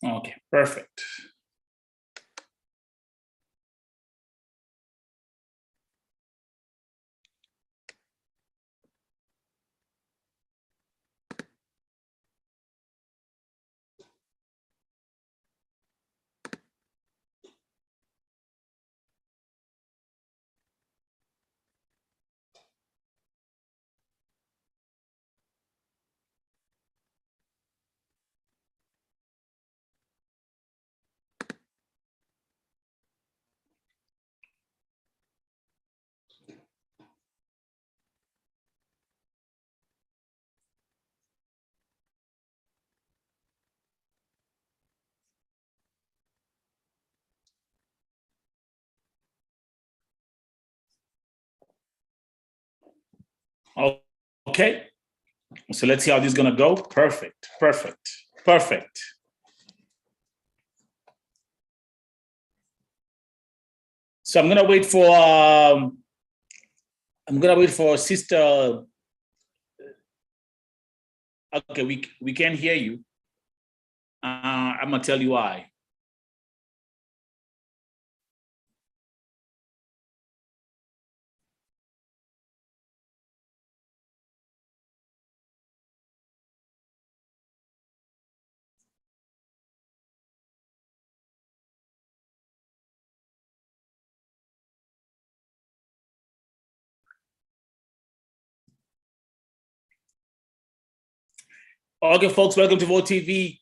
Okay, perfect. Okay, so let's see how this is gonna go. Perfect, perfect, perfect. So I'm gonna wait for sister. Okay, we can't hear you. I'm gonna tell you why. Okay, folks, welcome to Vote TV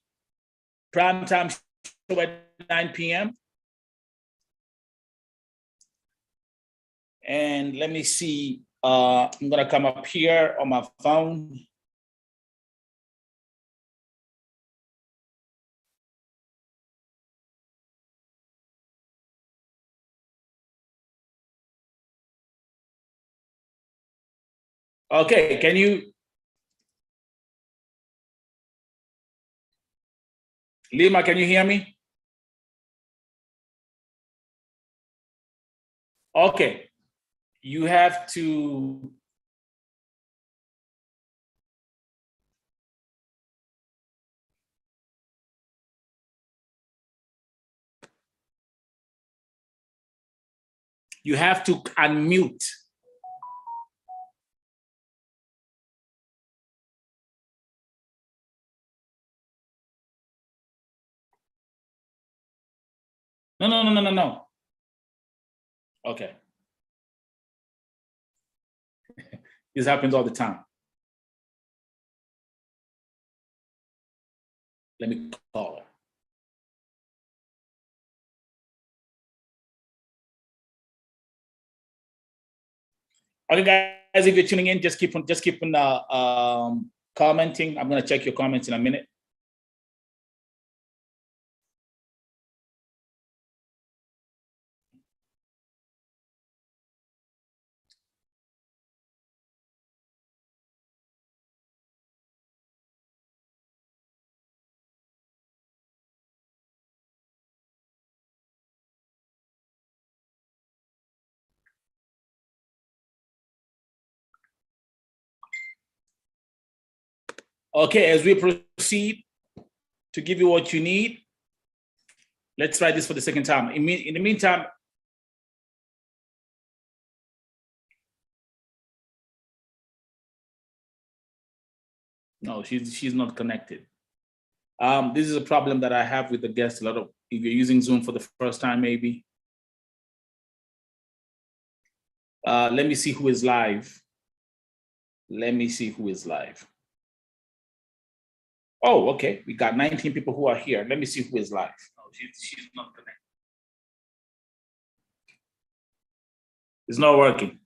primetime show at 9 p.m. And let me see. I'm gonna come up here on my phone. Okay, can you? Lima, can you hear me? Okay, you have to. You have to unmute. No. Okay. This happens all the time. Let me call her. Okay, guys, if you're tuning in, just keep on commenting. I'm gonna check your comments in a minute. Okay, as we proceed to give you what you need, let's try this for the second time. In the meantime, no, she's not connected. This is a problem that I have with the guests. If you're using Zoom for the first time, maybe. Let me see who is live. Let me see who is live. Oh, okay. We got 19 people who are here. Let me see who is live. No, she's not connected. It's not working.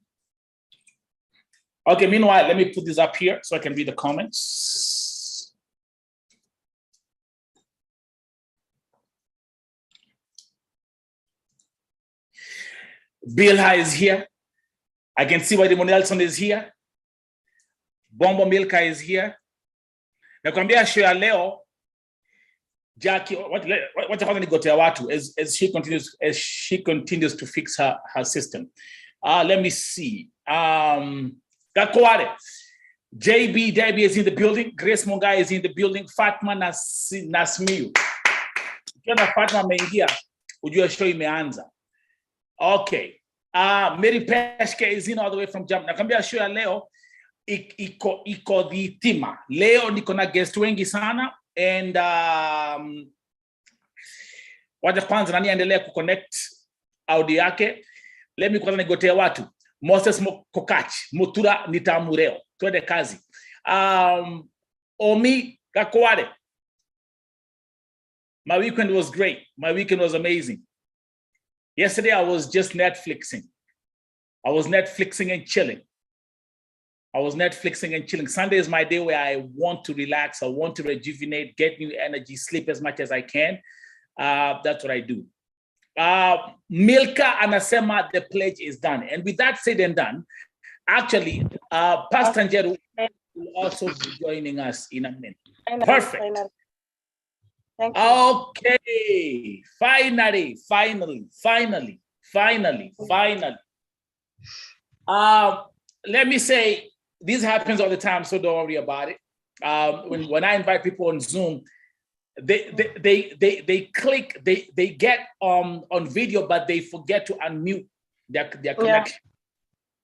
Okay, meanwhile, let me put this up here so I can read the comments. Bilha is here. I can see why Demon Nelson is here. Bombo Milka is here. Nakwambia show ya leo Jackie, what nigotea watu as she continues to fix her system. Let me see. Gakware, JB Debbie is in the building. Grace Mongai is in the building. Fatma Nasmiu. Ukiona Fatma ameingia, ujue show imeanza. Okay. Mary Peshke is in all the way from Jam. Nakwambia show ya leo iko dhitima. Leo niko na guest wengi sana and wacha kwanza nani aendelee kuconnect audio yake. Let me kwanza nigotea watu. Moses Kokach, Mutura Nitamureo. Twende kazi. Omi Kakware. My weekend was great. My weekend was amazing. Yesterday, I was just Netflixing. I was Netflixing and chilling. Sunday is my day where I want to relax. I want to rejuvenate, get new energy, sleep as much as I can. That's what I do. Milka anasema the pledge is done. And with that said and done, actually, Pastor Njeru will also be joining us in a minute. Perfect. Thank you. Okay, finally. Let me say, this happens all the time, so don't worry about it. When I invite people on Zoom, they click, they get on video, but they forget to unmute their connection. Yeah.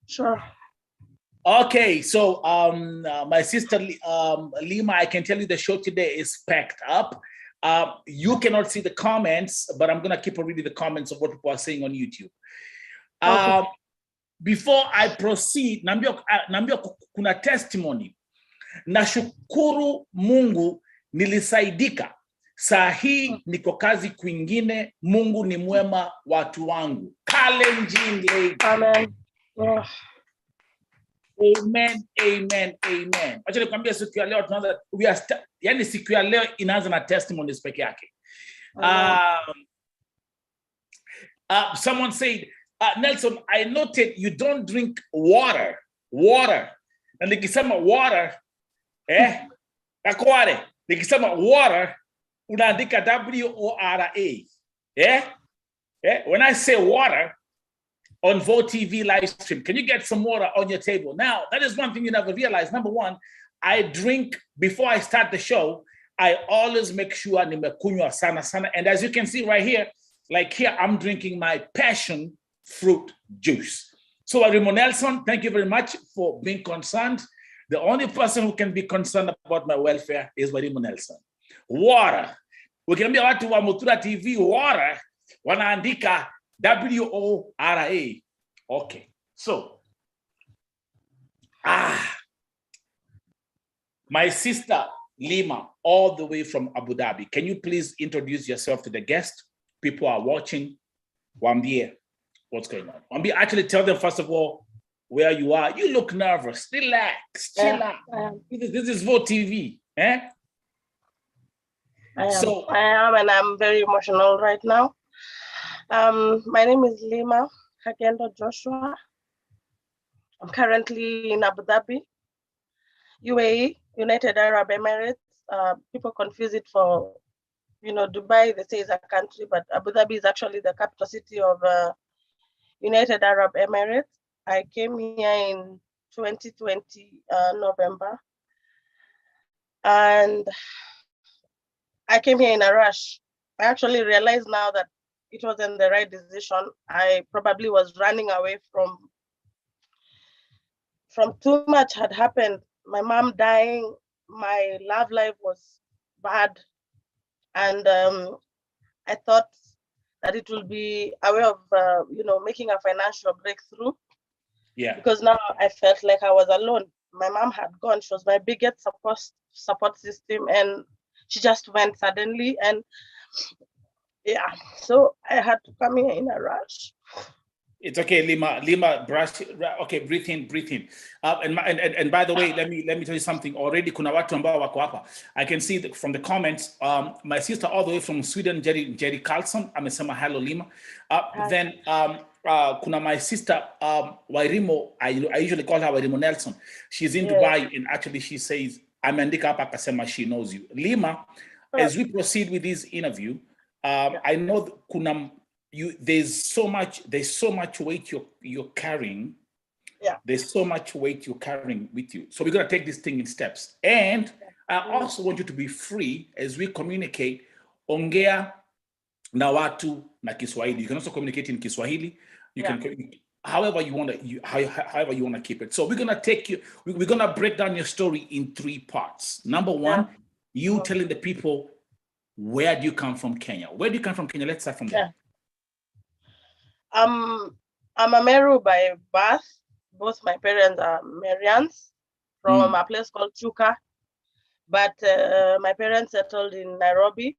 Sure. Okay, so my sister Lima, I can tell you the show today is packed up. You cannot see the comments, but I'm gonna keep on reading the comments of what people are saying on YouTube. Okay. Before I proceed, naambia kuna testimony. Nashukuru Mungu nilisaidika. Saa hii niko kazi kwingine. Mungu ni mwema watu wangu. Kalenjin lady. Amen. Yeah. Amen. Acha nikwambia siku ya leo tunaanza yani siku ya leo inaanza na testimonies peke yake. Someone said, Nelson, I noted you don't drink water. Na nikisema water, akware. Nikisema water, unaandika W-O-R-A. When I say water, on Vote TV live stream, can you get some water on your table? Now, that is one thing you never realize. Number one, I drink, before I start the show, I always make sure nimekunywa sana. And as you can see right here, like here, I'm drinking my passion fruit juice. So Rimo Nelson, thank you very much for being concerned. The only person who can be concerned about my welfare is Rimo Nelson. Water. Ukiambia watu wa Mutura TV, water, wanaandika W-O-R-A. Okay. So, my sister Lima, all the way from Abu Dhabi. Can you please introduce yourself to the guest? People are watching. Wambie, what's going on? Wambie, actually tell them first of all where you are. You look nervous. Relax. Chill out. This is Vote TV. I am, and I'm very emotional right now. My name is Lima Hagendo Joshua. I'm currently in Abu Dhabi, UAE, United Arab Emirates. People confuse it for, Dubai, they say it's a country, but Abu Dhabi is actually the capital city of United Arab Emirates. I came here in 2020, November. And I came here in a rush. I actually realized now that it wasn't the right decision. I probably was running away from too much had happened. My mom dying, my love life was bad. And I thought that it will be a way of, making a financial breakthrough. Yeah. Because now I felt like I was alone. My mom had gone. She was my biggest support system, and she just went suddenly. And yeah, so I had to come here in a rush. It's okay, Lima, brush. Okay, breathe in. And by the way, let me tell you something. Already, kuna watu ambao wako hapa. I can see from the comments. My sister all the way from Sweden, Jerry Carlson, amesema hello Lima. Then kuna my sister Wairimo. I usually call her Wairimo Nelson. She's in Dubai, and actually she says ameandika hapa akasema she knows you. Lima, as we proceed with this interview, I know kuna. There's so much weight you're carrying. Yeah. There's so much weight you're carrying with you. So we're gonna take this thing in steps. And I also want you to be free as we communicate. Ongea na watu na Kiswahili. You can also communicate in Kiswahili. You can, however you want to, however you want to keep it. So we're gonna take you. We're gonna break down your story in 3 parts. Number 1, you telling the people, where do you come from, Kenya? Where do you come from, Kenya? Let's start from there. I'm a Meru by birth. Both my parents are Merians from a place called Chuka, but my parents settled in Nairobi,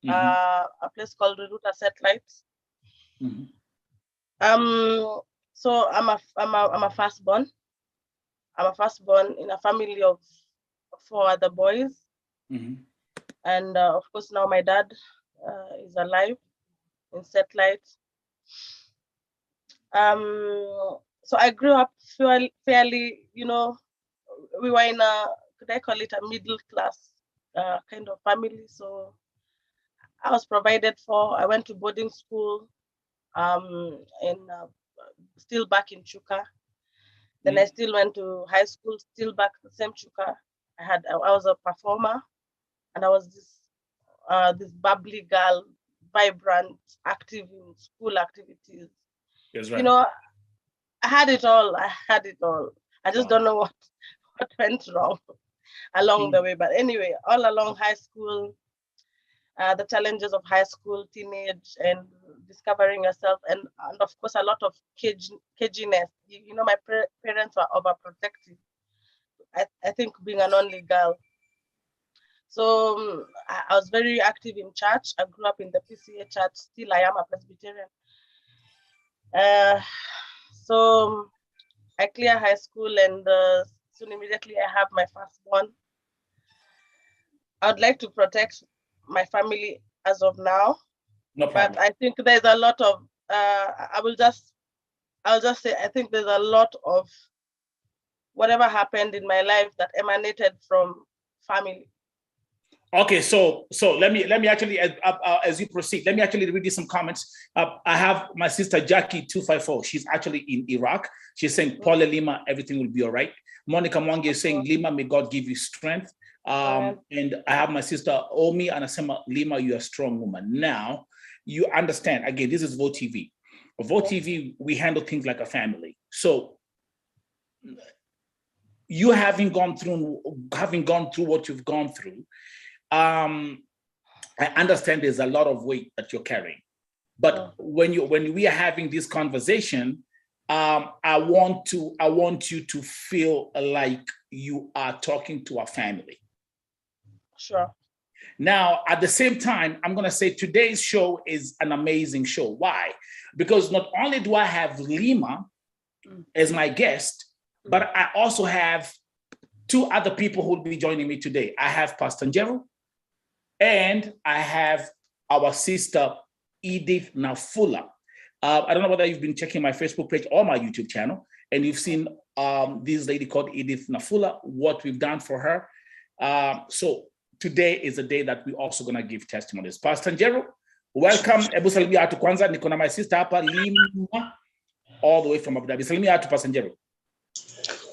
a place called Ruta Satellites. So I'm a firstborn. I'm a firstborn in a family of 4 other boys, and of course now my dad is alive in Satellite. So I grew up fairly, you know, we were in a, could I call it a middle class kind of family. So I was provided for. I went to boarding school, still back in Chuka. Then I still went to high school, still back the same Chuka. I was a performer, and I was this bubbly girl, vibrant, active in school activities. That's right. You know, I had it all. I just don't know what went wrong along the way. But anyway, all along high school, the challenges of high school, teenage, and discovering yourself, and of course, a lot of caginess. You know, my parents were overprotective. I think being an only girl. So I was very active in church. I grew up in the PCA church. Still, I am a Presbyterian. So I clear high school, and soon immediately I have my firstborn. I would like to protect my family as of now. No problem. But I think there's a lot of I'll just say I think there's a lot of whatever happened in my life that emanated from family. Okay, so let me actually, as you proceed, let me actually read you some comments. I have my sister Jackie 254. She's actually in Iraq. She's saying, Paula Lima, everything will be all right. Monica Mwangi is saying, Lima, may God give you strength. And I have my sister Omi Anasema, Lima, you're a strong woman. Now, you understand, again, this is Vote TV. Vote TV, we handle things like a family. So you having gone through what you've gone through, I understand there's a lot of weight that you're carrying, but when we are having this conversation, I want you to feel like you are talking to a family. Sure. Now, at the same time, I'm going to say today's show is an amazing show. Why? Because not only do I have Lima as my guest, but I also have 2 other people who will be joining me today. I have Pastor Njero, and I have our sister, Edith Nafula. I don't know whether you've been checking my Facebook page or my YouTube channel, and you've seen this lady called Edith Nafula, what we've done for her. So today is a day that we're also going to give testimonies. Pastor Njero, welcome. Ebu salimia atu kwanza. Niko na my sister hapa, Lima, all the way from Abu Dhabi. Salimia atu, Pastor Njero.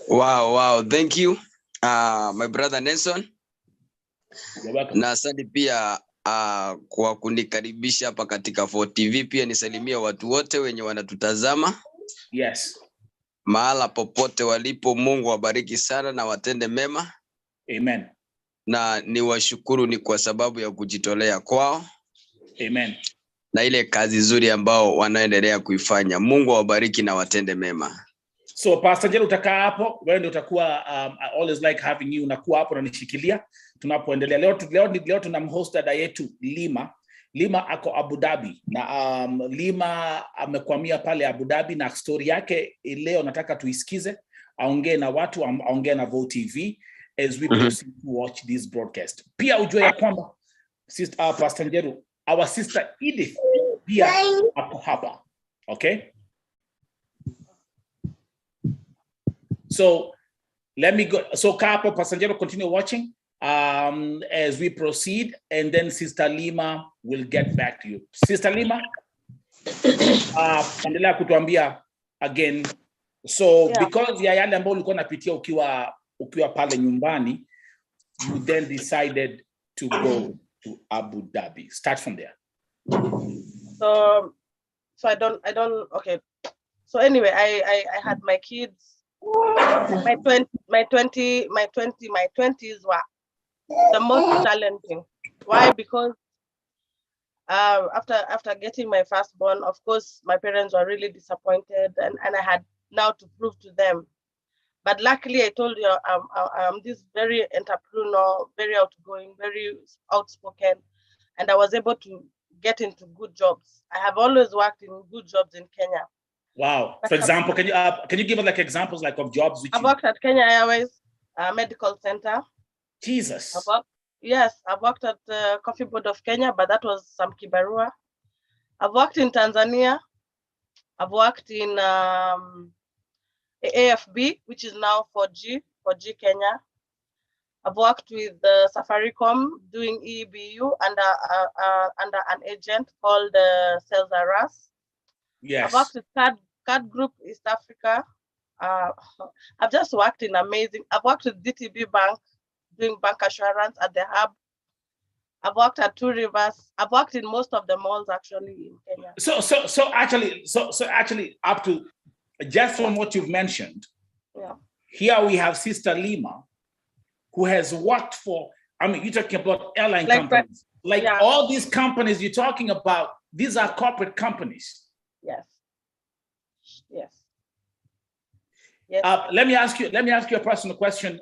Wow. Thank you, my brother Nelson. Na asante pia kwa kunikaribisha hapa katika 4TV. Pia nisalimia watu wote wenye wanatutazama. Yes. Mahala popote walipo, Mungu wabariki sana na watende mema. Amen. Na niwashukuru ni kwa sababu ya kujitolea kwao. Amen. Na ile kazi nzuri ambao wanaendelea kuifanya. Mungu wabariki na watende mema. So Pastor Njero, utakaa hapo, wewe ndio utakuwa I always like having you, unakuwa hapo na nishikilia tunapoendelea. Leo tunamhost dada yetu Lima. Lima ako Abu Dhabi na Lima amekwamia pale Abu Dhabi, na story yake leo nataka tuisikize, aongee na watu, aongee na Vote TV as we proceed to watch this broadcast. Pia ujue ya kwamba sister Pastor Njero, our sister Edith pia ako hapa. Okay? So let me go. So Capo, Pastor Njero, continue watching as we proceed, and then Sister Lima will get back to you. Sister Lima, endelea kutuambia again. So because ya yale ambayo ulikuwa unapitia ukiwa pale nyumbani, you then decided to go to Abu Dhabi. Start from there. So I don't okay. So anyway, I had my kids. My 20s were the most challenging. Why? Because after getting my firstborn, of course, my parents were really disappointed, and I had now to prove to them. But luckily, I told you, I'm this very entrepreneur, very outgoing, very outspoken, and I was able to get into good jobs. I have always worked in good jobs in Kenya. Wow. For example, can you give us like examples like of jobs which I've worked at Kenya Airways Medical Center. Jesus. I've worked at the Coffee Board of Kenya, but that was some kibarua. I've worked in Tanzania. I've worked in AFB, which is now 4G Kenya. I've worked with Safaricom doing EBU under an agent called Sales Aras. Yes. I've worked with Card Group East Africa. I've just worked in amazing. I've worked with DTB Bank doing bank assurance at the hub. I've worked at Two Rivers. I've worked in most of the malls actually in Kenya. So actually up to just from what you've mentioned, yeah. Here we have Sister Lima, who has worked for, I mean, you're talking about airline companies. All these companies you're talking about, these are corporate companies. Yes. Yes. Yes. Let me ask you a personal question.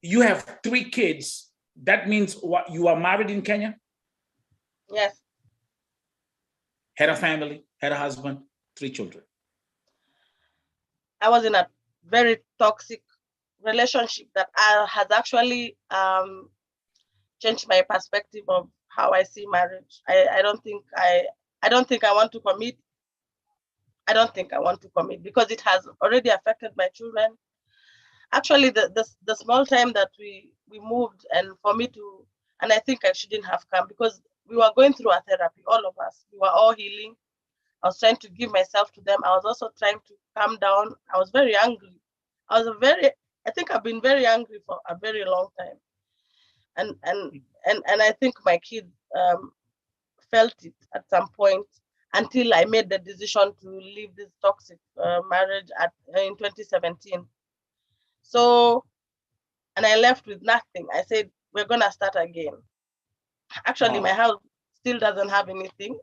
You have 3 kids. That means what, you are married in Kenya? Yes. Had a family, had a husband, 3 children. I was in a very toxic relationship that has actually changed my perspective of how I see marriage. I don't think I want to commit. I don't think I want to commit because it has already affected my children. Actually, the small time that we moved, and for me to, and I think I shouldn't have come because we were going through a therapy, all of us. We were all healing. I was trying to give myself to them. I was also trying to calm down. I was very angry. I think I've been very angry for a very long time. And I think my kids felt it at some point until I made the decision to leave this toxic marriage in 2017. So, and I left with nothing. I said, we're gonna start again. Actually, my house still doesn't have anything,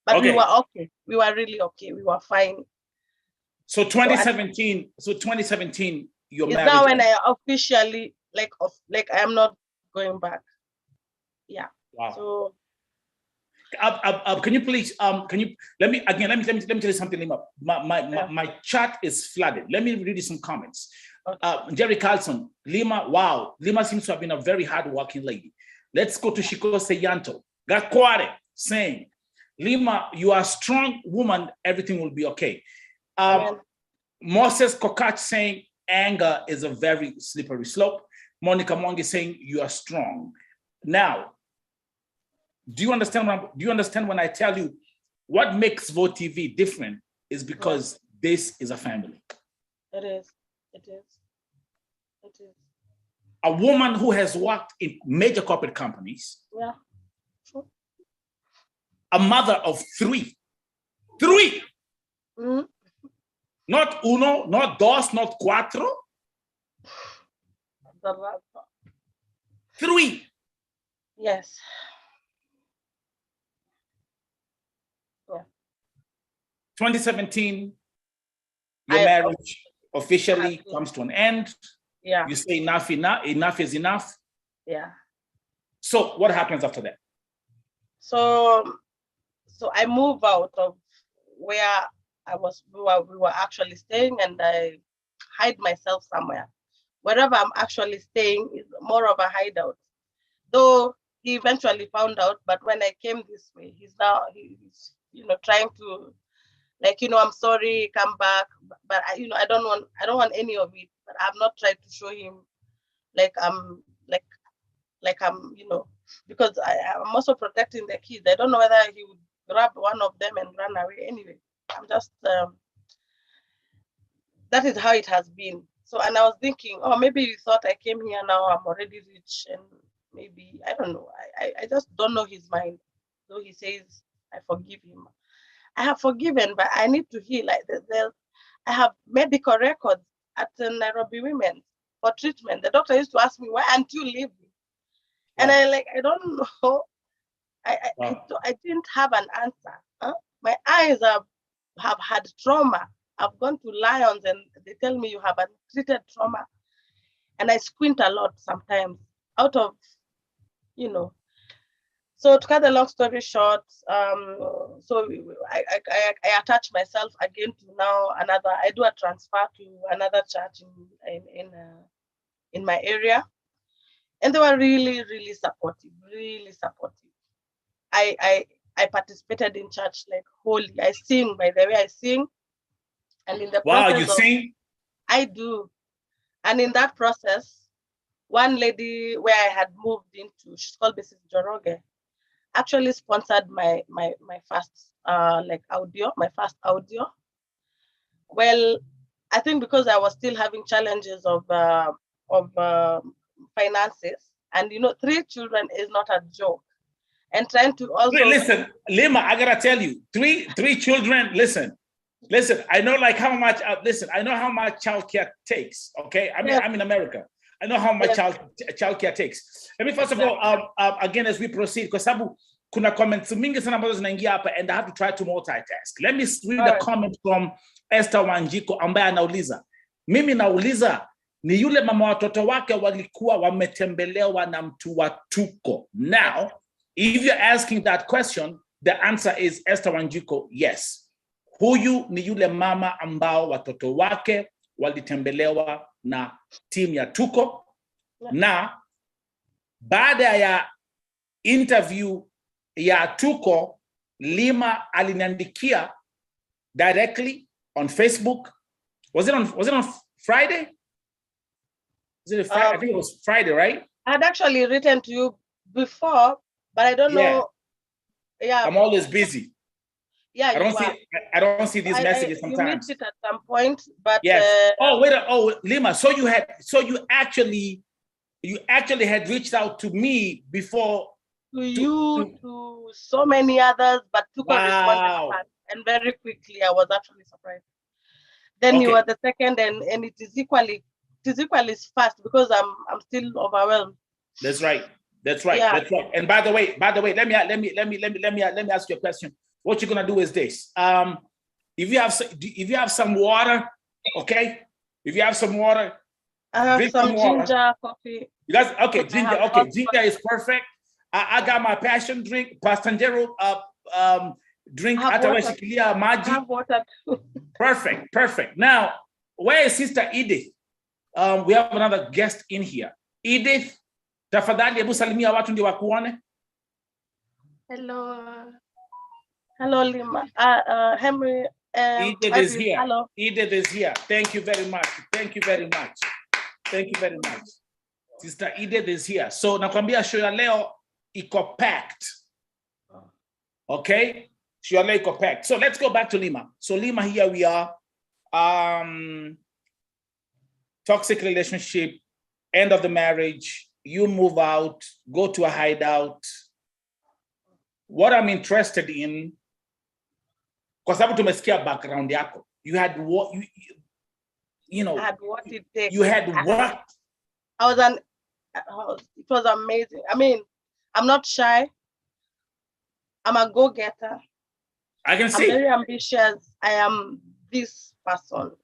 but we were okay. We were really okay. We were fine. So 2017, you're married. Now when I officially like I am not going back. Yeah. Wow. So can you please let me tell you something, Lima. My chat is flooded. Let me read you some comments. Okay. Jerry Carlson, Lima, wow. Lima seems to have been a very hard-working lady. Let's go to Shiko Seyanto. Gakware saying, Lima, you are a strong woman, everything will be okay. Moses Kokach saying, anger is a very slippery slope. Monica Mongi saying, you are strong. Now, do you understand when I tell you what makes Vote TV different is because this is a family. It is. It is. It is. A woman who has worked in major corporate companies. Yeah. True. A mother of 3. 3. Mm-hmm. Not uno, not dos, not cuatro. 3. Yes. Yeah. 2017, your marriage officially comes to an end. Yeah. You say enough is enough. Yeah. So what happens after that? So I move out of where we were actually staying, and I hide myself somewhere. Wherever I'm actually staying is more of a hideout. Though he eventually found out, but when I came this way, he's trying to, I'm sorry, come back. But I don't want any of it. But I've not tried to show him I'm because I'm also protecting the kids. I don't know whether he would grab one of them and run away. Anyway, I'm just that is how it has been. So, and I was thinking, oh, maybe you thought I came here now, I'm already rich, and maybe, I don't know. I just don't know his mind. Though he says, I forgive him. I have forgiven, but I need to heal. Like I have medical records at Nairobi Women for treatment. The doctor used to ask me, why aren't you leaving? And I don't know. I didn't have an answer. Huh? My eyes have had trauma. I've gone to Lions and they tell me you have a treated trauma. And I squint a lot sometimes out of, So to cut the long story short, so I attach myself again to now I do a transfer to another church in my area. And they were really, really supportive, really supportive. I participated in church like wholly. I sing, by the way, I sing. And in the process you sing? I do. And in that process, one lady where I had moved into, she's called Mrs. Joroge, actually sponsored my first my first audio. Well, I think because I was still having challenges of finances, and 3 children is not a joke. And trying to also listen, Lima, I gotta tell you, three children. Listen. I know how much. I know how much childcare takes. Okay, I'm in America. I know how much childcare takes. Let me first of all, again, as we proceed, because kuna comments mingi sana ambazo zinaingia hapa, and I have to try to multitask. Let me read the comment from Esther Wanjiko ambaye anauliza, mimi nauliza ni yule mama watoto wake walikuwa wametembelewa na mtu wa tuko. Now, if you're asking that question, the answer is Esther Wanjiko, yes. Huyu ni yule mama ambao watoto wake walitembelewa na timu ya tuko, na baada ya interview ya tuko, Lima aliniandikia directly on Facebook. Was it on Friday? Was it Friday? I think it was Friday, right? I had actually written to you before, but I don't know. Yeah, I'm always busy. Yeah, I don't see these messages sometimes. You missed it at some point, but yes. Lima. So you actually had reached out to me before. To so many others, but took a response fast, and very quickly. I was actually surprised. Then you were the second, and it is equally fast because I'm still overwhelmed. That's right. Yeah. That's right. And by the way, let me ask you a question. What you're gonna do is this. If you have some water, okay. If you have some water, I have some ginger coffee. You guys, okay, ginger. Okay, ginger is perfect. I got my passion drink, Pastangero drink. I have water. Perfect. Now, where is Sister Edith? We have another guest in here. Edith, tafadhali hebu salimia watu ndio wakuone. Hello, Lima. Henry. Edith is here. Hello. Edith is here. Thank you very much. Sister Edith is here. So nakwambia show ya leo iko packed. Okay? Show ya leo iko packed. So let's go back to Lima. So Lima, here we are. Toxic relationship, end of the marriage, you move out, go to a hideout. What I'm interested in, kwa sababu tumesikia background yako, you had what I had what it takes. You had what? It was amazing. I mean, I'm not shy. I'm a go-getter. I can see. I'm very ambitious. I am this person.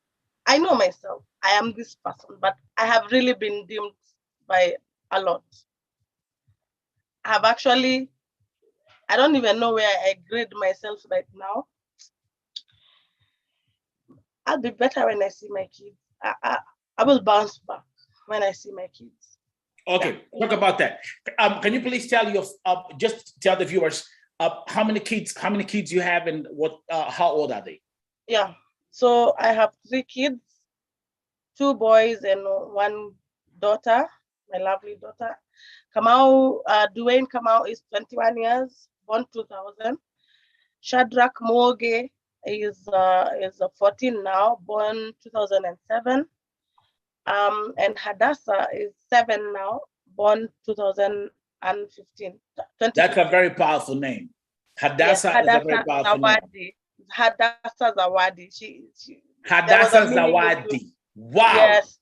I know myself. I am this person, but I have really been dimmed by a lot. I don't even know where I grade myself right now. I'll be better when I see my kids. I will bounce back when I see my kids. Okay, talk about that. Can you please tell just tell the viewers how many kids you have and how old are they? Yeah, so I have 3 kids, 2 boys and 1 daughter, my lovely daughter. Dwayne Kamau is 21 years, born 2000. Shadrach Moge is 14 now, born 2007. And Hadassah is 7 now, born 2000. That's a very powerful name. Hadassah, yes, is a very powerful Zawadi. name. Hadassah Zawadi. Hadassah Zawadi. Wow. Yes.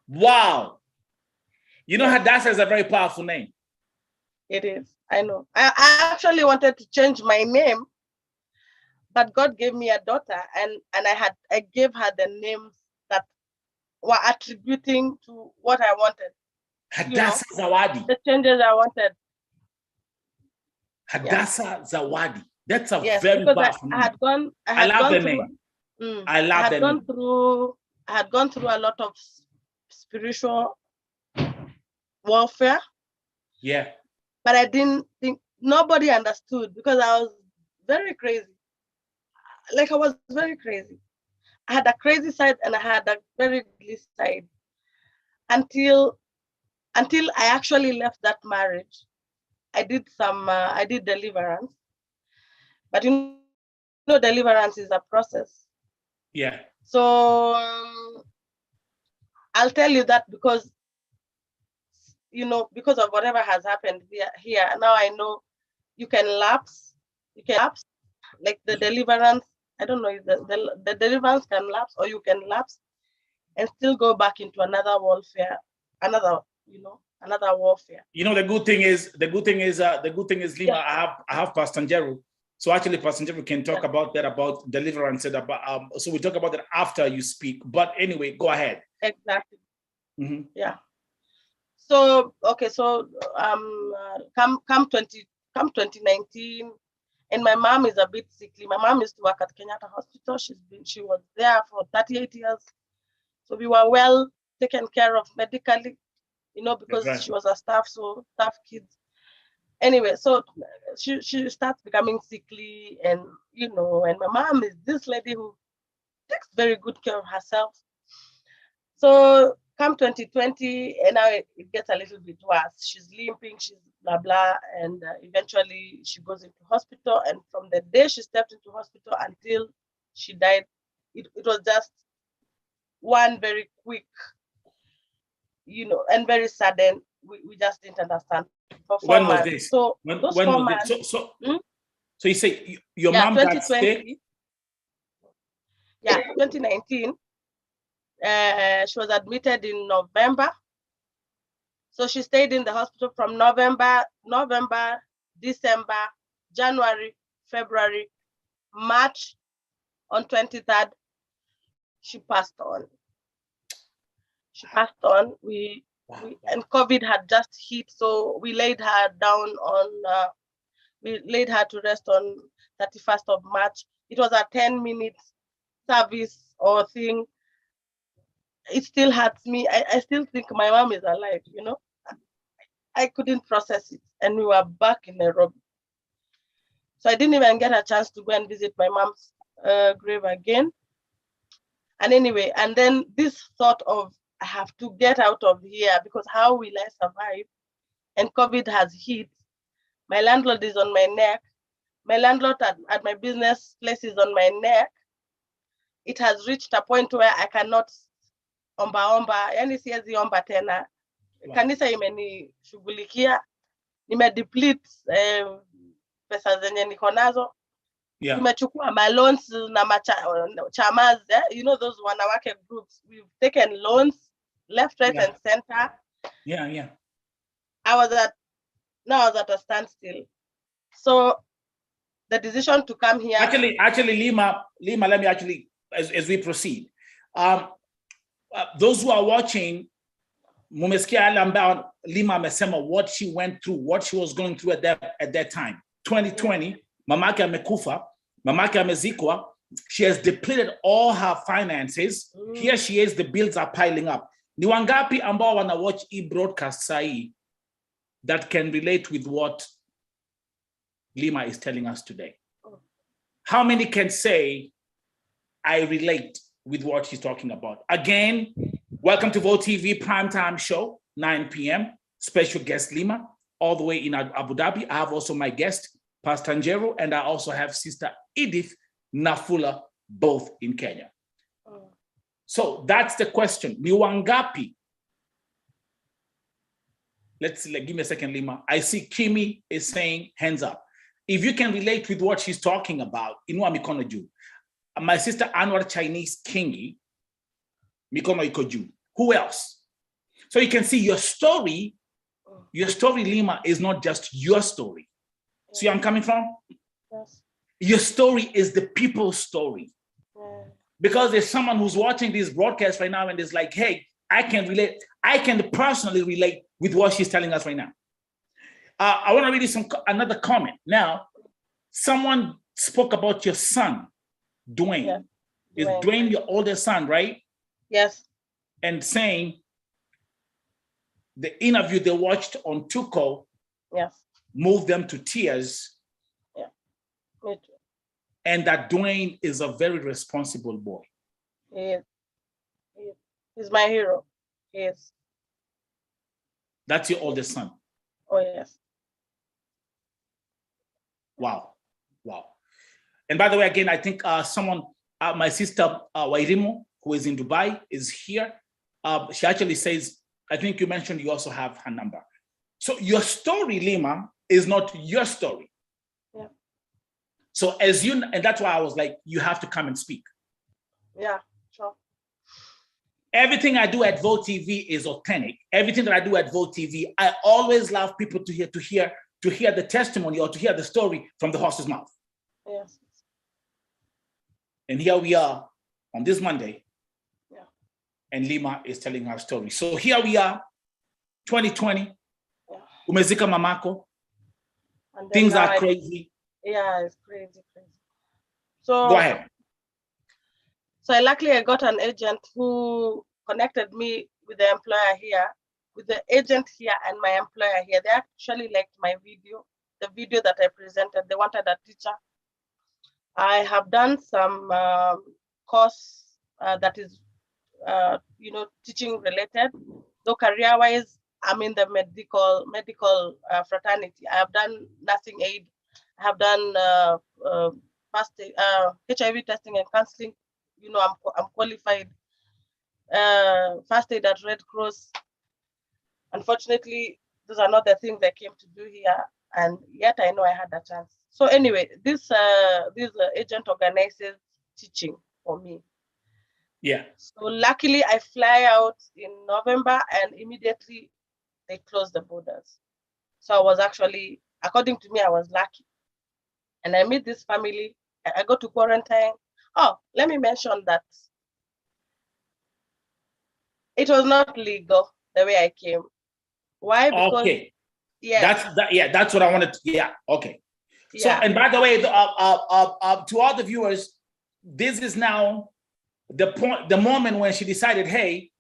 Wow. You know, Hadassah is a very powerful name. It is. I know. I actually wanted to change my name, but God gave me a daughter, and I gave her the names that were attributing to what I wanted. Hadassah Zawadi. The changes I wanted. Hadassah Zawadi. That's a yes, very powerful name. I love the name. I love the name. I had gone through a lot of spiritual warfare. Yeah. But I didn't think, nobody understood, because I was very crazy. Like, I was very crazy. I had a crazy side and I had a very godly side until I actually left that marriage. I did deliverance, but you know, deliverance is a process. Yeah. So I'll tell you that because, you know, because of whatever has happened here, now I know you can lapse, like the deliverance. I don't know if the deliverance can lapse, or you can lapse and still go back into another warfare, another warfare. You know, the good thing is, Lima, I have Pastor Njeru. So actually, Pastor Njeru can talk about that, about deliverance, and about so we talk about that after you speak. But anyway, go ahead. Exactly. Mm-hmm. Yeah. So okay, so come 2019, and my mom is a bit sickly. My mom used to work at Kenyatta Hospital. She was there for 38 years. So we were well taken care of medically, you know, because she was a staff kids. Anyway, so she starts becoming sickly, and you know, and my mom is this lady who takes very good care of herself. So come 2020, and now it gets a little bit worse. She's limping, she's blah blah, and eventually she goes into hospital. And from the day she stepped into hospital until she died, it was just one very quick, you know, and very sudden. We just didn't understand. For 4 months. Was this? So when those was 4 months. this? So you say your mom got sick? Yeah, 2019. She was admitted in November. So she stayed in the hospital from November, December, January, February, March. On 23rd, she passed on. And COVID had just hit, so we laid her down on. We laid her to rest on 31st of March. It was a 10-minute service or thing. It still hurts me. I still think my mom is alive, you know. I couldn't process it. And we were back in Nairobi. So I didn't even get a chance to go and visit my mom's grave again. And anyway, and then this thought of, I have to get out of here, because how will I survive? And COVID has hit. My landlord is on my neck. My landlord at my business place is on my neck. It has reached a point where I cannot omba, yani siwezi omba tena. Wow. Kanisa imenishughulikia, nimedeplete pesa zenye niko nazo. Yeah. Tumechukua loans na chamas, you know, those wanawake groups. We've taken loans left, right, and center. Yeah. I was at a standstill. So the decision to come here. Actually, Lima, let me actually, as we proceed, those who are watching, mumesikia ambao Lima amesema what she went through, what she was going through at that time. 2020, mamake amekufa, mamake amezikwa. She has depleted all her finances. Here she is, the bills are piling up. Ni wangapi ambao wana watch broadcast sahi that can relate with what Lima is telling us today? How many can say, I relate with what she's talking about? Again, welcome to Vote TV Primetime Show, 9 p.m. Special guest Lima, all the way in Abu Dhabi. I have also my guest, Pastor Njeru, and I also have Sister Edith Nafula, both in Kenya. So that's the question. Ni wangapi give me a second, Lima. I see Kimi is saying hands up. If you can relate with what she's talking about, inua mikono juu. My sister Anwar Chinese Kingi, mikono iko juu. Who else? So you can see your story, Lima, is not just your story. See where I'm coming from? Yes. Your story is the people's story. Yeah. Because there's someone who's watching this broadcast right now and is like, hey, I can relate. I can personally relate with what she's telling us right now. I want to read you another comment. Now, someone spoke about your son, Dwayne. Yeah. Is Dwayne your oldest son, right? Yes. And saying the interview they watched on Tuco moved them to tears. Yeah. Me too. And that Dwayne is a very responsible boy. He is. He's my hero. He is. That's your oldest son. Oh, yes. Wow. Wow. And by the way, again, I think someone, my sister Wairimu, who is in Dubai, is here. She actually says, I think you mentioned you also have her number. So your story, Lima, is not your story. Yeah. So and that's why I was like, you have to come and speak. Yeah, sure. Everything I do at Vote TV is authentic. Everything that I do at Vote TV, I always love people to hear the testimony or to hear the story from the horse's mouth. Yes. And here we are on this Monday. Yeah. And Lima is telling her story. So here we are, 2020. Yeah. Umezika mamako. And Things are crazy. Yeah, it's crazy. So go ahead. So luckily I got an agent who connected me with the employer here, with the agent here and my employer here. They actually liked my video, the video that I presented. They wanted a teacher. I have done some course that is, teaching related. Though career-wise, I'm in the medical fraternity. I have done nursing aid. I have done HIV testing and counseling. I'm qualified. First aid at Red Cross. Unfortunately, those are not the things I came to do here, and yet I know I had a chance. So anyway, this agent organizes teaching for me. Yeah. So luckily, I fly out in November, and immediately they closed the borders. So I was actually, according to me, I was lucky. And I meet this family. I go to quarantine. Oh, let me mention that it was not legal the way I came. Why? Because that's what I wanted to, okay. So, and by the way, to all the viewers, this is now the moment when she decided, hey,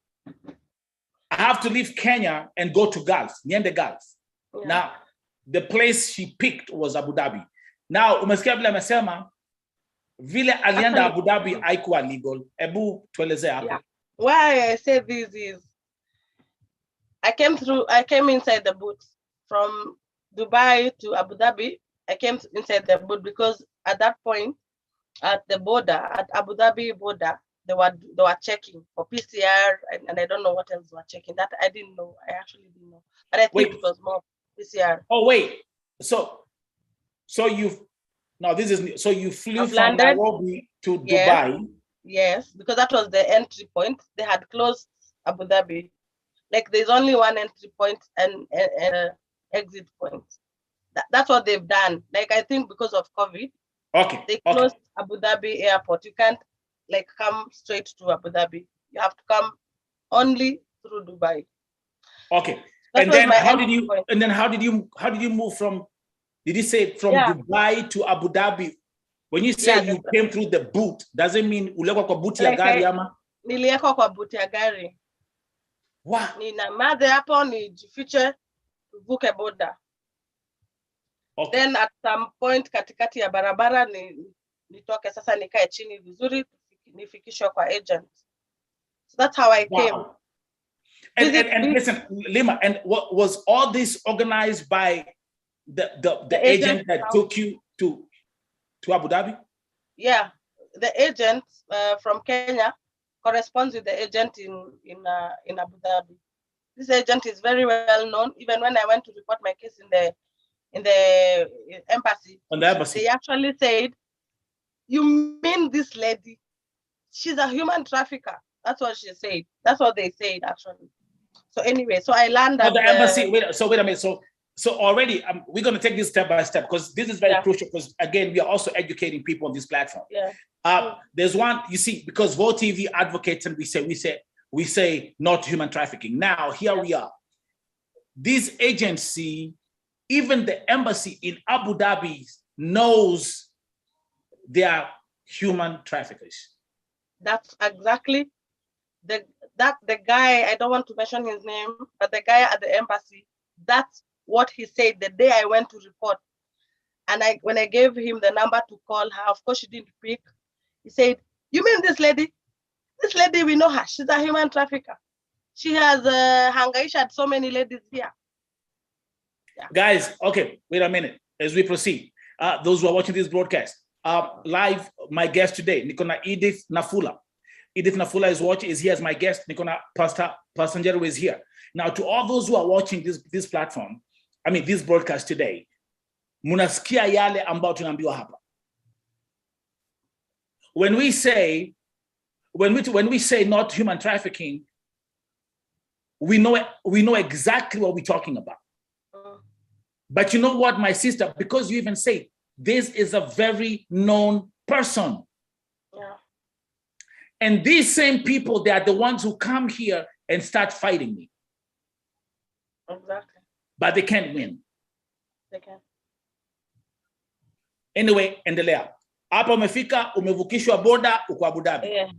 I have to leave Kenya and go to Gulf, Niende Gulf. Yeah. Now, the place she picked was Abu Dhabi. Now, umesikia vile amesema, vile alienda Abu Dhabi haikuwa legal. Ebu tueleze hapo. Why I say this is, I came inside the boot from Dubai to Abu Dhabi. I came inside the boot because at that point, at the border, at Abu Dhabi border, they were checking for PCR, and I don't know what else they were checking. That I didn't know. I actually didn't know. But I think it was more PCR. Oh wait, so you flew from Nairobi to Dubai. Yes, because that was the entry point. They had closed Abu Dhabi. Like there's only one entry point and exit point. That's what they've done. Like I think because of COVID, they closed Abu Dhabi airport. You can't like come straight to Abu Dhabi. You have to come only through Dubai. Okay. And then how did you move from? Did you say from Dubai to Abu Dhabi? When you say you came through the boot, does it mean ulekwa kwa boot ya gari ama? Niliekwa kwa boot ya gari. Wow. Nina madhe hapo nijifiche tuvuke border. Okay. Then at some point katikati ya barabara nitoke sasa nikae chini vizuri nifikishwe kwa agent. So that's how I came. And listen, Lima, and what was all this organized by the agent that took you to Abu Dhabi? Yeah, the agent from Kenya corresponds with the agent in Abu Dhabi. This agent is very well known. Even when I went to report my case in the embassy, they actually said, "You mean this lady? She's a human trafficker." That's what she said. That's what they said actually. So anyway, so I learned that the embassy. Wait a minute. So already, we're going to take this step by step because this is very crucial. Because again, we are also educating people on this platform. Yeah. There's one, you see, because Vo TV advocates and we say not human trafficking. Now here we are. This agency, even the embassy in Abu Dhabi knows they are human traffickers. That's exactly the guy. I don't want to mention his name, but the guy at the embassy. That's what he said the day I went to report. And when I gave him the number to call her, of course she didn't pick. He said, "You mean this lady? This lady, we know her. She's a human trafficker. She has hangaished so many ladies here." Yeah. Guys, okay, wait a minute as we proceed. Those who are watching this broadcast, live, my guest today, Nikona Edith Nafula. Edith Nafula is here as my guest. Nikona Pastor Njero is here. Now, to all those who are watching this platform, this broadcast today, munasikia yale ambao tunaambiwa hapa. When we say not human trafficking, we know exactly what we're talking about. But you know what, my sister, because you even say this is a very known person. Yeah. And these same people, they are the ones who come here and start fighting me. Exactly. But they can't win. They can. Anyway, endelea. Hapa umefika, umevukishwa boda, uko Abu Dhabi. Yeah.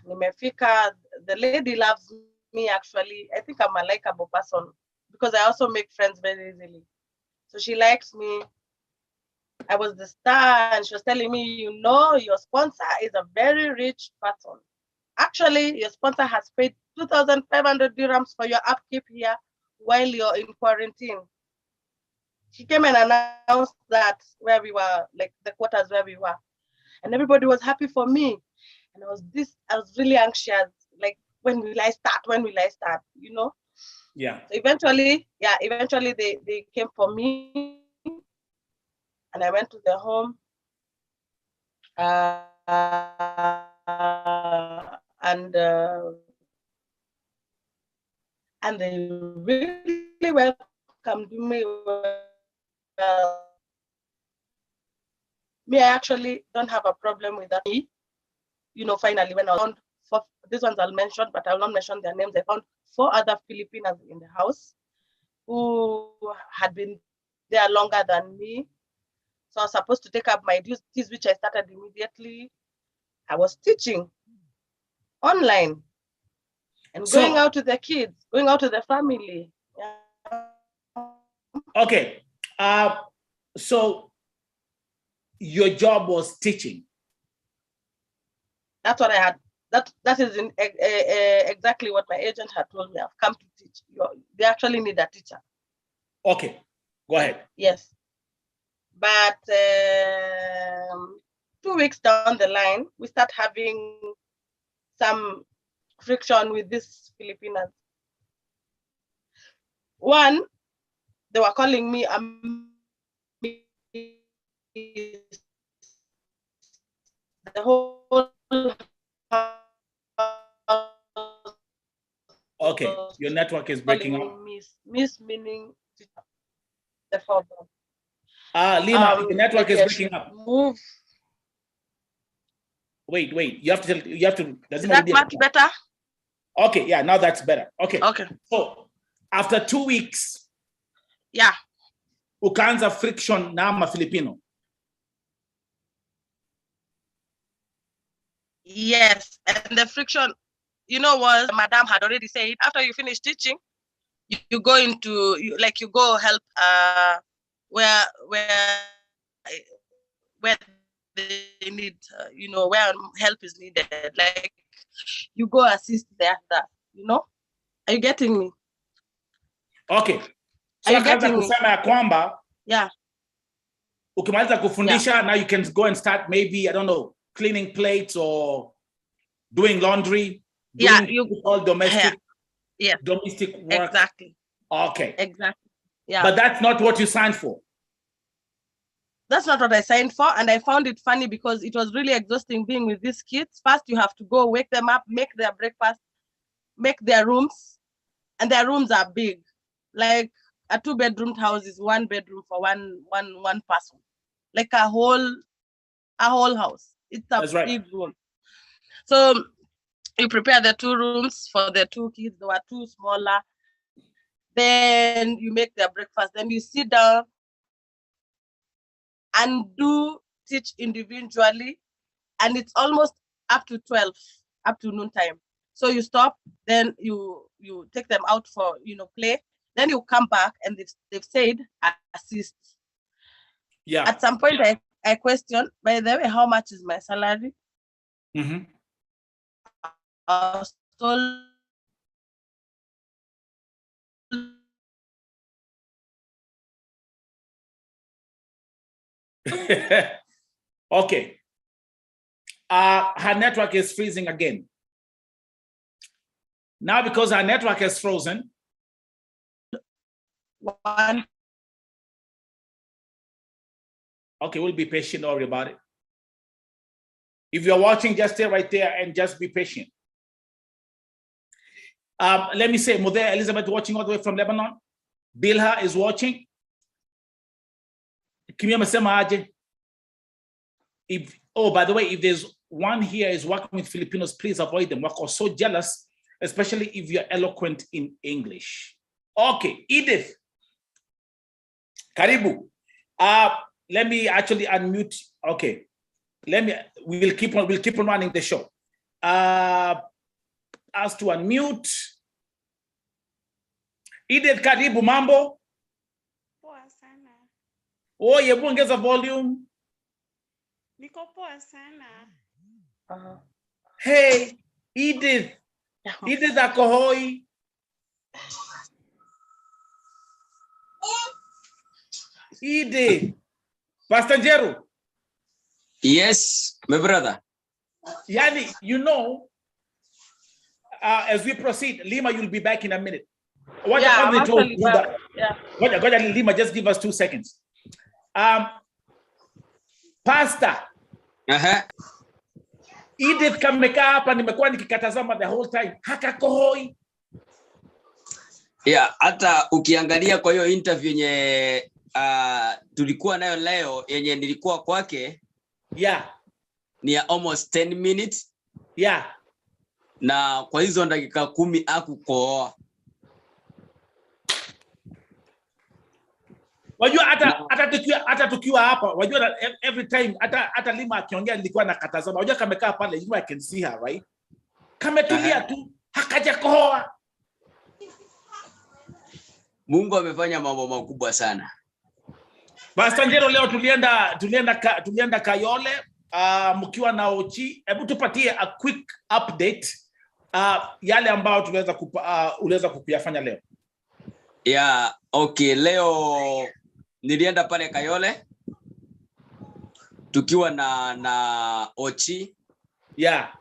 Nimefika, the lady loves me actually. I think I'm a likable person because I also make friends very easily. So she likes me. I was the star and she was telling me, your sponsor is a very rich person. Actually, your sponsor has paid 2,500 dirhams for your upkeep here while you're in quarantine. She came and announced that where we were, like the quarters where we were. And everybody was happy for me. And I was really anxious. Like, when will I start? Yeah. So eventually they came for me. And I went to the home. And they really welcomed me. Me, I actually don't have a problem with that. Finally, when I found these ones I'll mention, but I will not mention their names. I found 4 other Filipinas in the house who had been there longer than me. So I was supposed to take up my duties, which I started immediately. I was teaching online and going out to the kids, going out to the family. Yeah. Okay. So your job was teaching. That's what I had. That is exactly what my agent had told me. I've come to teach. They actually need a teacher. Okay, go ahead. Yes. But 2 weeks down the line, we start having some friction with these Filipinas. One, they were calling me the whole Okay, your network is breaking up. Miss meaning the problem. Lima, the network is breaking up. Move. Wait. You have to. Is that much better? Okay, yeah, now that's better. Okay. Okay. So after 2 weeks, yeah, ukaanza friction na Filipino. Yes, and the friction, what Madam had already said. After you finish teaching, you go you go help where they need, where help is needed. Like you go assist there. Are you getting me? Okay. So akaanza kusema ya kwamba, yeah, ukimaliza kufundisha, now you can go and start maybe, I don't know, cleaning plates or doing laundry. Doing all domestic. Yes. Domestic work. Exactly. Okay. Exactly. Yeah. But that's not what you signed for. That's not what I signed for. And I found it funny because it was really exhausting being with these kids. First, you have to go wake them up, make their breakfast, make their rooms. And their rooms are big. Like a 2-bedroom house is 1 bedroom for one person. Like a whole house. It's a big room. So you prepare the 2 rooms for the 2 kids. There were 2 smaller. Then you make their breakfast. Then you sit down and teach individually. And it's almost up to 12, up to noon time. So you stop, then you take them out for play. Then you come back and they've said assist. Yeah. At some point I questioned, by the way, how much is my salary? Mm-hmm. I was told okay. Her network is freezing again. Now, because her network is frozen. Okay, we'll be patient, don't worry about it. If you're watching, just stay right there and just be patient. Let me say, Mother Elizabeth watching all the way from Lebanon. Bilha is watching. Oh, by the way, if there's one here is working with Filipinos, please avoid them. We're so jealous, especially if you're eloquent in English. Okay, Edith. Karibu. Let me actually unmute. Okay. We'll keep on running the show. Ask to unmute. Edith, karibu, mambo. Poa sana. Oh, hebu ongeza volume. Niko poa sana. Hey, Edith. Edith akohoi. Edith. Pastor Jeru. Yes, my brother. Yani, as we proceed, Lima, you'll be back in a minute. Lima, just give us 2 seconds. Pastor. Edith kameka hapa, nimekuwa nikikatazama the whole time. Hakakohoi. Yeah, hata ukiangalia kwa hiyo interview yenye tulikuwa nayo leo yenye nilikuwa kwake. Yeah. Ni almost 10 minutes. Yeah. Na kwa hizo dakika 10 hakukohoa. Wajua hata tukiwa hapa, wajua every time hata Lima akiongea nilikuwa nakatazama. Wajua kamekaa pale, I can see her, right? Kametulia tu, hakajakohoa. Mungu amefanya mambo makubwa sana. Pastor Njero, leo tulienda Kayole mkiwa na Ochi. Hebu tupatie a quick update yale ambayo uliweza kuyafanya leo. Yeah, okay, leo nilienda pale Kayole tukiwa na Ochi. Yeah.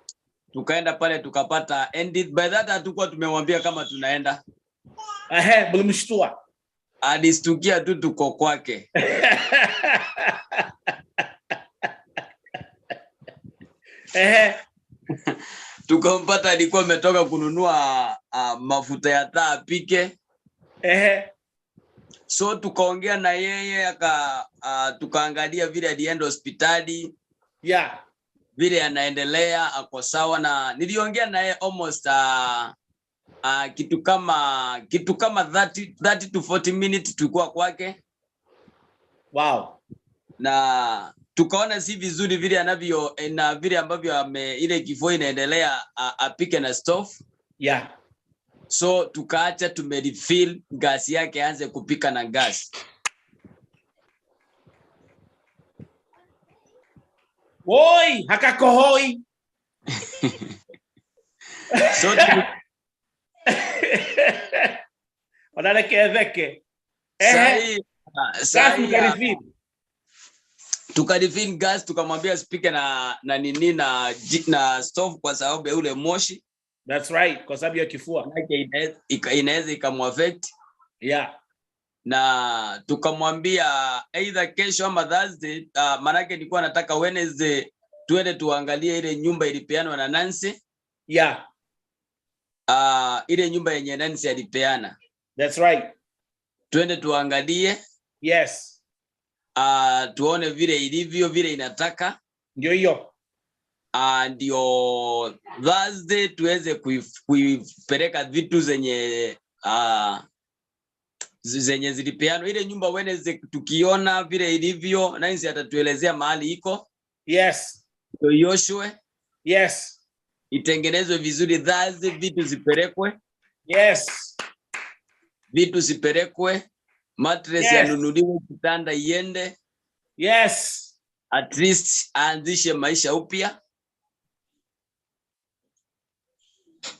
Tukaenda pale tukapata Edith. By that hatukuwa tumemwambia kama tunaenda. Mlimshtua. Alistukia tu tuko kwake. Tukampata alikuwa ametoka kununua mafuta ya taa apike. So tukaongea na yeye tukaangalia vile alienda hospitali. Yeah. Vile anaendelea ako sawa, na niliongea na yeye almost kitu kama 30 to 40 minutes tulikuwa kwake. Wow. Na tukaona si vizuri vile na vile ambavyo ile kifo inaendelea apike na stove. Yeah. So tukaacha tumerefill gas yake aanze kupika na gas. Oi, hakakohoi. So tukarefil gas, tukamwambia spike na nini na stove kwa sababu ya ule moshi. That's right, kwa sababu ya kifua. Inaweza ikamuaffect. Yeah. Na tukamwambia either kesho ama Thursday, manake nilikuwa nataka Wednesday tuende tuangalie ile nyumba ilipeanwa na Nancy. Yeah. Ile nyumba yenye Nancy alipeana. That's right. Tuende tuangalie. Yes. Tuone vile ilivyo, vile inataka. Ndio hiyo. Ndio Thursday tuweze kuipeleka vitu zenye zilipeanwa. Ile nyumba Wednesday tukiona vile ilivyo, Nancy atatuelezea mahali iko. Yes. Yoshue. Yes. Itengenezwe vizuri Thursday, vitu zipelekwe. Yes. Vitu zipelekwe, mattress yanunuliwe, kitanda iende. Yes. At least aanzishe maisha upya.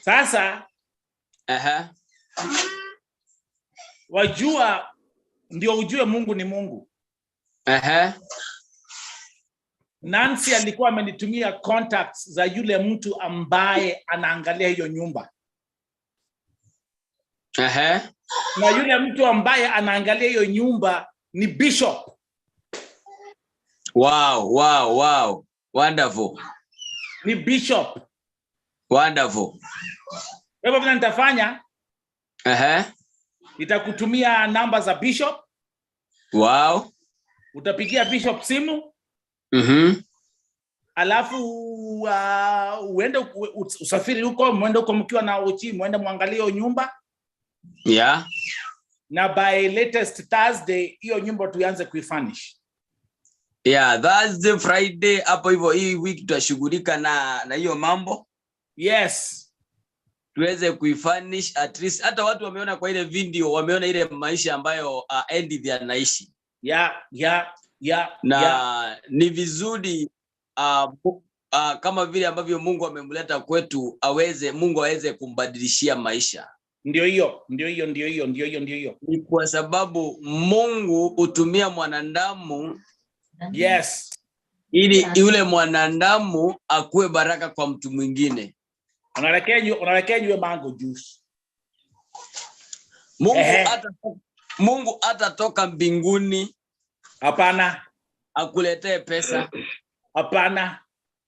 Sasa wajua, ndio ujue Mungu ni Mungu. Nancy alikuwa amenitumia contacts za yule mtu ambaye anaangalia hiyo nyumba. Na yule mtu ambaye anaangalia hiyo nyumba ni bishop. Wow. Wonderful. Ni bishop. Wonderful. Wewe vile nitafanya? Nitakutumia namba za bishop. Wow. Utapigia bishop simu. Alafu uende usafiri huko, muende huko mkiwa na uchi, muende muangalie hiyo nyumba. Yeah. Na by latest Thursday hiyo nyumba tuanze kuifurnish. Yeah, Thursday, Friday hapo hivyo, hii wiki tutashughulika na hiyo mambo. Yes. Tuweze kuifurnish at least. Hata watu wameona kwa ile video, wameona ile maisha ambayo Edith anaishi. Yeah. Na ni vizuri kama vile ambavyo Mungu amemleta kwetu, Mungu aweze kumbadilishia maisha. Ndio hiyo. Ni kwa sababu Mungu hutumia mwanadamu. Yes. Ili yule mwanadamu akuwe baraka kwa mtu mwingine. Unalekenywe mango juice. Mungu atatoka mbinguni. Hapana. Akuletee pesa. Hapana.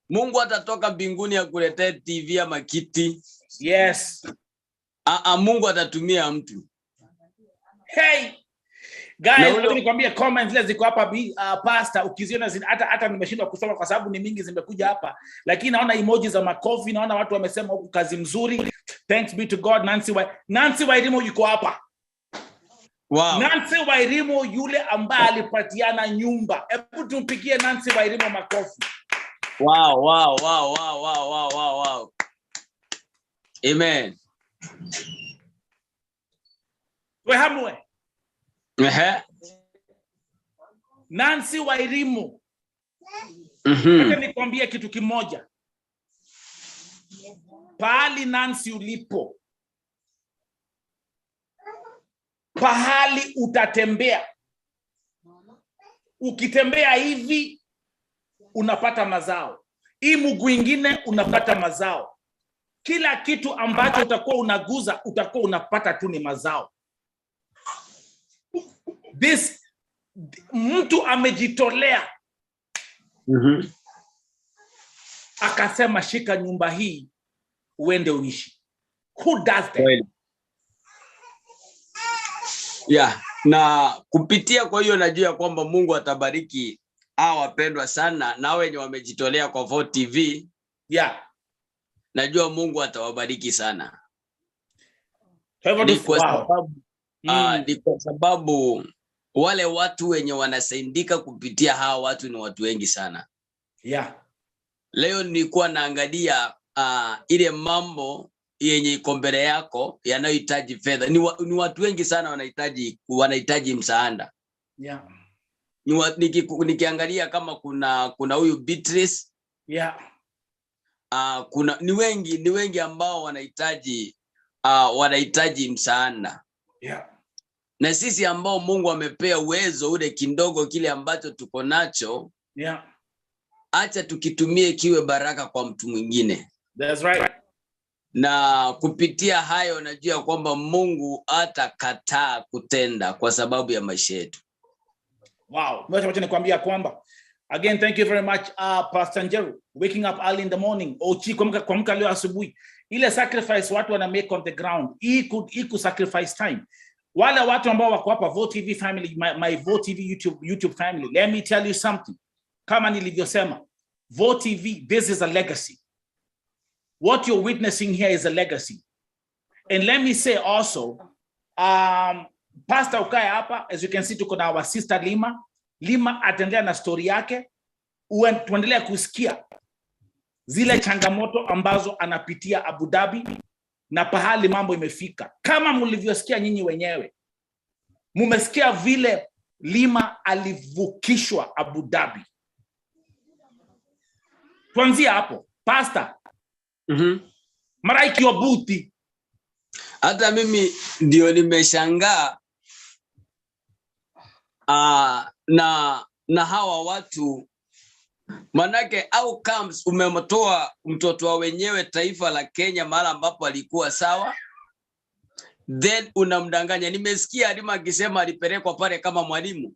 Mungu atatoka mbinguni akuletee TV ama kiti. Yes. Mungu atatumia mtu. Hey. Guys, nikwambie comments zile ziko hapa pastor, ukiziona hata nimeshindwa kusoma kwa sababu ni mingi zimekuja hapa, lakini naona emoji za makofi, naona watu wamesema huku kazi mzuri. Thanks be to God. Nancy Wairimo yuko hapa. Wow. Nancy Wairimo yule ambaye alipatiana nyumba. Hebu tumpigie Nancy Wairimo makofi. Wow. Amen. We hamwe. Nancy Wairimo. Nataka nikwambie kitu kimoja. Pahali Nancy ulipo, pahali utatembea, ukitembea hivi unapata mazao, hii mguu ingine unapata mazao, kila kitu ambacho utakuwa unaguza utakuwa unapata tu ni mazao. Mtu amejitolea. Akasema shika nyumba hii uende uishi. Who does that? Well. Yeah, na kupitia kwa hiyo najua kwamba Mungu atabariki hao wapendwa sana, na wenye wamejitolea kwa 4 TV. Yeah. Najua Mungu atawabariki sana. Ni kwa sababu wale watu wenye wanasaidika kupitia hawa watu ni watu wengi sana. Yeah. Leo nilikuwa naangalia ile mambo yenye iko mbele yako yanayohitaji fedha. Ni watu wengi sana wanahitaji msaada. Yeah. Nikiangalia kama kuna huyu Beatrice. Yeah. Ni wengi ambao wanahitaji msaada. Yeah. Na sisi ambao Mungu amepea uwezo ule kidogo kile ambacho tuko nacho, yeah, acha tukitumie kiwe baraka kwa mtu mwingine. That's right. na kupitia hayo najua kwamba Mungu atakataa kutenda kwa sababu ya maisha yetu. Wow, wacha nikwambia kwamba again, thank you very much Pastor Njeru, waking up early in the morning, ochi kuamka leo asubuhi. Ile sacrifice watu wana make on the ground, iku sacrifice time. Wale watu ambao wako hapa Vote TV family, my Vote TV YouTube family, let me tell you something. Kama nilivyosema, Vote TV, this is a legacy. What you're witnessing here is a legacy. And let me say also, Pastor ukae hapa, as you can see tuko na our sister Lima. Lima ataendelea na story yake, tuendelea kusikia zile changamoto ambazo anapitia Abu Dhabi na pahali mambo imefika. Kama mlivyosikia nyinyi wenyewe, mumesikia vile Lima alivukishwa Abu Dhabi. Tuanzia hapo, Pastor. Maraiki Obuti. Hata mimi ndio nimeshangaa na hawa watu, manake au comes umemtoa mtoto wa wenyewe taifa la Kenya mahali ambapo alikuwa sawa, then unamdanganya. Nimesikia Alima akisema alipelekwa pale kama mwalimu.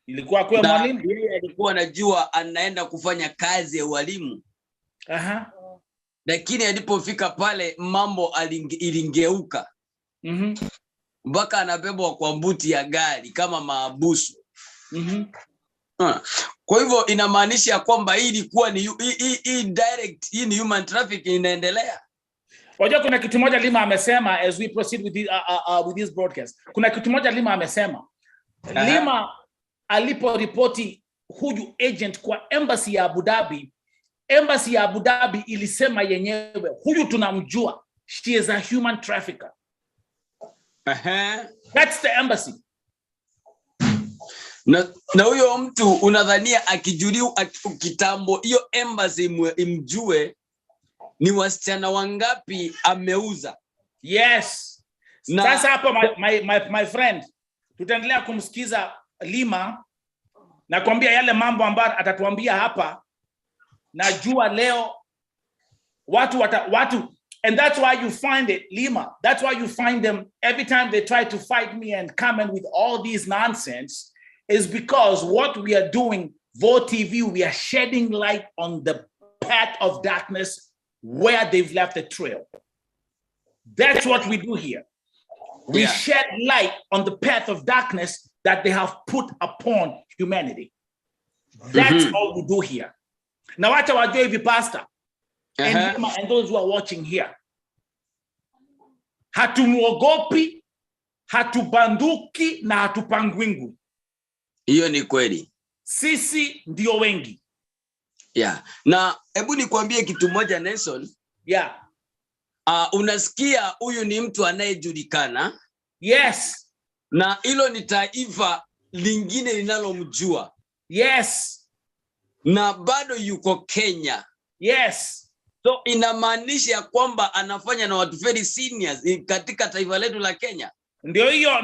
Ilikuwa kwa mwalimu, yeye alikuwa anajua anaenda kufanya kazi ya walimu. Lakini alipofika pale mambo ilingeuka. Mpaka anabebwa kwa mbuti ya gari kama maabusu. Kwa hivyo inamaanisha kwamba hii ilikuwa ni direct, hii ni human trafficking inaendelea. Wajua kuna kitu moja Lima amesema as we proceed with this broadcast. Kuna kitu moja Lima amesema. Lima aliporipoti huyu agent kwa embassy ya Abu Dhabi, embassy ya Abu Dhabi ilisema yenyewe, huyu tunamjua, she is a human trafficker. That's the embassy. Na huyo mtu unadhania akijuliwa kitambo hiyo embassy imjue ni wasichana wangapi ameuza? Yes. Sasa hapo my friend, tutaendelea kumsikiza Lima na kuambia yale mambo ambayo atatuambia hapa. Najua leo watu and that's why you find it, Lima. That's why you find them every time they try to fight me and come in with all these nonsense, is because what we are doing, Vote TV, we are shedding light on the path of darkness where they've left a trail. That's what we do here. We shed light on the path of darkness that they have put upon humanity. That's all we do here. Now, watch our JV pastor and those who are watching here. Hatumuogopi, hatubanduki na hatupangwingu. Hiyo ni kweli. Sisi ndio wengi. Na hebu nikwambie kitu moja Nelson. Unasikia huyu ni mtu anayejulikana. Yes. Na hilo ni taifa lingine linalomjua. Yes. Na bado yuko Kenya. Yes. So inamaanisha kwamba anafanya na watu very seniors katika taifa letu la Kenya. Ndio hiyo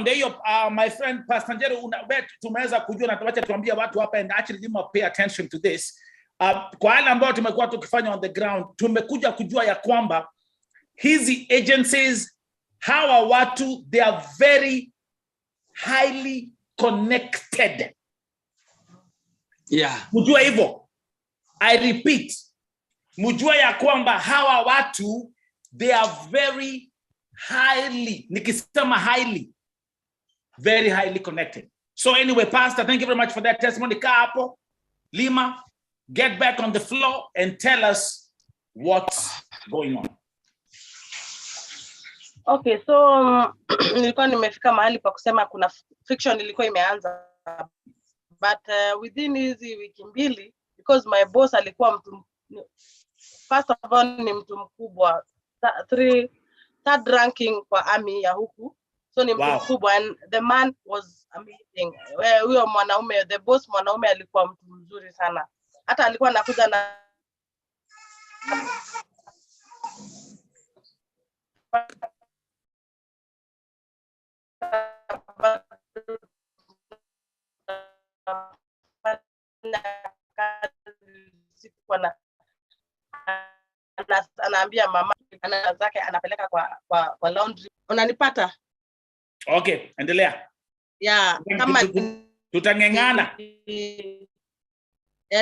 my friend Pastor Njeru, tumeweza kujua na tuache tuambie watu hapa, and actually Lima pay attention to this. Kwa wale ambao tumekuwa tukifanya on the ground, tumekuja kujua ya kwamba hizi agencies, hawa watu, they are very highly connected. Mjua hivyo. I repeat, mjua ya kwamba hawa watu, they are very highly, nikisema highly, very highly connected. So anyway, Pastor, thank you very much for that testimony. Kapo, Lima, get back on the floor and tell us what's going on. Okay, so nilikuwa nimefika mahali pa kusema kuna fiction ilikuwa imeanza, but within hizi wiki mbili, because my boss alikuwa mtu, first of all ni mtu mkubwa, third ranking kwa army ya huku, so ni mtu mkubwa, and the man was amazing. Huyo mwanaume, the boss mwanaume alikuwa mtu mzuri sana, hata alikuwa anakuja na anaambia mama ana zake anapeleka kwa laundry. Unanipata? Okay, endelea. Yeah, kama tutangengana.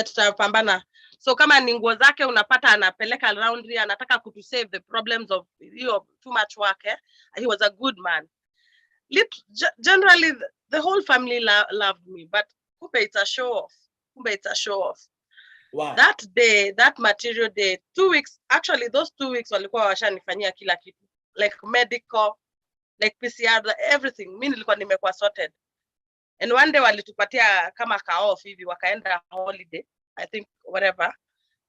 Tutapambana. So kama ni nguo zake unapata anapeleka laundry, anataka to save the problems of too much work. He was a good man. Generally the whole family loved me, but kumbe it's a show off. Wow. That day, that material day, 2 weeks, actually those 2 weeks walikuwa washanifanyia kila kitu, like medical, like PCR, everything. Mimi nilikuwa nimekuwa sorted. And one day walitupatia kama off hivi, wakaenda holiday, I think, whatever,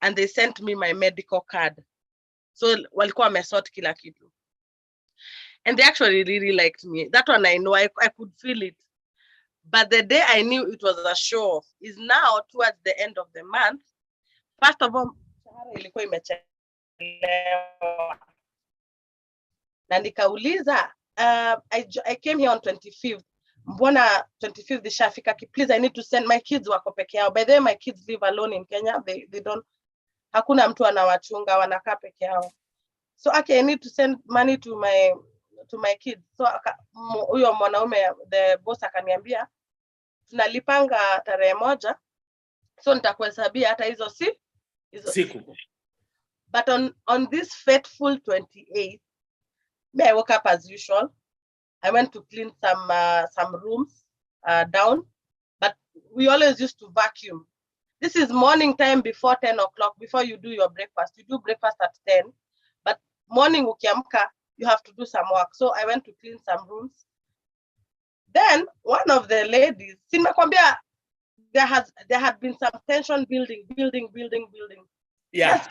and they sent me my medical card. So walikuwa wamesort kila kitu. And they actually really liked me. That one I know, I could feel it. But the day I knew it was a show off is now towards the end of the month. First of all, ilikuwa imechelewa. Na nikauliza, I came here on 25th. Mbona 25th ishafika? Please, I need to send my kids wako peke yao. By the way, my kids live alone in Kenya. They don't, hakuna mtu anawachunga, wanakaa peke yao. So okay, I need to send money to my kids. So huyo mwanaume, the boss, akaniambia tunalipanga tarehe 1, so nitakuhesabia hata hizo siku. But on this fateful 28th, I woke up as usual. I went to clean some rooms down, but we always used to vacuum. This is morning time before 10 o'clock, before you do your breakfast. You do breakfast at 10, but morning ukiamka, you have to do some work. So I went to clean some rooms. Then one of the ladies, there had been some tension building. Yeah.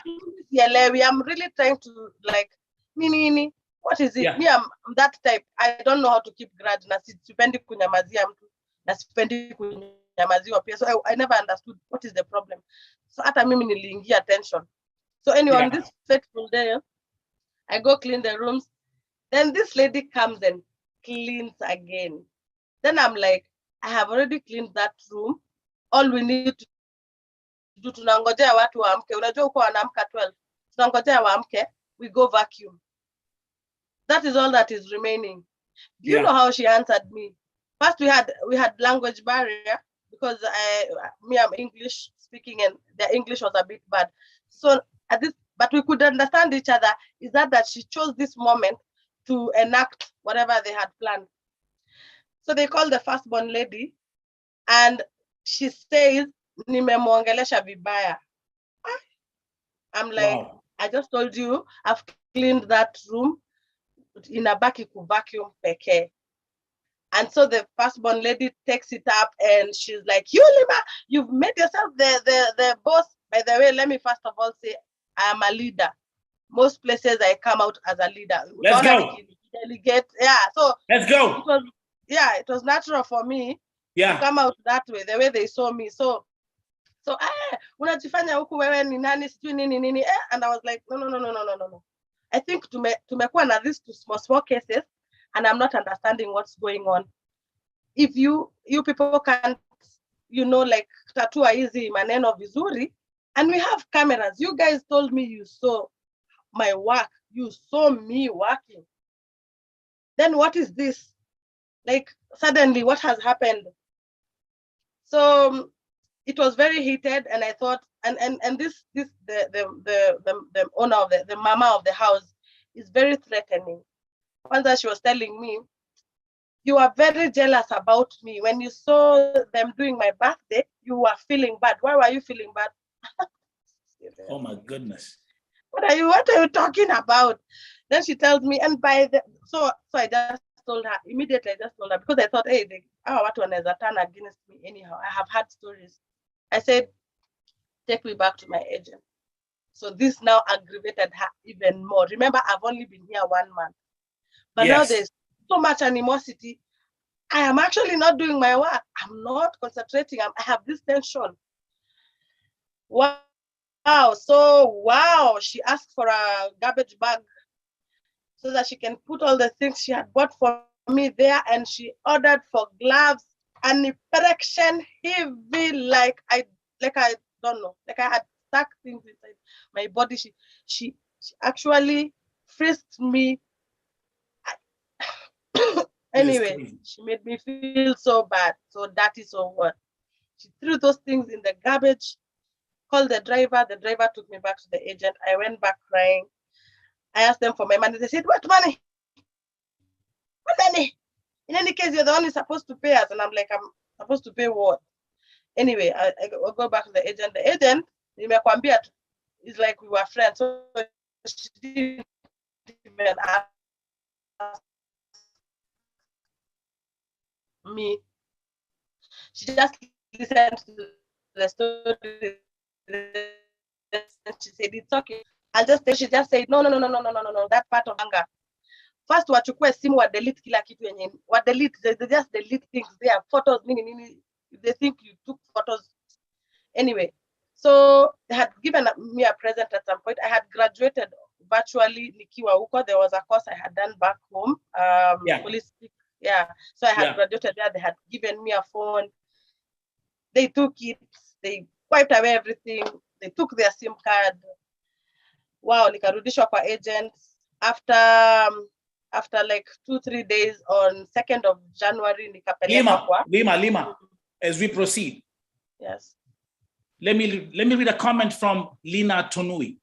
Yes, I'm really trying to, like, nini, what is it? Yeah. Me, I'm that type. I don't know how to keep grudge. Na sipendi kunyamazia mtu, na sipendi kunyamaziwa pia. So I never understood what is the problem. So hata mimi niliingia tension. So anyway, on this fateful day, I go clean the rooms. Then this lady comes and cleans again. Then I'm like, I have already cleaned that room. All we need to do, tunangojea watu waamke. Unajua uko wanaamka 12. Tunangojea waamke, we go vacuum. That is all that is remaining. Do you know how she answered me? First, we had language barrier because I'm English speaking and the English was a bit bad. So but we could understand each other. Is that she chose this moment to enact whatever they had planned. So they called the firstborn lady, and she says, "Nimemwongelesha vibaya." I'm like, wow. I just told you, I've cleaned that room. Inabaki ku vacuum peke. And so the firstborn lady takes it up, and she's like, "You, Lima, you've made yourself the boss." By the way, let me first of all say, I am a leader. Most places I come out as a leader. Let's go. Delegate. Yeah. So let's go. It was natural for me to come out that way, the way they saw me. So unajifanya huku wewe ni nani sijui nini and I was like, no. I think tumekuwa na these two small cases, and I'm not understanding what's going on. If you people can, like, tatua hizi maneno vizuri, and we have cameras. You guys told me you saw my work. You saw me working. Then what is this? Like, suddenly what has happened? So it was very heated, and I thought, and this the owner of the mama of the house is very threatening. Once she was telling me, "You are very jealous about me. When you saw them doing my birthday, you were feeling bad. Why were you feeling bad?" Oh my goodness. What are you talking about? Then she tells me, and so I just told her immediately. I just told her, because I thought, hey, what one is a turn against me anyhow. I have had stories. I said, take me back to my agent. So this now aggravated her even more. Remember, I've only been here 1 month, but now there's so much animosity. I am actually not doing my work. I'm not concentrating. I have this tension. Wow. So she asked for a garbage bag so that she can put all the things she had bought for me there, and she ordered for gloves and erection heavy, like I don't know, like I had stuck things inside my body. She actually frisked me. Anyway, she made me feel so bad, so dirty, so what? She threw those things in the garbage, called the driver took me back to the agent. I went back crying. I asked them for my money. They said, what money? What money? In any case, you're the one who's supposed to pay us. And I'm like, I'm supposed to pay what? Anyway, I go back to the agent. The agent, is like we were friends. So she didn't even ask me. She just listened to the story. She said, it's okay. She just said, no, that part of anger. First, wachukue simu wa delete kila kitu yenye. They just delete things there. Photos, they think you took photos. Anyway, so they had given me a present at some point. I had graduated virtually nikiwa huko. There was a course I had done back home. Police. Yeah. So I had graduated there. They had given me a phone. They took it. They wiped away everything. They took their SIM card. Wow, nikarudishwa kwa agents. After like 2-3 days on 2nd of January, nikapelekwa kwa Lima, as we proceed. Yes. Let me read a comment from Lina Tonui.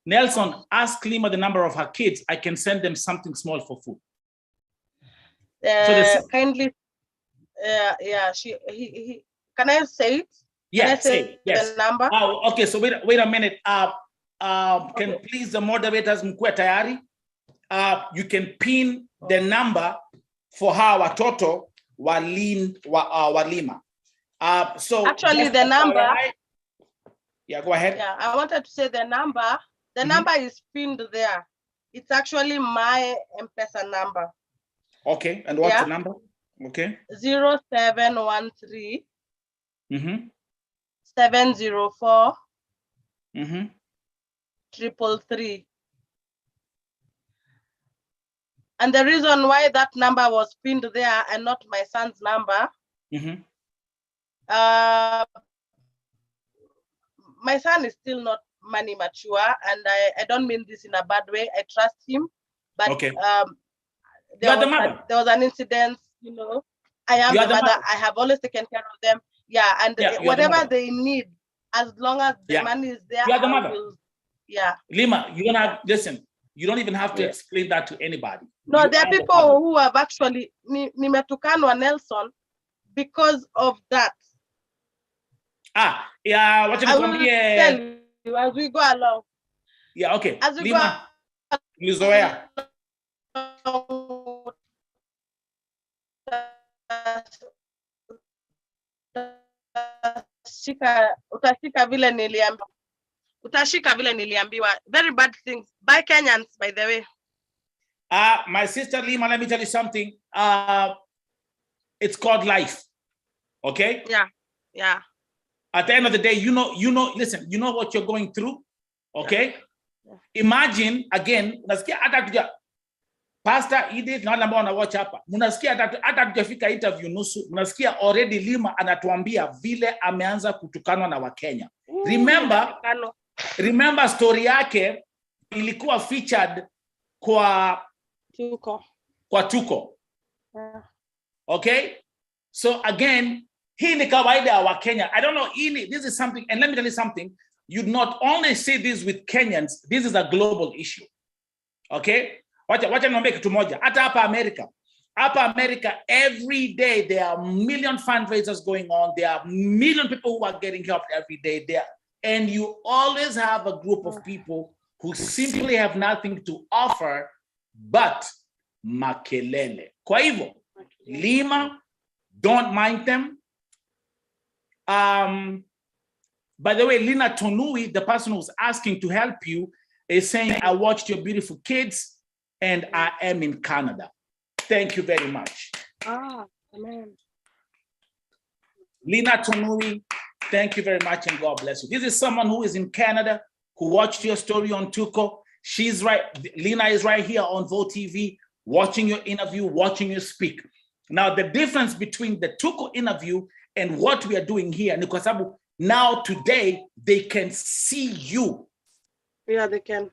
Nelson, ask Lima the number of her kids. I can send them something small for food. Kindly, he can I say it? Yeah, say it. Yes. The number. Oh, okay. So wait a minute. Can please the moderators mkue tayari? You can pin the number for her watoto wa Lima. So actually the number. Yeah, go ahead. Yeah, I wanted to say the number. The number is pinned there. It's actually my M-Pesa number. Okay, and what's the number? Okay. 0713 704 333. And the reason why that number was pinned there and not my son's number, my son is still not money mature, and I don't mean this in a bad way. I trust him, but there was an incident, I am the mother. I have always taken care of them. Yeah, and whatever they need, as long as the money is there, you are the mother. Lima, you don't have, listen, you don't even have to explain that to anybody. No, there are people who have actually nimetukanwa Nelson because of that. What I will tell you as we go along. Yeah, okay. As we Lima, utashika vile niliambiwa. Very bad things by Kenyans, by the way. My sister Lima, let me tell you something. It's called life. Okay? Yeah. At the end of the day, listen, you know what you're going through. Okay? Yeah. Imagine again, nasikia hata tuja Pastor Edith na wale ambao wanawatch hapa. Mnasikia hata tujafika interview nusu, mnasikia already Lima anatuambia vile ameanza kutukanwa na Wakenya. Remember story yake ilikuwa featured kwa Tuko. Yeah. Okay? So again, hii ni kawaida ya Wakenya. I don't know, this is something, and let me tell you something. You not only see this with Kenyans, this is a global issue. Okay? Wacha niambie kitu moja. Hata hapa America, every day there are million fundraisers going on. There are million people who are getting help every day there. And you always have a group of people who simply have nothing to offer but makelele. Kwa hivyo, Lima, don't mind them. By the way, Lina Tonui, the person who's asking to help you, is saying, I watched your beautiful kids and I am in Canada. Thank you very much. Amen. Lina Tonui, thank you very much and God bless you. This is someone who is in Canada, who watched your story on Tuko. She's right. Lina is right here on Vote TV, watching your interview, watching you speak. Now, the difference between the Tuko interview and what we are doing here, now today, they can see you. Yeah, they can.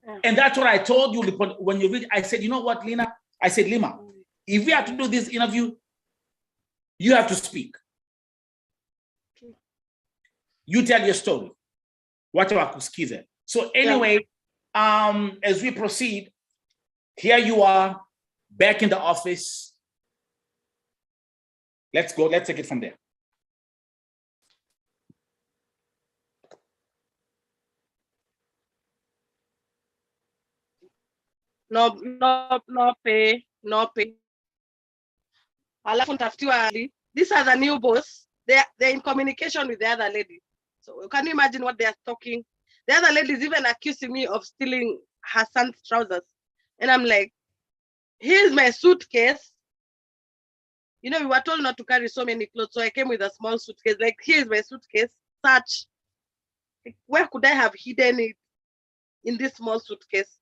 Yeah. And that's what I told you when you read. I said, you know what, Lina? I said, Lima, if we have to do this interview, you have to speak. You tell your story. Whatever kusikize. So anyway, as we proceed, here you are back in the office. Let's go. Let's take it from there. No pay. Alafu nitafutiwa. These are the new boss. They're in communication with the other lady. So can you imagine what they are talking? The other lady is even accusing me of stealing her son's trousers. And I'm like, here's my suitcase. You know, we were told not to carry so many clothes. So I came with a small suitcase. Like, here's my suitcase. Search. Like, where could I have hidden it in this small suitcase?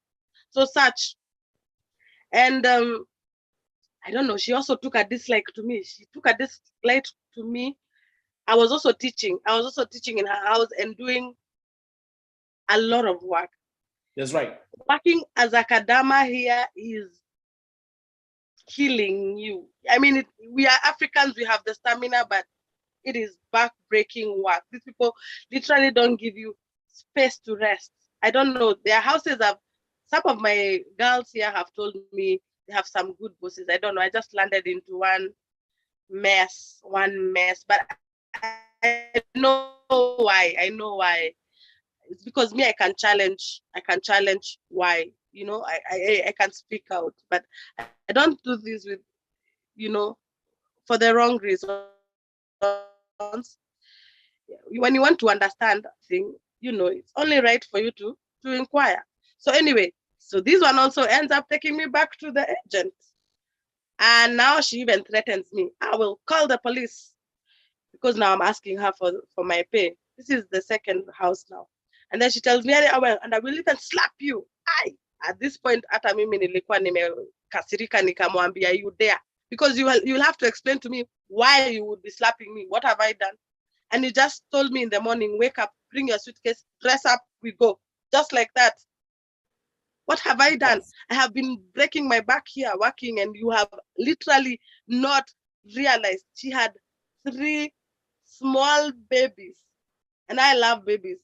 So search. And I don't know, she also took a dislike to me. She took a dislike to me. I was also teaching in her house and doing a lot of work. That's right. Working as a kadama here is killing you. I mean, we are Africans, we have the stamina, but it is back-breaking work. These people literally don't give you space to rest. I don't know, their houses have, some of my girls here have told me they have some good bosses. I don't know, I just landed into one mess, but I know why. It's because me, I can challenge why, you know, I can speak out, but I don't do this with, you know, for the wrong reasons. When you want to understand thing, you know, it's only right for you to inquire. So anyway, so this one also ends up taking me back to the agent. And now she even threatens me. I will call the police because now I'm asking her for my pay. This is the second house now. And then she tells me, and I will even slap you. At this point, hata mimi nilikuwa nimekasirika nikamwambia, you there? Because you'll have to explain to me why you would be slapping me. What have I done? And he just told me in the morning, wake up, bring your suitcase, dress up, we go. Just like that. What have I done? I have been breaking my back here working, and you have literally not realized she had 3 small babies. And I love babies.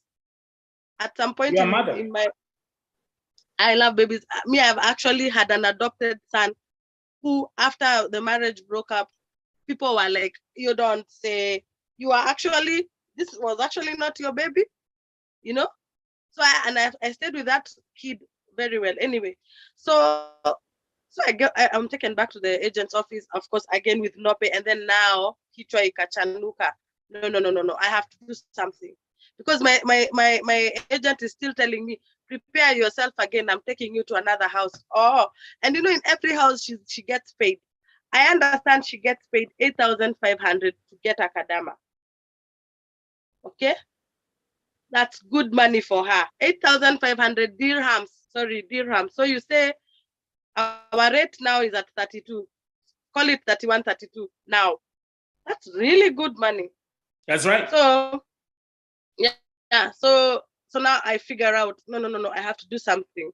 At some point in my, I love babies. Me, I've actually had an adopted son who, after the marriage broke up, people were like, you don't say, you are actually, this was actually not your baby, you know? So I stayed with that kid very well. Anyway, so I'm taken back to the agent's office, of course, again with no pay, and then now kichwa ikachanuka. No, I have to do something. Because my agent is still telling me, prepare yourself again, I'm taking you to another house. Oh, and you know, in every house she gets paid. I understand she gets paid 8,500 to get a kadama. Okay? That's good money for her. 8,500 dirhams. Sorry, dirhams. So you say our rate now is at 32. Call it 31, 32 now. That's really good money. That's right. So yeah. So now I figure out, no, I have to do something.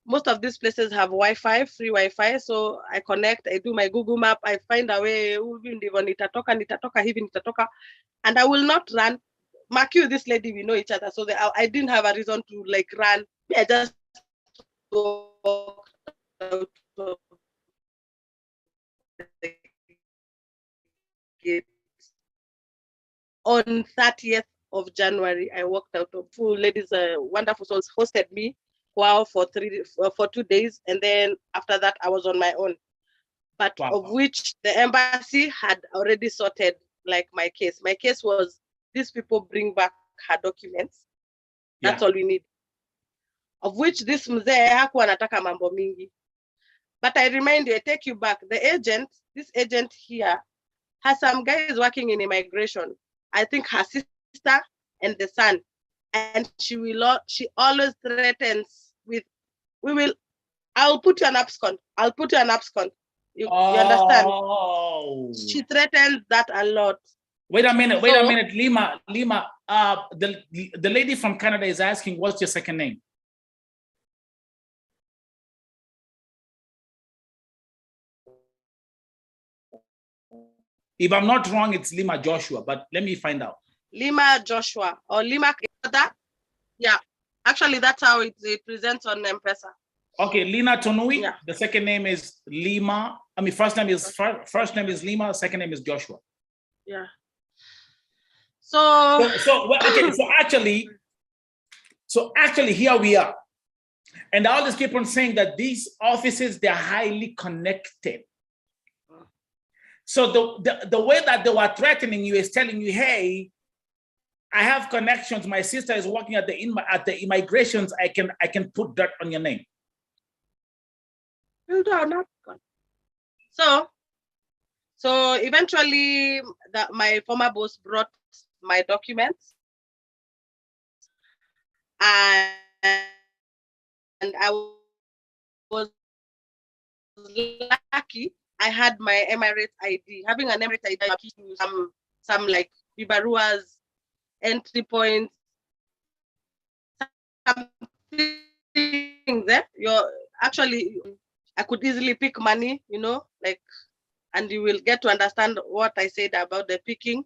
Most of these places have Wi-Fi, free Wi-Fi. So I connect, I do my Google map, I find a way, nitatoka hivi, and I will not run. Mark you, this lady, we know each other. So I didn't have a reason to like run. I just walked out of the gate. On 30th of January, I walked out of full ladies, wonderful souls hosted me for 2 days. And then after that, I was on my own. But of which the embassy had already sorted like my case. My case was, these people bring back her documents. That's all we need. Of which this mzee hakuwa anataka mambo mingi. But I remind you, I take you back. This agent here has some guys working in immigration. I think her sister and the son. And she always threatens with, I'll put you an abscond. You understand? She threatens that a lot. Wait a minute, Lima. The lady from Canada is asking, what's your second name? If I'm not wrong, it's Lima Joshua, but let me find out. Lima Joshua or Lima. Yeah, actually, that's how it presents on M-Pesa. Okay, Lina Tonui. Yeah. The second name is Lima. I mean, first name is Lima. Second name is Joshua. Yeah. So Okay. So actually, here we are, and I always keep on saying that these offices, they're highly connected. So the way that they were threatening you is telling you, hey, I have connections. My sister is working at the immigrations. I can put that on your name. So eventually my former boss brought my documents, and I was lucky. I had my Emirates ID. Having an Emirates ID, some like Bibarua's entry points, some things there. I could easily pick money, and you will get to understand what I said about the picking.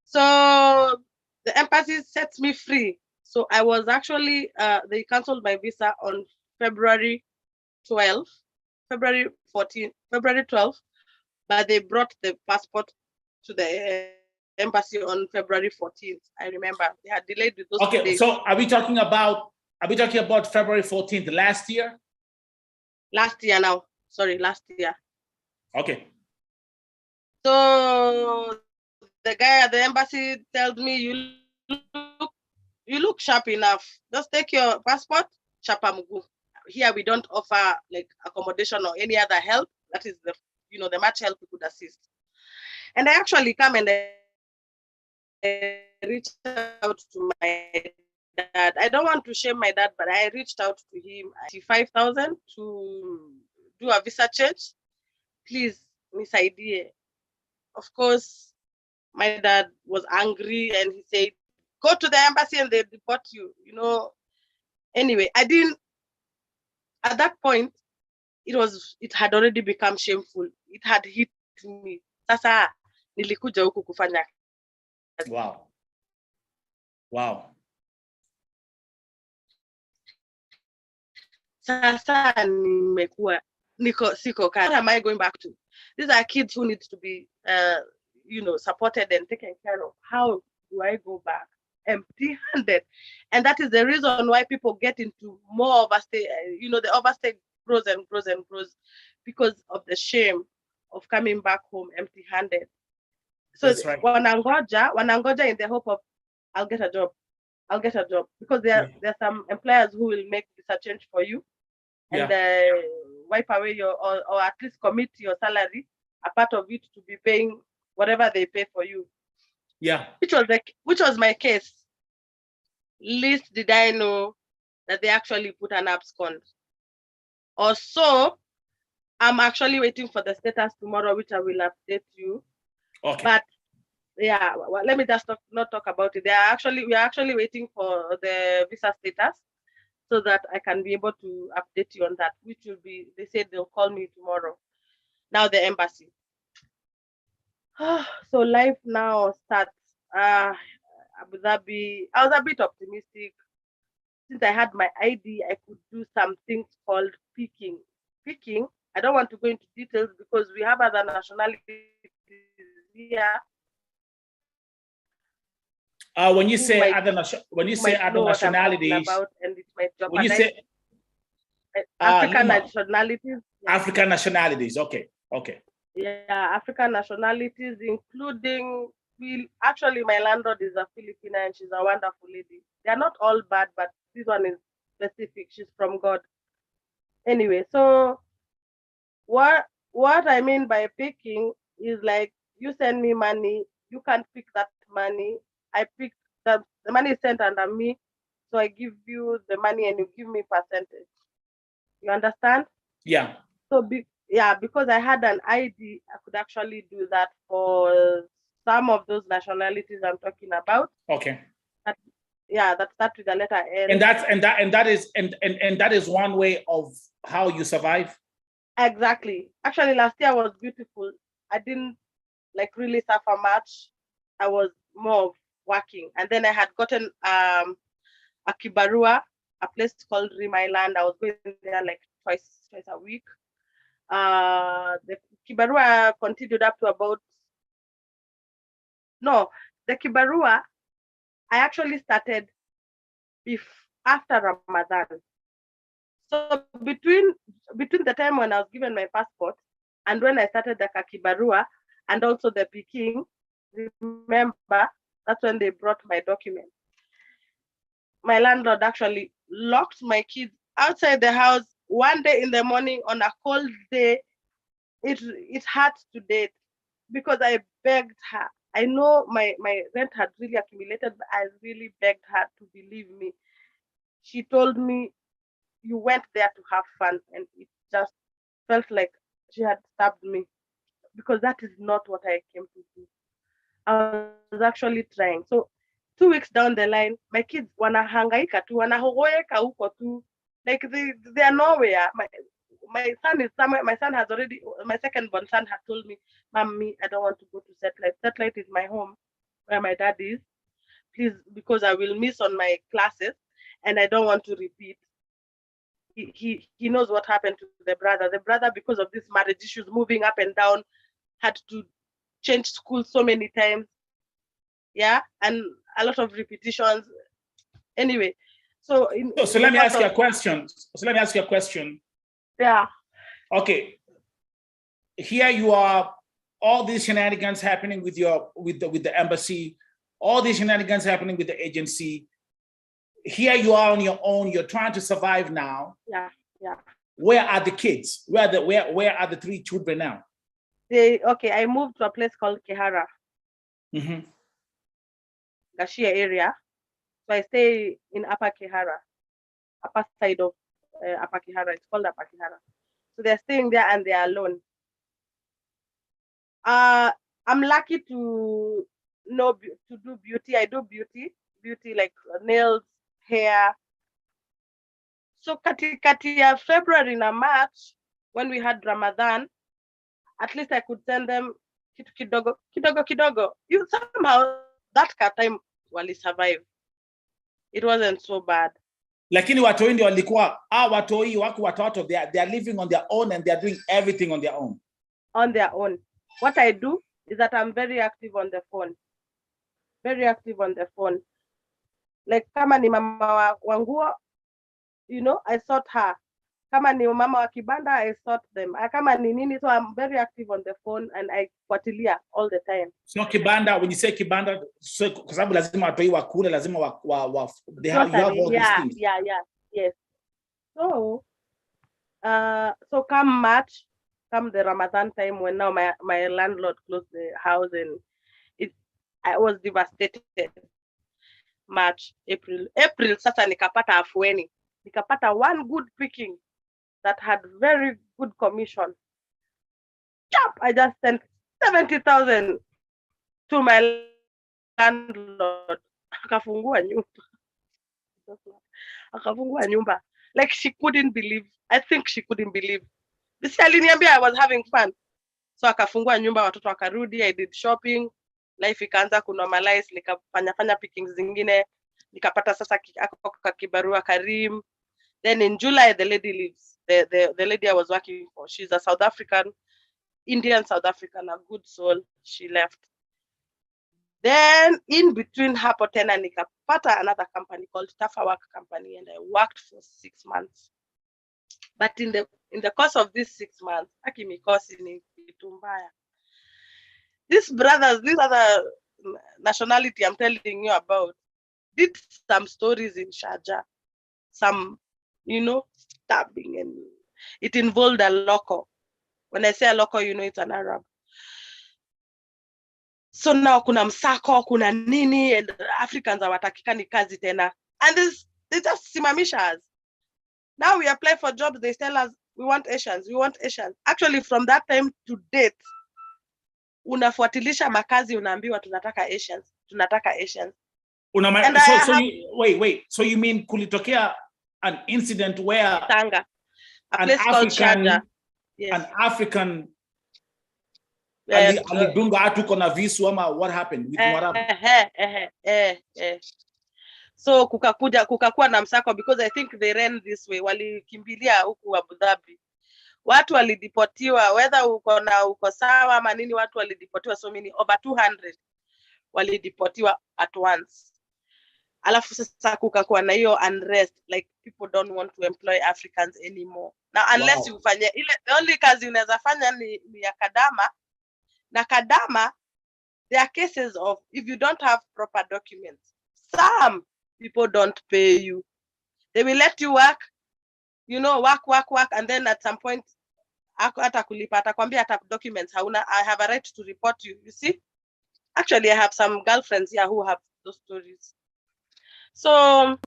So the embassy sets me free. So I was actually, they canceled my visa on February 12th, February 12th, but they brought the passport to the embassy on February 14th. I remember they had delayed with those 2 days. So are we talking about February 14th last year? Last year now. Sorry, last year. Okay. So the guy at the embassy tells me, you look sharp enough. Just take your passport, chapamugu. Here we don't offer like accommodation or any other help. That is the much help we could assist. And I actually come and I reached out to my dad. I don't want to shame my dad, but I reached out to him at 5,000 to do a visa change. Please, Miss Idea. Of course, my dad was angry and he said, go to the embassy and they deport you. Anyway, at that point, it had already become shameful. It had hit me. Sasa nilikuja huku kufanya. Wow. Sasa siko. What am I going back to? These are kids who need to be supported and taken care of. How do I go back empty-handed? And that is the reason why people get into more overstay. The overstay grows and grows and grows because of the shame of coming back home empty-handed. So that's right. wanangoja in the hope of I'll get a job because there are some employers who will make visa change for you and wipe away your or at least commit your salary, a part of it, to be paying whatever they pay for you. Yeah. Which was my case. Least did I know that they actually put an abscond. Also, I'm actually waiting for the status tomorrow, which I will update you. Okay. But yeah, well, let me just not talk about it. We are actually waiting for the visa status so that I can be able to update you on that, which will be, they said they'll call me tomorrow. Now the embassy. So life now starts. Abu Dhabi. I was a bit optimistic. Since I had my ID, I could do some things called picking. Picking, I don't want to go into details because we have other nationalities here. When you say other nationalities, African nationalities. African nationalities, okay. Yeah, African nationalities, including, actually my landlord is a Filipina and she's a wonderful lady. They are not all bad, but this one is specific. She's from God. Anyway, so what I mean by picking is like, you send me money, you can't pick that money. I pick the money is sent under me, so I give you the money and you give me percentage. You understand? Yeah. So because I had an ID, I could actually do that for some of those nationalities I'm talking about. Okay. That start with the letter L. And that is one way of how you survive. Exactly. Actually, last year was beautiful. I didn't like really suffer much. I was more of working. And then I had gotten a kibarua, a place called Lima. I was going there like twice a week. The kibarua continued up to about, no, the kibarua, I actually started after Ramadan. So between the time when I was given my passport and when I started the kibarua and also the picking, remember, that's when they brought my document. My landlord actually locked my kids outside the house one day in the morning on a cold day. It hurt to date because I begged her. I know my rent had really accumulated, but I really begged her to believe me. She told me, you went there to have fun, and it just felt like she had stabbed me, because that is not what I came to do. I was actually trying. So 2 weeks down the line, my kids wanahangaika tu, wanahogoeka huko tu, like they are nowhere. My son is somewhere. My second born son had told me, Mommy, I don't want to go to Satellite. Satellite is my home, where my dad is. Please, because I will miss on my classes, and I don't want to repeat. He knows what happened to the brother. The brother, because of this marriage issues, moving up and down, had to change school so many times. Yeah, and a lot of repetitions. Anyway, so let me ask you a question. Yeah. Okay. Here you are, all these shenanigans happening with the embassy, all these shenanigans happening with the agency. Here you are on your own. You're trying to survive now. Yeah. Where are the kids? Where are the 3 children now? I moved to a place called Kehara, Gashia area. So I stay in Upper Kehara, upper side of Upper Kehara. It's called Upper Kehara. So they're staying there and they're alone. I'm lucky to do beauty. I do beauty like nails, hair. So katikati ya February na March, when we had Ramadan, at least I could send them kidogo. You somehow that time wali survive. It wasn't so bad. Lakini watoi ndio walikuwa watoi wako watoto, they are living on their own and they are doing everything on their own. On their own. What I do is that I'm very active on the phone. Very active on the phone. Like kama ni mama wa nguo, I sort her. Kama ni mama wa kibanda, I sort them. Kama ni nini, so I'm very active on the phone and I fuatilia all the time. So kibanda, when you say kibanda, so kwa sababu lazima watoi wakule, lazima you have all these things. Yeah, yes. So come March, come the Ramadan time, when now my landlord closed the house, and I was devastated. March, April sasa nikapata afueni. Nikapata one good picking that had very good commission. I just sent 70,000 to my landlord. Akafungua nyumba. Like she couldn't believe. I think she couldn't believe. This aliniambia I was having fun. So akafungua nyumba, watoto wakarudi, I did shopping. Life ikaanza kunormalize, nikafanya pickings zingine. Nikapata sasa kibarua Karim. Then in July, the lady leaves. The lady I was working for, she's a South African, Indian South African, a good soul. She left. Then in between hapo tena nikapata another company called Tafa Work Company, and I worked for 6 months. But in the course of these 6 months, these brothers, these other nationality I'm telling you about, did some stories in Sharjah, some, stabbing, and it involved a local. When I say a local, it's an Arab. So now kuna msako, kuna nini, and Africans hawatakikani kazi tena. And they just simamisha us. Now we apply for jobs, they tell us, we want Asians. Actually, from that time to date, unafuatilisha makazi, unaambiwa tunataka Asians. Wait. So you mean kulitokea an incident where Tanga, a place called Sharjah. Yes. An African alidunga watu kona visu ama what happened with Mwarabu? So kukakuwa na msako because I think they ran this way, walikimbilia huku Abu Dhabi. Watu walideportiwa, whether uko sawa ama nini, watu walideportiwa, so many over 200 walideportiwa at once. Alafu sasa kukakuwa na hiyo unrest, like people don't want to employ Africans anymore. Now unless you fanye ile, the only kazi unaweza fanya ni ya kadama. Na kadama, there are cases of if you don't have proper documents, some people don't pay you. They will let you work, work, and then at some point hata kulipa, atakwambia hata documents hauna. I have a right to report you. You see, actually I have some girlfriends here who have those stories. So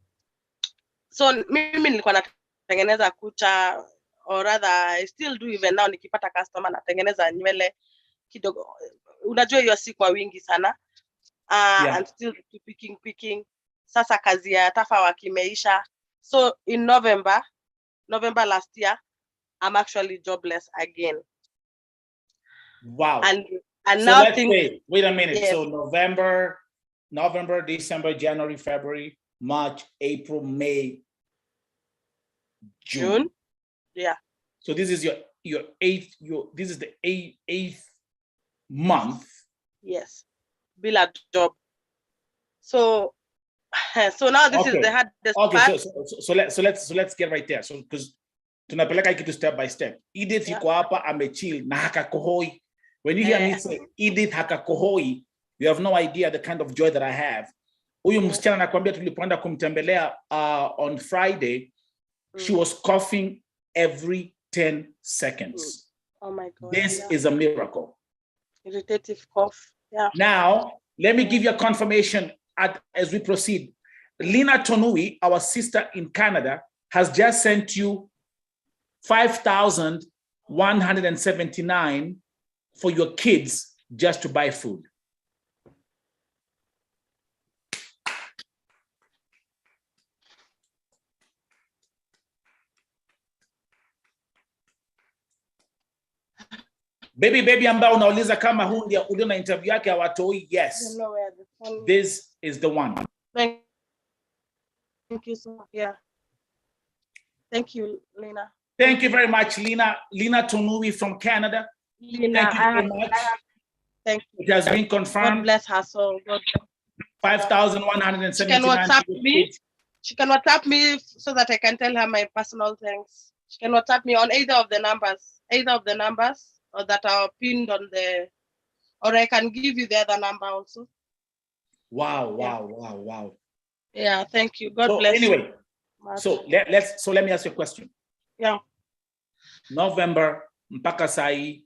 mimi nilikuwa natengeneza kucha, or rather I still do even now. Nikipata customer natengeneza nywele kidogo, unajua hiyo si kwa wingi sana. And still picking. Sasa kazi ya tafa wakimeisha. So in November last year, I'm actually jobless again. Wow. And so now let's say, wait a minute. Yes. So November, December, January, February, March, April, May, June. Yeah. So this is your eighth, this is the eighth month. Yes. Bila job. So now this is the hardest part. So let's get right there. So because tunapeleka kitu step by step. Edith yuko hapa amechill na hakakohoi. When you hear me say Edith hakakohoi, you have no idea the kind of joy that I have. Huyu msichana nakwambia tulipoenda kumtembelea on Friday, she was coughing every 10 seconds. Oh my God. This is a miracle. Irritative cough. Yeah. Now, let me give you a confirmation as we proceed. Lina Tonui, our sister in Canada, has just sent you 5,179 for your kids just to buy food. Baby ambao unauliza kama huu ndio uliona interview yake hawatoi, yes. This is the one. Thank you so much. Yeah. Thank you, Lina. Thank you very much, Lina. Lina Tonui from Canada. Lina, thank you very much. Thank you. It has been confirmed. God bless her soul. 5,179. She can WhatsApp me. She can WhatsApp me so that I can tell her my personal things. She can WhatsApp me on either of the numbers, or that are pinned on the, or I can give you the other number also. Wow. Yeah, thank you. God bless anyway, you. So let me ask you a question. Yeah. November mpaka sai,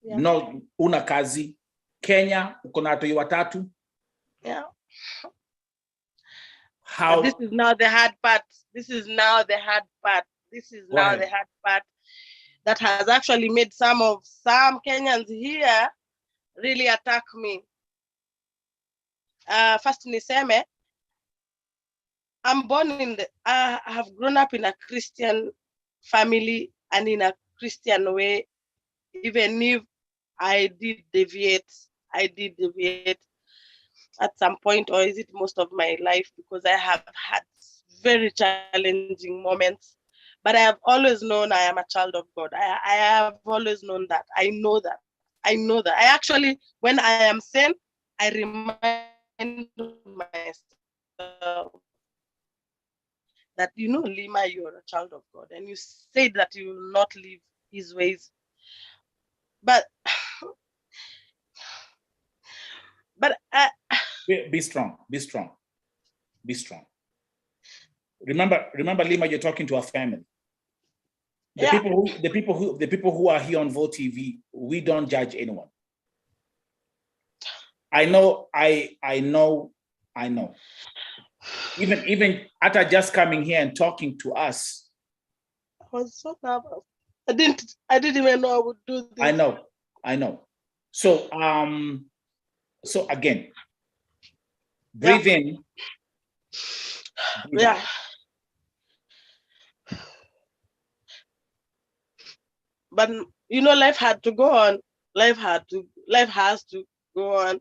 no una kazi. Kenya uko na watoto watatu. Yeah. How? This is now the hard part. That has actually made some Kenyans here really attack me. First niseme, I have grown up in a Christian family and in a Christian way. Even if I did deviate at some point, or is it most of my life, because I have had very challenging moments. But I have always known I am a child of God. I have always known that. I know that. I actually, when I am sane, I remind myself that, Lima, you are a child of God. And you said that you will not leave his ways. But be strong. Remember, Lima, you're talking to a family. The people who are here on Vote TV, we don't judge anyone. I know. Even Ata just coming here and talking to us, I was so nervous. I didn't even know I would do this. I know. So again, breathe in. Yeah. But life had to go on. life has to go on.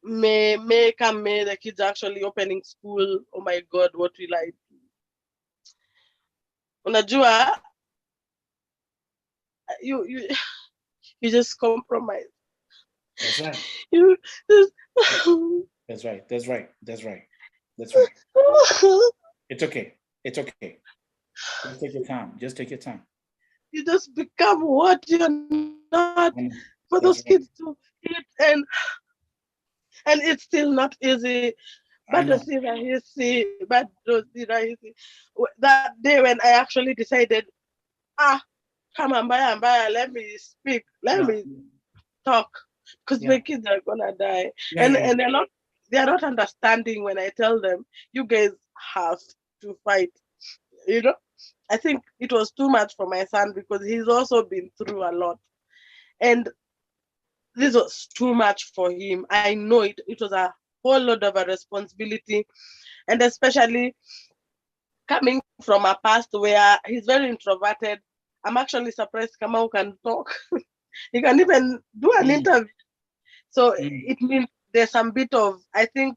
May the kids actually opening school. Oh my God, what will I do? Unajua, you just compromise. That's right. You just That's right. That's right. That's right. That's right. It's okay. It's okay. Just take your time. Just take your time. you just become what you're not for those kids to eat, and it's still not easy. I know. That day when I actually decided, come on, let me speak, let me talk, because my kids are gonna die, and they're not understanding when I tell them, you guys have to fight. I think it was too much for my son because he's also been through a lot, and this was too much for him. I know it was a whole lot of a responsibility, and especially coming from a past where he's very introverted. I'm actually surprised Kamau can talk. He can even do an interview. So it means there's some bit of, I think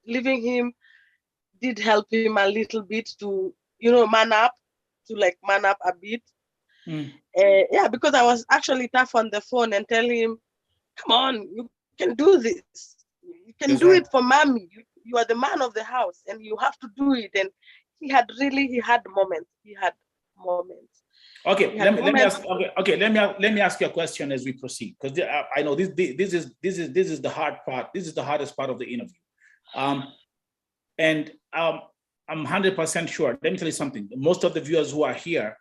leaving him did help him a little bit to, man up a bit. Because I was actually tough on the phone and tell him, come on, you can do this. You can do it for mommy. You are the man of the house and you have to do it. And he had moments. Okay, let me ask. Okay, let me ask you a question as we proceed, because I know this is the hard part. This is the hardest part of the interview, and I'm 100% sure. Let me tell you something. Most of the viewers who are here,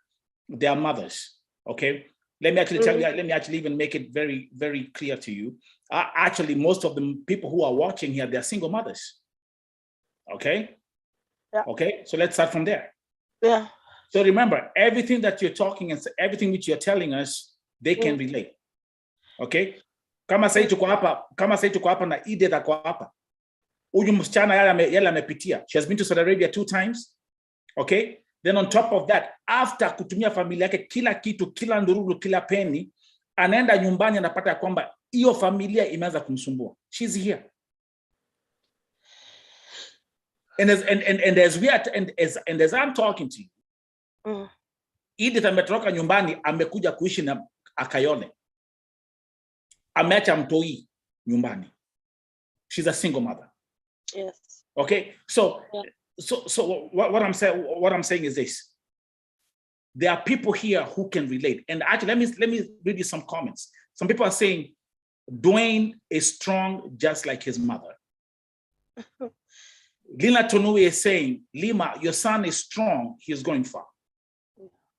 they are mothers. Okay, let me actually tell you. Let me actually even make it very, very clear to you. Actually, most of the people who are watching here, they are single mothers. Okay. Yeah. Okay. So let's start from there. Yeah. So remember, everything that you're talking and everything which you're telling us, they can relate. Okay? Kama sasa tuko hapa na Edith ako hapa. Huyu msichana yale amepitia. She has been to Saudi Arabia 2 times. Okay? Then on top of that, after kutumia familia yake kila kitu, kila ndururu, kila peni, anaenda nyumbani anapata kwamba hiyo familia imeanza kumsumbua. She's here. And as I'm talking to you, Edith ametoroka nyumbani, amekuja kuishi na Akayole. Ameacha mtoi nyumbani. She's a single mother. Yes. Okay. So what I'm saying is this. There are people here who can relate. And actually, let me read you some comments. Some people are saying Dwayne is strong just like his mother. Lina Tonui is saying, Lima, your son is strong, he's going far.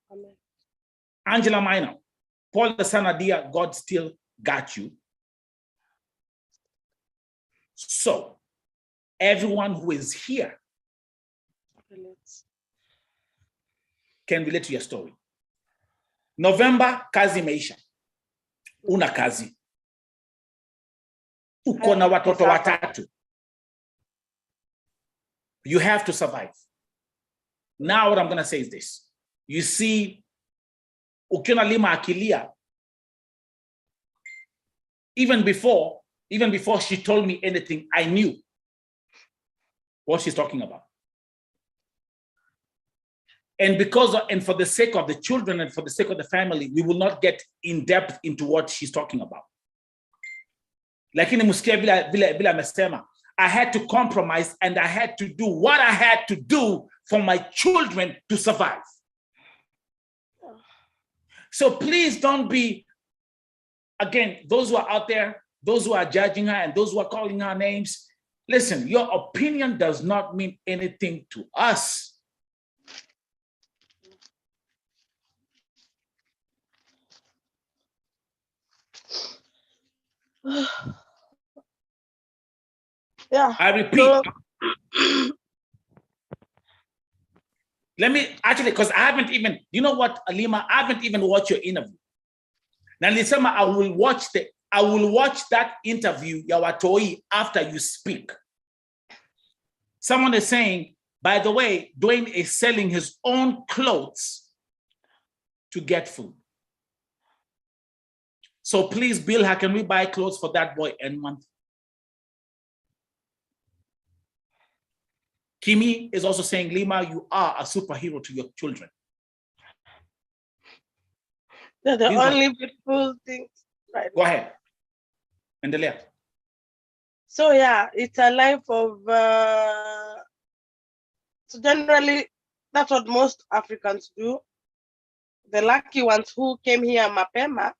Amen. Angela Minor, Paul the son of dear, God still got you. So, everyone who is here can relate to your story. November, kazi meisha. Una kazi. Uko na watoto watatu. You have to survive. Now what I'm going to say is this. You see, ukiona Lima akilia, even before she told me anything, I knew what she's talking about. And for the sake of the children and for the sake of the family, we will not get in depth into what she's talking about. Lakini musikia vile amesema, I had to compromise and I had to do what I had to do for my children to survive. So please don't be, again, those who are out there, those who are judging her and those who are calling her names, listen, your opinion does not mean anything to us. Yeah. I repeat. Let me actually, because I haven't even, you know what, Alima, I haven't even watched your interview. Now, Lisema, I will watch that interview, Yawatoi, after you speak. Someone is saying, by the way, Dwayne is selling his own clothes to get food. So please, Bill, how can we buy clothes for that boy every month? Kimi is also saying, Lima, you are a superhero to your children. They're the These only beautiful things. Right. Go ahead. Endelea. So yeah, it's a life of, so generally, that's what most Africans do. The lucky ones who came here mapema,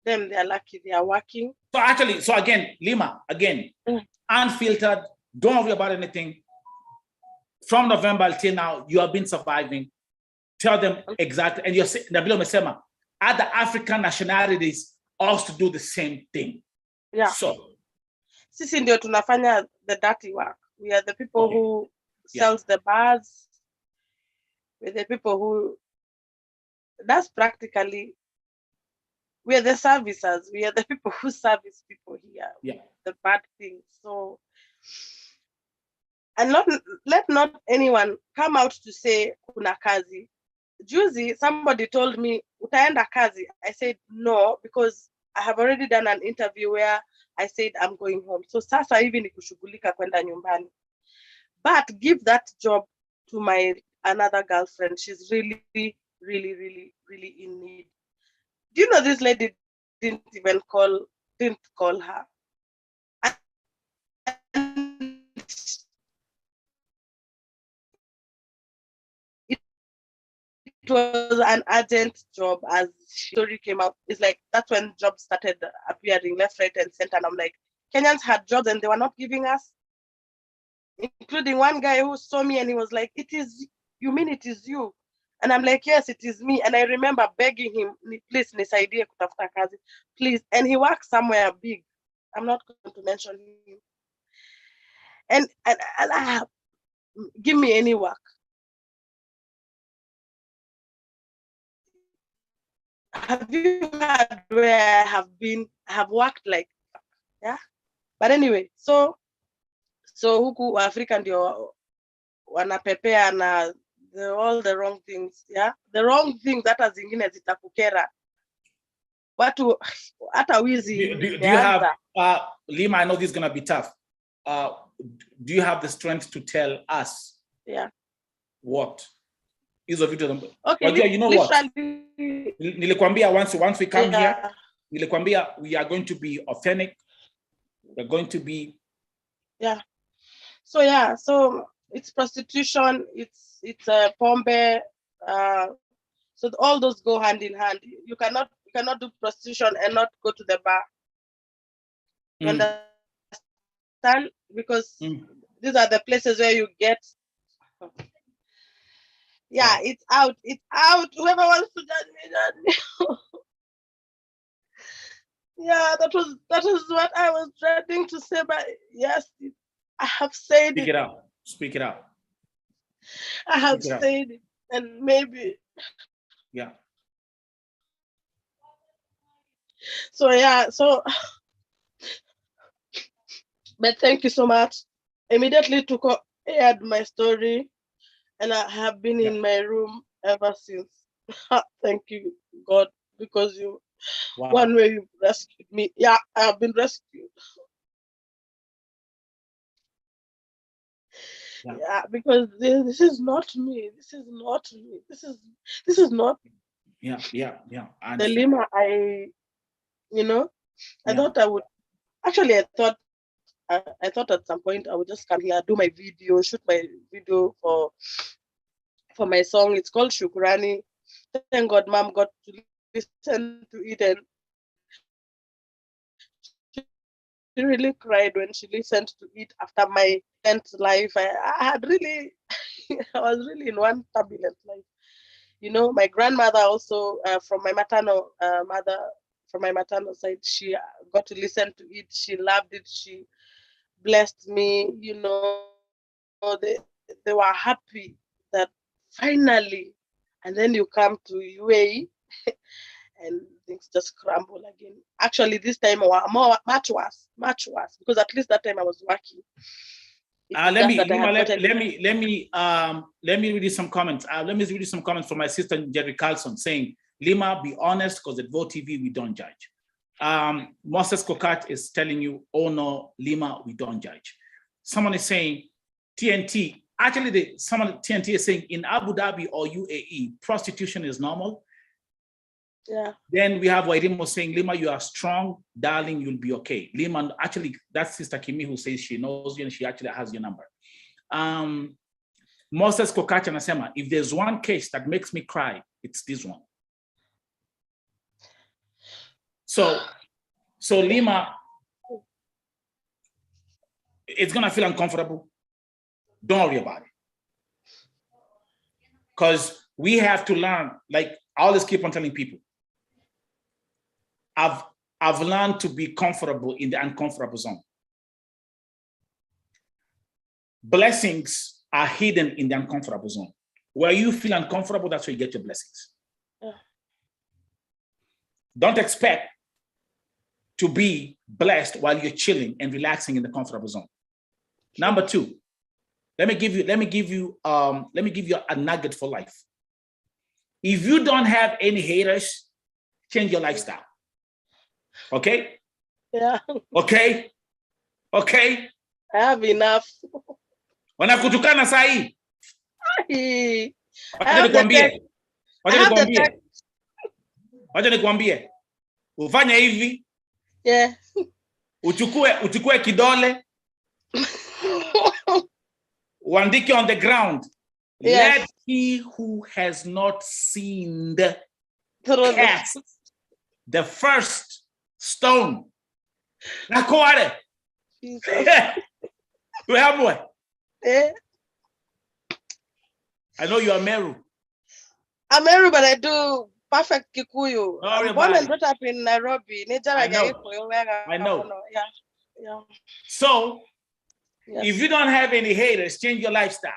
them, they're lucky, they are working. So actually, so again, Lima, unfiltered, don't worry about anything. From November till now, you have been surviving. Tell them exactly, and you're saying, other African nationalities also do the same thing. Yeah. So, sisi ndio tunafanya the dirty work. We are the people who sells the bars. We're the people who, that's practically, we are the servicers. We are the people who service people here. Yeah. The bad things. So, and let not anyone come out to say kuna kazi. Juzi, somebody told me, utaenda kazi. I said no, because I have already done an interview where I said I'm going home. So sasa hivi ni kushughulika kwenda nyumbani. But give that job to my another girlfriend. She's really, really, really, really in need. Do you know this lady didn't call her? It was an urgent job. As story came out, it's like that's when jobs started appearing left, right, and center. And I'm like, Kenyans had jobs and they were not giving us, including one guy who saw me and he was like, you mean it is you? And I'm like, yes, it is me. And I remember begging him, please, nisaidie kutafuta kazi, please. And he works somewhere big. I'm not going to mention him. And give me any work. Have you heard where I have worked like, yeah? But anyway, so huku Africa ndio wanapepea na all the wrong things, yeah? The wrong things hata zingine zitakukera. Watu hata wizi. Do you have, Lima, I know this is going to be tough. Do you have the strength to tell us? Yeah. What? Okay, you know what? Nilikwambia once we come here, nilikwambia we are going to be authentic. We're going to be. Yeah. So it's prostitution. It's pombe. So all those go hand in hand. You cannot do prostitution and not go to the bar. You understand? Because these are the places where you get. Yeah, it's out. It's out. Whoever wants to judge me. Yeah, that is what I was trying to say. But yes, I have said it. Speak it out. I have said it, and maybe. Yeah. So yeah. So, but thank you so much. Immediately aired my story. And I have been in my room ever since. Thank you, God, because one way you rescued me. Yeah, I have been rescued. Yeah, because this is not me. This is not me. This is not. Yeah. The Lima, I thought I would. Actually, I thought at some point I would just come here, do my video, shoot my video for my song. It's called Shukrani. Thank God Mom got to listen to it, and she really cried when she listened to it after my 10th life. I had really, I was really in one turbulent life. My grandmother also, from my maternal side, she got to listen to it. She loved it. She blessed me. They were happy that finally, and then you come to UAE and things just crumble again. Actually, this time much worse, because at least that time I was working. Let me read you some comments. Let me read you some comments from my sister Jerry Carlson saying, Lima, be honest, because at Vote TV we don't judge. Moses Kokat is telling you, oh no, Lima, we don't judge. Someone is saying, TNT, actually someone TNT is saying in Abu Dhabi or UAE, prostitution is normal. Yeah. Then we have Wairimo saying, Lima, you are strong, darling, you'll be okay. Lima, actually, that's Sister Kimi who says she knows you and she actually has your number. Moses Kokat anasema, if there's one case that makes me cry, it's this one. So Lima, it's gonna feel uncomfortable. Don't worry about it. Because we have to learn, like I always keep on telling people, I've learned to be comfortable in the uncomfortable zone. Blessings are hidden in the uncomfortable zone. Where you feel uncomfortable, that's where you get your blessings. Yeah. Don't expect to be blessed while you're chilling and relaxing in the comfortable zone. Number two, let me give you a nugget for life. If you don't have any haters, change your lifestyle. Okay? Yeah. Okay? Okay? I have enough. Wanakutukana saa hii. Wacha nikwambie. Ufanye hivi. Yeah. Uchukue kidole. Uandike on the ground. Yes. Let he who has not seen cast the first stone. Nakuare. Yeah. I know you are Meru. I'm Meru, but I do perfect Kikuyu. I'm born and brought up in Nairobi. I know. Yeah. So, Yes. if you don't have any haters, change your lifestyle.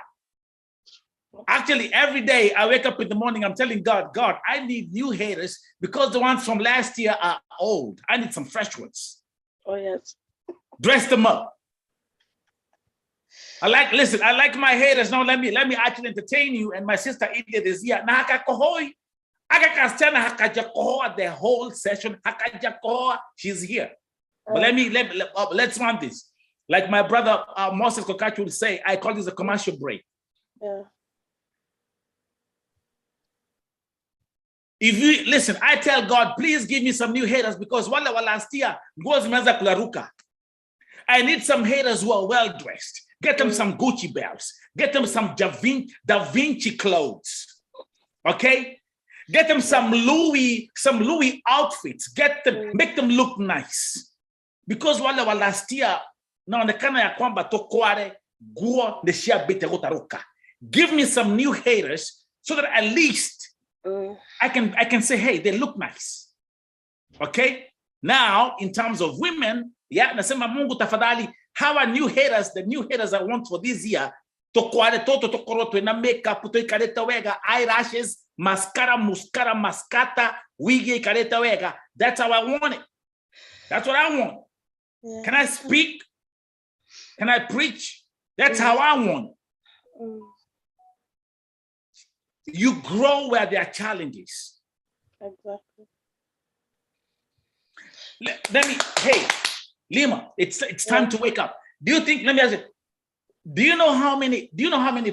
Actually, every day I wake up in the morning, I'm telling God, I need new haters because the ones from last year are old. I need some fresh ones. Oh, yes. Dress them up. I like my haters. Now let me actually entertain you. And my sister Edith is here. Na hakakohoi. Akakasichana hakajakohoa the whole session. Hakajakohoa. She's here. But let's run this. Like my brother Moses Kokachi will say, I call this a commercial break. Yeah. If you listen, I tell God, please give me some new haters because wala last year goes meza kularuka. I need some haters who are well dressed. Get them some Gucci belts. Get them some Da Vinci clothes. Okay? Get them some Louis outfits. Make them look nice. Because wale wa last year naonekana ya kwamba tokware guo neshia bite gotaruka. Give me some new haters so that at least I can say, hey, they look nice. Okay? Now, in terms of women, yeah, nasema Mungu tafadhali, how are new haters, the new haters I want for this year, tokware toto tokoroto na makeup, to ikareta wega, eyelashes, mascara, mascata, wig ikareta wega. That's how I want it. That's what I want. Yeah. Can I speak? Can I preach? That's how I want it. You grow where there are challenges. Exactly. Hey, Lima, it's time to wake up. Do you think, let me ask you, do you know how many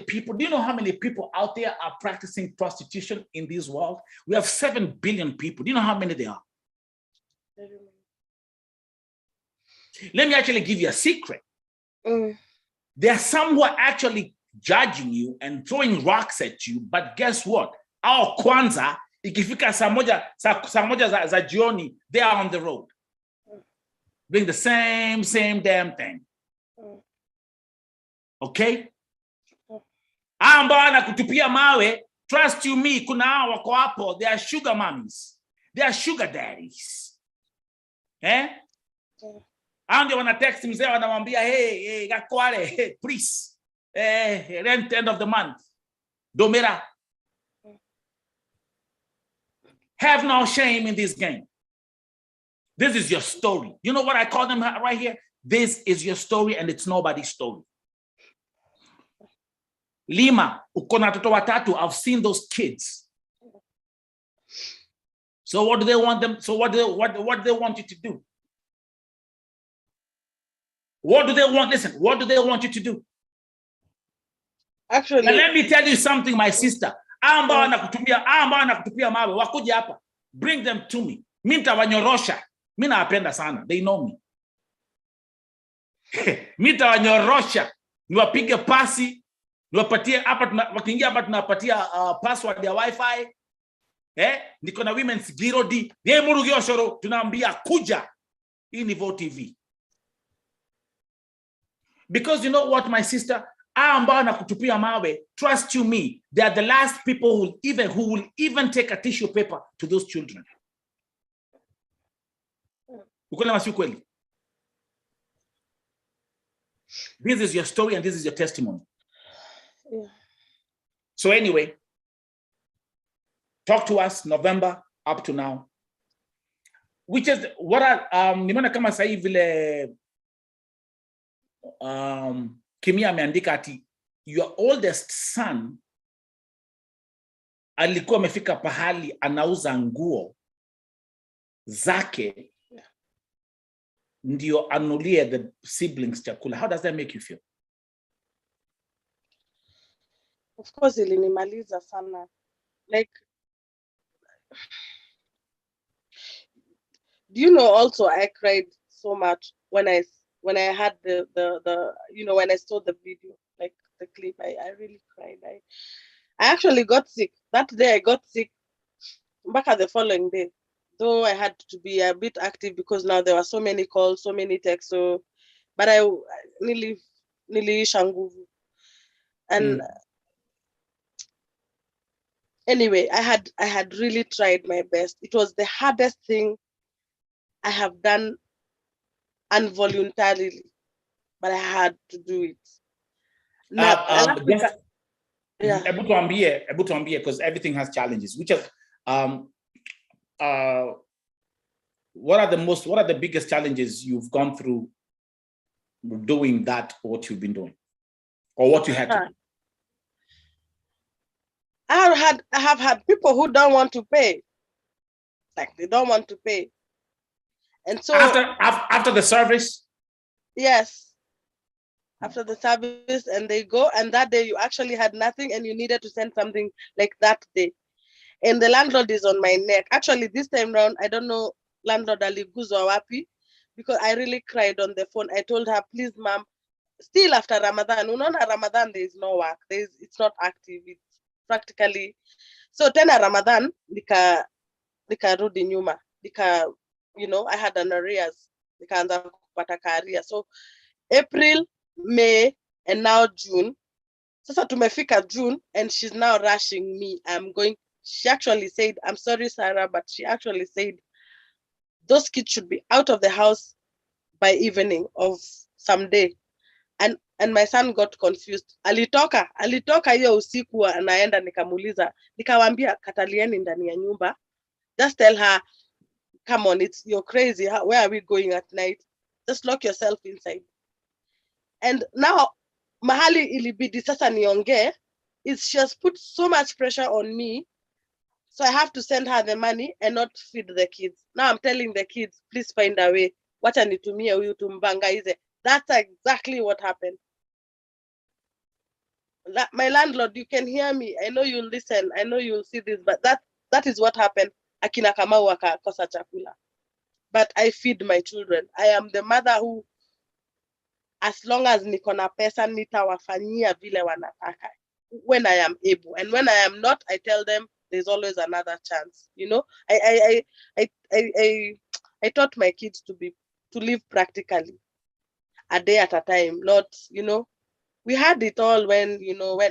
people out there are practicing prostitution in this world? We have 7 billion people. Do you know how many there are? Let me actually give you a secret. There are some who are actually judging you and throwing rocks at you, but guess what? Our kwanza, ikifika saa moja za jioni, they are on the road. Doing the same damn thing. Okay? Ambao anakutupia mawe, trust you me, kuna hao wako hapo, they are sugar mommies. They are sugar daddies. Hao ndio wana text mzee wanamwambia, hey, gakware, hey, please. Rent end of the month. Domera. Have no shame in this game. This is your story. You know what I call them right here? This is your story and it's nobody's story. Lima, uko na watoto watatu, I've seen those kids. So what do they want them? So what do they want you to do? What do they want? Listen, what do they want you to do? Actually, now, let me tell you something, my sister. Ambao nakutupia mawe wakuja hapa. Bring them to me. Mimi nitawanyorosha. Mimi nawapenda sana. They know me. Mimi nitawanyorosha. Niwapige pasi, niwapatie hapa, wakiingia hapa tunawapatia password ya wifi. Niko na women's girodi. Yeye murugio shoro tunaambia kuja. Hii ni Vo TV. Because you know what, my sister, ambao nakutupia mawe, trust you me, they are the last people who will even take a tissue paper to those children. Ukweli masi ukweli. This is your story and this is your testimony. Yeah. So anyway, talk to us November up to now. Which is what nimeona kama sasa hivi vile Kimia ameandika ati your oldest son alikuwa amefika pahali anauza nguo zake ndio anulie the siblings chakula. How does that make you feel? Of course, ilinimaliza sana. Like, do you know also I cried so much when I had the when I saw the video, like the clip. I really cried. I actually got sick. That day I got sick. Back at the following day, though I had to be a bit active because now there were so many calls, so many texts. So, but I nearly shanguvu. And anyway, I had really tried my best. It was the hardest thing I have done involuntarily, but I had to do it. Able to ambie, because everything has challenges. Which is what are the biggest challenges you've gone through doing that, what you've been doing, or what you had to do? I have had people who don't want to pay. Like they don't want to pay. And so after the service? Yes. After the service, and they go, and that day you actually had nothing and you needed to send something like that day. And the landlord is on my neck. Actually, this time round, I don't know, landlord aliguzwa wapi, because I really cried on the phone. I told her, please, ma'am, still after Ramadan, unaona Ramadan, there is no work. It's not active. It's practically. So tena Ramadan, nikarudi nyuma. I had an arrears. Nikaanza kupata arrears. So April, May, and now June. Sasa tumefika June, and she's now rushing me. She actually said, I'm sorry, Sarah, but she actually said, those kids should be out of the house by evening of some day. And my son got confused. Alitoka hiyo usiku anaenda, nikamuuliza, nikawambia katalieni ndani ya nyumba. Just tell her, come on, you're crazy. Where are we going at night? Just lock yourself inside. And now, mahali ilibidi sasa nionge, she has put so much pressure on me. So I have to send her the money and not feed the kids. Now I'm telling the kids, please find a way. Wacha nitumie huyu tumbangaize. That's exactly what happened. My landlord, you can hear me. I know you'll listen. I know you'll see this, but that is what happened. Akina Kamau wakakosa chakula. But I feed my children. I am the mother who, as long as niko na pesa, nitawafanyia vile wanataka when I am able. And when I am not, I tell them there's always another chance. I taught my kids to live practically, a day at a time. Not, we had it all when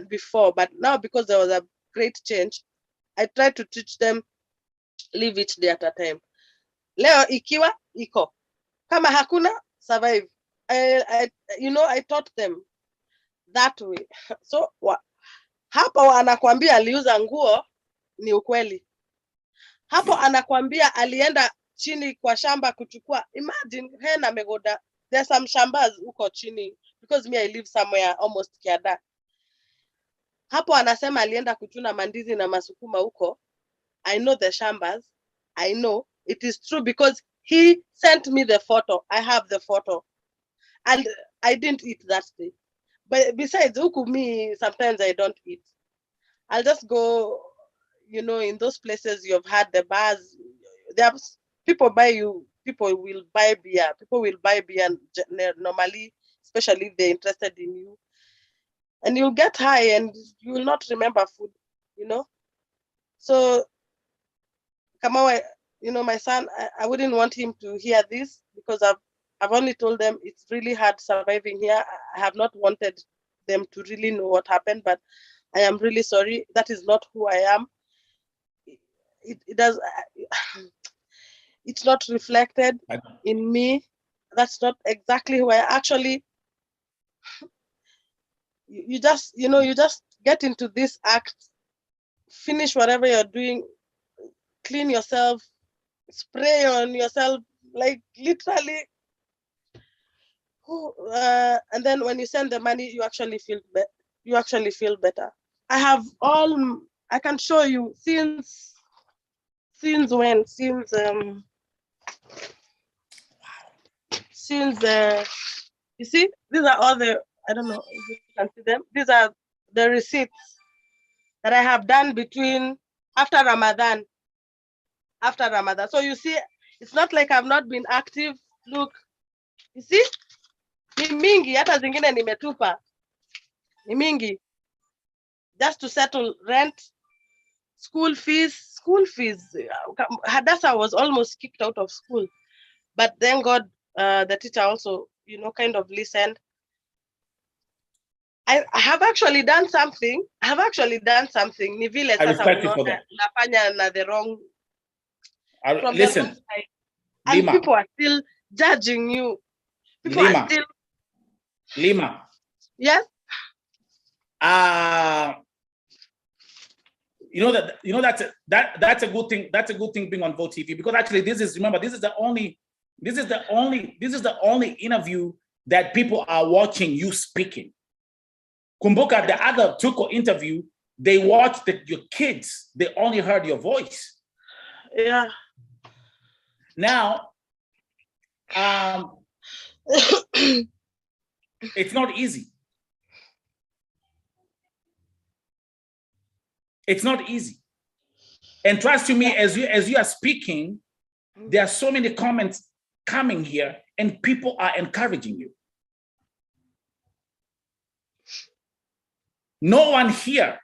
before, but now because there was a great change, I try to teach them live each day at a time. Leo ikiwa iko, kama hakuna, survive. I taught them that way. So hapo anakwambia aliuza nguo, ni ukweli. Hapo anakwambia alienda chini kwa shamba kuchukua. Imagine, hena megoda. There's some shambas uko chini, because me I live somewhere almost Kiada. Hapo anasema alienda kuchuna mandizi na masukuma uko. I know the shambas. I know it is true because he sent me the photo. I have the photo. And I didn't eat that day. But besides, me, sometimes I don't eat. I'll just go, in those places you've had the bars. There are people will buy beer. People will buy beer normally, especially if they're interested in you. And you'll get high and you will not remember food, So, Kamawa, my son, I wouldn't want him to hear this because I've only told them it's really hard surviving here. I have not wanted them to really know what happened, but I am really sorry. That is not who I am. It does. It's not reflected in me. That's not exactly who I actually. You just get into this act, finish whatever you're doing, clean yourself, spray on yourself, like literally. And then when you send the money, you actually feel better. I can show you since when? Since you see, these are all I don't know if you can see them. These are the receipts that I have done after Ramadan. So you see, it's not like I've not been active. Look, you see, ni mingi, hata zingine nimetupa. Ni mingi. Just to settle rent, school fees. Hadassah was almost kicked out of school. But then God, the teacher also, kind of listened. I have actually done something. Ni vile I sasa respect you for that. nafanya na the wrong. Listen, and Lima, people are still judging you. People Lima, are still. Lima. Yes. That's a good thing. That's a good thing being on Vote TV, because actually this is the only interview that people are watching you speaking. Kumbuka, the other Tuko interview, they watched your kids. They only heard your voice. Yeah. Now, it's not easy. It's not easy. And trust me, as you are speaking, there are so many comments coming here, and people are encouraging you. No one here.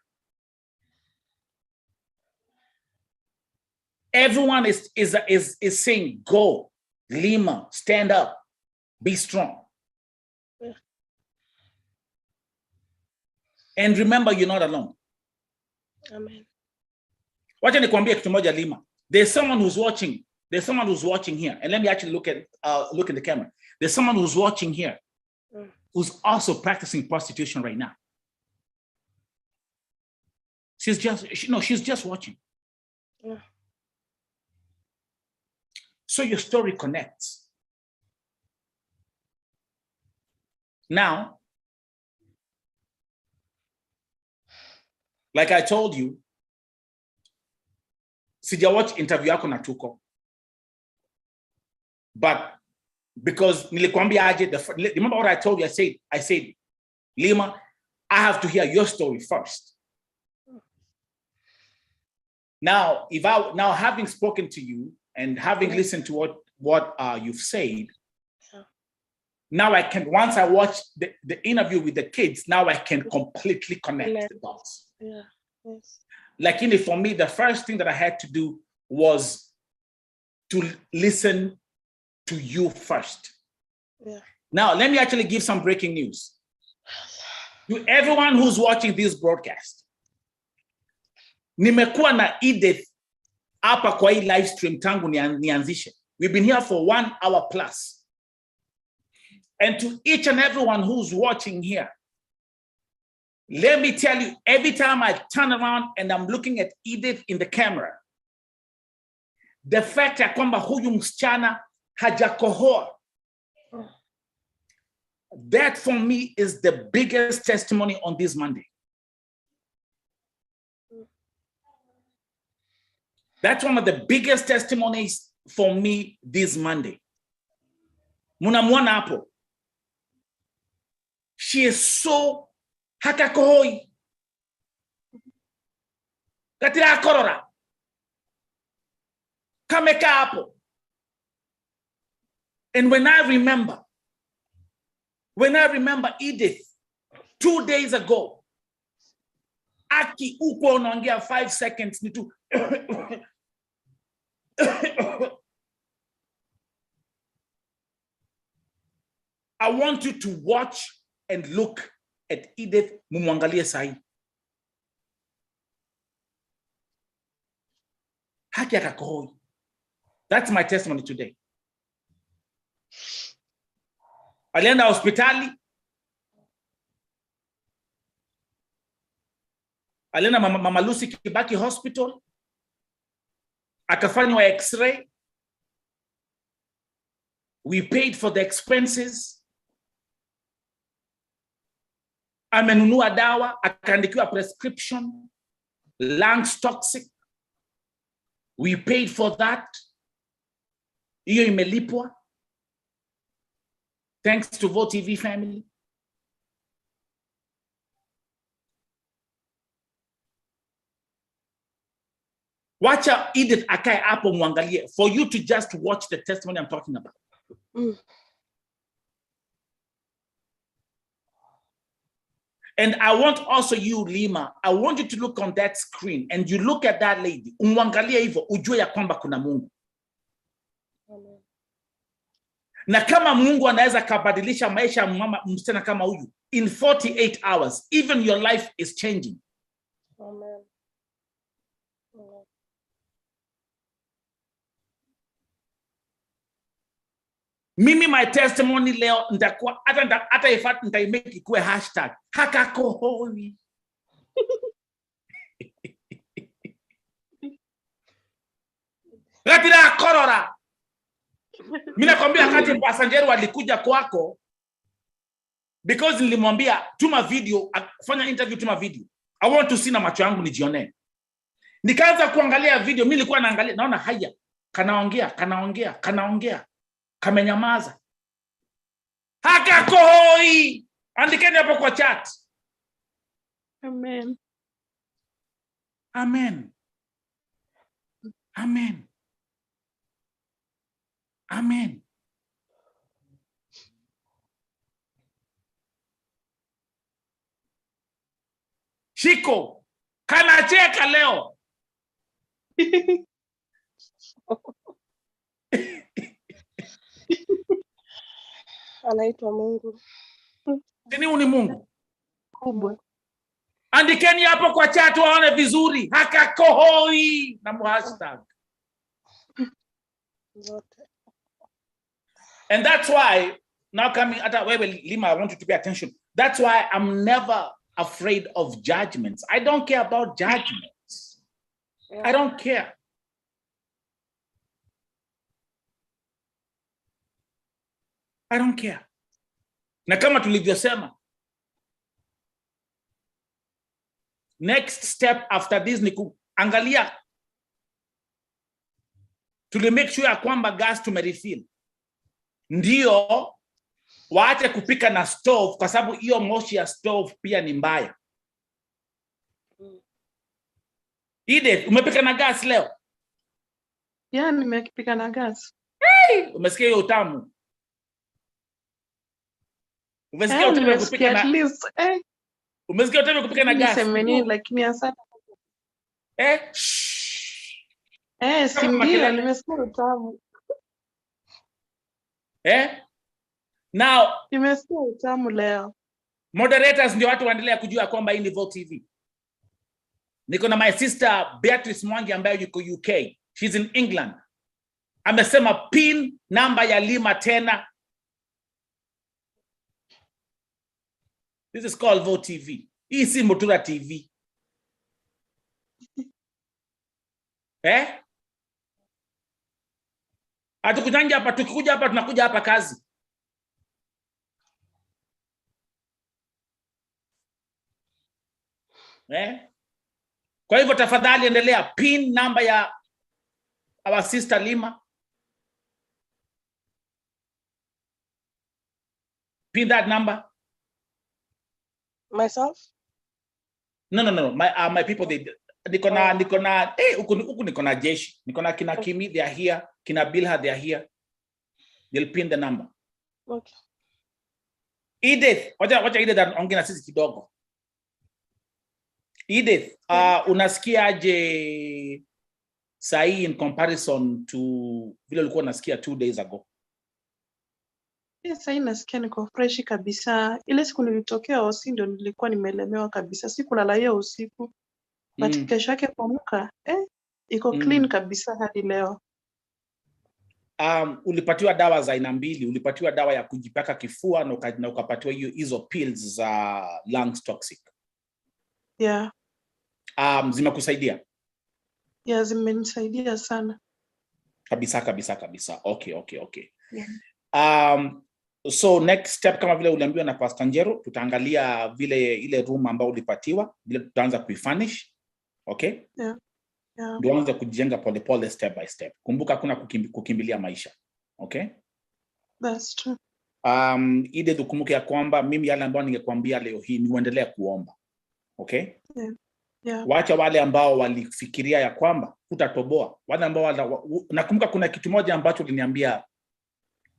Everyone is saying, go, Lima, stand up, be strong. Yeah. And remember, you're not alone. Amen. Wacha nikwambie kitu moja, Lima. There's someone who's watching. There's someone who's watching here. And let me actually look in the camera. There's someone who's watching here who's also practicing prostitution right now. She's just watching. Yeah. So your story connects. Now, like I told you, sija watch interview yako na Tuko. But because nilikwambia aje, remember what I told you? I said, Lima, I have to hear your story first. Now, having spoken to you and having listened to what you've said, now I can, once I watch the interview with the kids, now I can completely connect the dots. Yeah. Yes. Like, for me, the first thing that I had to do was to listen to you first. Yeah. Now, let me actually give some breaking news. To everyone who's watching this broadcast, nimekuwa na Edith hapa kwa hii live stream tangu nianzishe. We've been here for 1 hour plus. And to each and everyone who's watching here, let me tell you, every time I turn around and I'm looking at Edith in the camera, the fact ya kwamba huyu msichana hajakohoa, that for me is the biggest testimony on this Monday. That's one of the biggest testimonies for me this Monday. Munamwona hapo. She is so hakakohoi. Katira korora. Kameka hapo. And when I remember Edith 2 days ago, aki uko unaongea 5 seconds ni tu. I want you to watch and look at Edith mumwangalie sahi. Haki akakohoi. That's my testimony today. Alienda hospitali. Alienda Mama Lucy Kibaki Hospital. Akafanywa x-ray. We paid for the expenses. Amenunua dawa, akaandikiwa prescription, lungs toxic. We paid for that. Hiyo imelipwa. Thanks to Vo TV family. Wacha Edith akae hapo muangalie, for you to just watch the testimony I'm talking about. And I want also you, Lima, I want you to look on that screen and you look at that lady. Umwangalia hivyo, ujue ya kwamba kuna Mungu. Amen. Na kama Mungu anaweza kabadilisha maisha ya mama msichana kama huyu, in 48 hours, even your life is changing. Amen. Amen. Mimi my testimony leo nitakuwa hata ifat nitaimake ikuwe hashtag hakakohoi. Ratira korora. Mimi nakwambia kati passenger walikuja kwako because nilimwambia tuma video, fanya interview, tuma video. I want to see na macho yangu nijione. Nikaanza kuangalia video, mimi nilikuwa naangalia naona haya kanaongea. Kamenyamaza. Hakakohoi. Andikeni hapo kwa chat. Amen. Amen. Amen. Amen. Shiko, kanacheka leo. Anaitwa Mungu. Nini uni Mungu? Kubwa. Andikeni hapo kwa chat waone vizuri. Hakakohoi na hashtag. And that's why now coming at Lima, I want you to pay attention. That's why I'm never afraid of judgments. I don't care about judgments. I don't care. I don't care. Na kama tulivyosema, next step after this ni kuangalia to make sure ya kwamba gas tumerefill. Ndio waache kupika na stove kwa sababu hiyo moshi ya stove pia ni mbaya. Edith, umepika na gas leo? Yeah, nimepika na gas. Hey, umesikia hiyo utamu? Umesikia utamu kupika na Umesikia utamu kupika na gas? Nisemeni lakini asante. Si ndio nimesikia utamu. Now, nimesikia utamu leo. Moderators ndio watu waendelea kujua kwamba hii ni Vo TV. Niko na my sister Beatrice Mwangi ambaye yuko UK. She's in England. Amesema pin namba ya Lima tena. This is called Vo TV. Hii si Mutura TV. Hatukuja hapa, tukikuja hapa tunakuja hapa kazi. Kwa hivyo tafadhali endelea pin namba ya Our sister Lima. Pin that number. Myself? No. My people, they Nikona, huku Nikona jeshi. Nikona kina Kimi, they are here. Kina Bilha, they are here. They'll pin the number. Okay. Edith, wacha Edith ongea na sisi kidogo. Edith, unasikiaje sahi in comparison to vile ulikuwa unasikia 2 days ago? Yes, sahi nasikia niko fresh kabisa. Ile siku nilitokea Osi ndio nilikuwa nimelemewa kabisa. Sikulala hiyo usiku. But kesho yake kuamka, iko clean kabisa hadi leo. Ulipatiwa dawa za aina mbili. Ulipatiwa dawa ya kujipaka kifua na ukapatiwa hizo pills za lungs toxic. Yeah. Zimekusaidia? Yeah, zimenisaidia sana. Kabisa. Okay. Yeah. So next step, kama vile uliambiwa na Pastor Njero, tutaangalia vile ile room ambao ulipatiwa, vile tutaanza kuifurnish. Okay? Yeah. Ndio anza kujenga pole step by step. Kumbuka kuna kukimbilia maisha. Okay? That's true. Ide dukumbuke ya kwamba mimi yale ambao ningekwambia leo hii ni uendelee kuomba. Okay? Yeah. Wacha wale ambao walifikiria ya kwamba utatoboa. Wale ambao nakumbuka kuna kitu moja ambacho uliniambia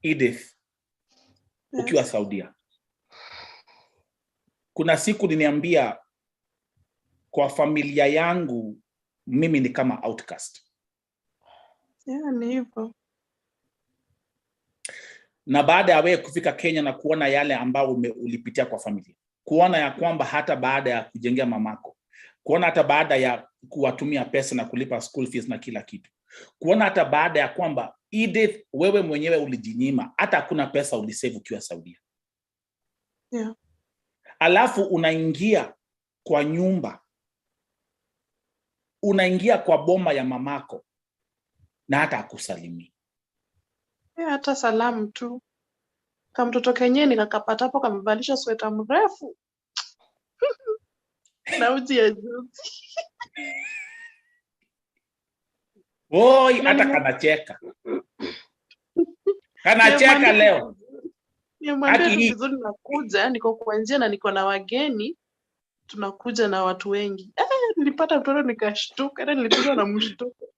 Edith ukiwa Saudia. Kuna siku uliniambia kwa familia yangu mimi ni kama outcast. Yeah, ni hivyo. Na baada ya wewe kufika Kenya na kuona yale ambao ulipitia kwa familia, kuona ya kwamba hata baada ya kujengea mamako, kuona hata baada ya kuwatumia pesa na kulipa school fees na kila kitu, kuona hata baada ya kwamba Edith wewe mwenyewe ulijinyima, hata hakuna pesa ulisave ukiwa Saudia. Yeah. Alafu unaingia kwa nyumba, unaingia kwa boma ya mamako na hata akusalimii. Yeah, hata salamu tu. Kama mtoto Kenya nikakapata hapo kamevalisha sweta mrefu. Na uji ya juzi. Oi, hata kanacheka. Kanacheka leo. Niambia vizuri nakuja, niko kwa njia na niko na wageni. Tunakuja na watu wengi. Nilipata mtoto nikashtuka, nilipigwa na mshtuko.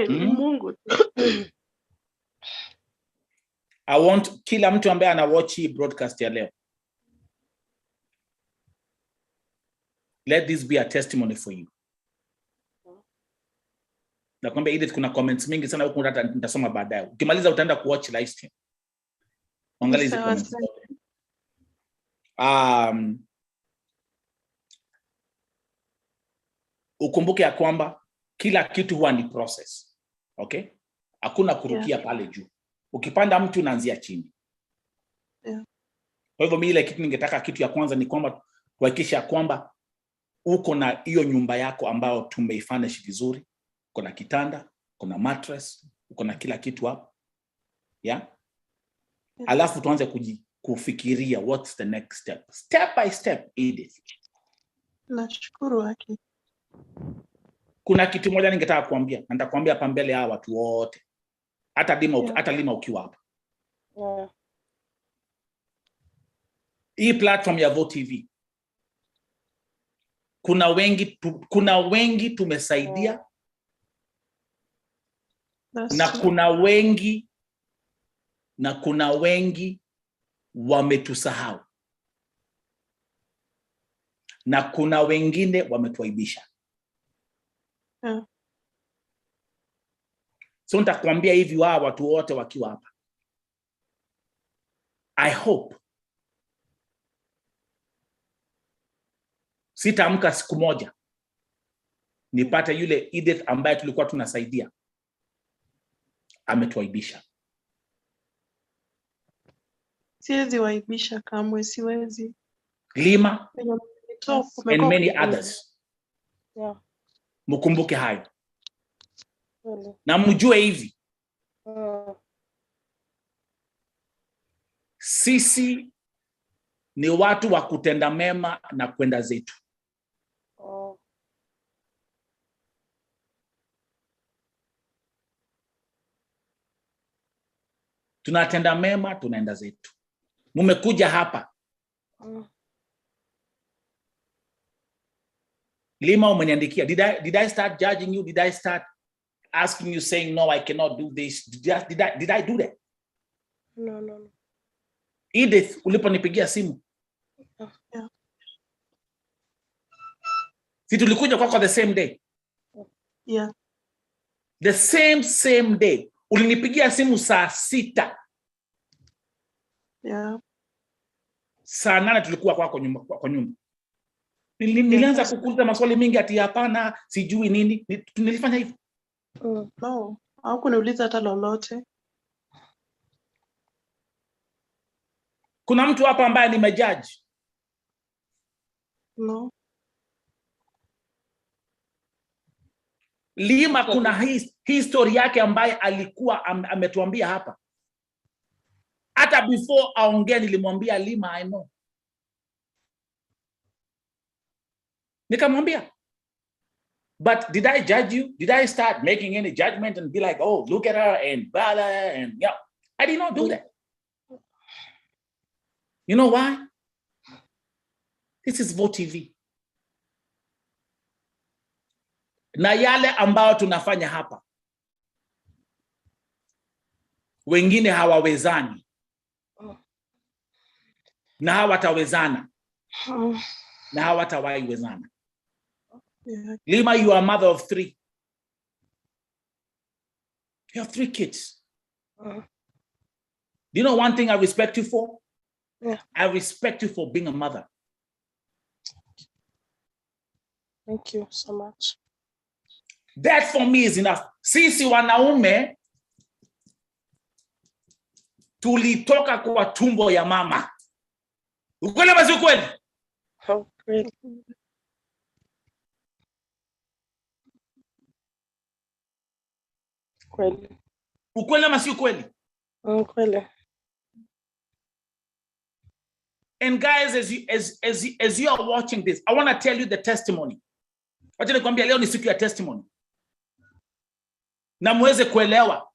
Mungu. I want kila mtu ambaye ana watch hii broadcast ya leo, let this be a testimony for you. Nakwambia Edith, kuna comments mingi sana huko, hata nitasoma baadaye. Ukimaliza utaenda kuwatch live stream. Angalia hizo comments. Ukumbuke ya kwamba kila kitu huwa ni process. Okay? Hakuna kurukia pale juu. Ukipanda mtu unaanzia chini. Yeah. Kwa hivyo mimi ile kitu ningetaka, kitu ya kwanza ni kwamba tuhakikisha kwamba uko na hiyo nyumba yako ambayo tumeifurnish vizuri. Uko na kitanda, uko na mattress, uko na kila kitu hapo. Yeah? Alafu tuanze kufikiria what's the next step. Step by step, Edith. Nashukuru haki. Kuna kitu moja ningetaka kuambia, na nitakwambia hapa mbele ya watu wote. Hata Lima ukiwa hapa. Yeah. Hii platform ya Vote TV. Kuna wengi tumesaidia. Na kuna wengi wametusahau. Na kuna wengine wametuaibisha. Yeah. So nitakwambia hivi watu wote wakiwa hapa. I hope sitaamka siku moja nipate yule Edith ambaye tulikuwa tunasaidia ametuaibisha. Siwezi waibisha kamwe, siwezi. Lima and many others. Yeah. Mkumbuke hayo. Na mjue hivi. Sisi ni watu wa kutenda mema na kwenda zetu. tunatenda mema, tunaenda zetu. Mumekuja hapa. Lima umeniandikia. Did I start judging you? Did I start asking you saying no, I cannot do this? Did I do that? No. Edith, uliponipigia simu. Yeah. Si tulikuja kwako the same day? Yeah. The same day. Ulinipigia simu saa 6. Yeah. Saa 8 tulikuwa kwako kwa nyumba. Nilianza kukuuliza maswali mingi ati hapana, sijui nini. Nilifanya hivyo? No, hukuniuliza hata lolote. Kuna mtu hapa ambaye nimejudge? No. Lima kuna hii story yake ambaye alikuwa ametuambia hapa. Hata before aongee nilimwambia Lima, I know. Nikamwambia. But did I judge you? Did I start making any judgment and be like, oh, look at her and blah, blah, and yeah. I did not do that. You know why? This is Vo TV. Na yale ambao tunafanya hapa, wengine hawawezani na hawatawezana na hawatawahi wezana. Yeah. Lima, you are a mother of 3. You have 3 kids. Do you know one thing I respect you for? Yeah. I respect you for being a mother. Thank you so much. That for me is enough. Sisi wanaume tulitoka kwa tumbo ya mama. Ukweli ama si ukweli? Kweli. Kweli. Ukweli ama si ukweli? Kweli. And guys, as you are watching this, I want to tell you the testimony. Wacha nikwambia leo ni siku ya testimony. Na muweze kuelewa.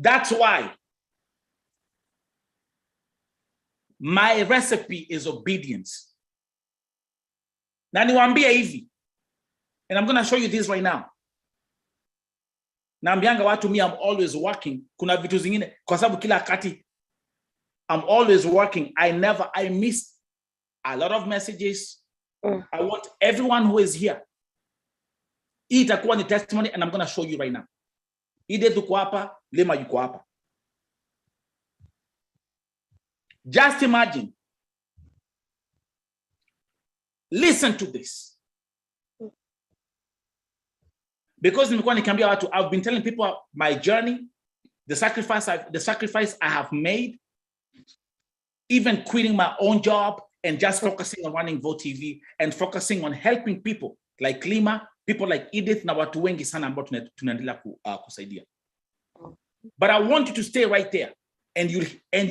That's why my recipe is obedience. Na niwaambie hivi. And I'm going to show you this right now. Naambianga watu I'm always working. Kuna vitu zingine kwa sababu kila wakati I'm always working. I miss a lot of messages. I want everyone who is here. Hii itakuwa ni testimony and I'm going to show you right now. Edith yuko hapa, Lima yuko hapa. Just imagine. Listen to this. Because nimekuwa nikiambia watu, I've been telling people my journey, the sacrifice I have made, even quitting my own job and just focusing on running Vo TV and focusing on helping people like Lima, people like Edith, na watu wengi sana ambao tunaendelea kusaidia. But I want you to stay right there and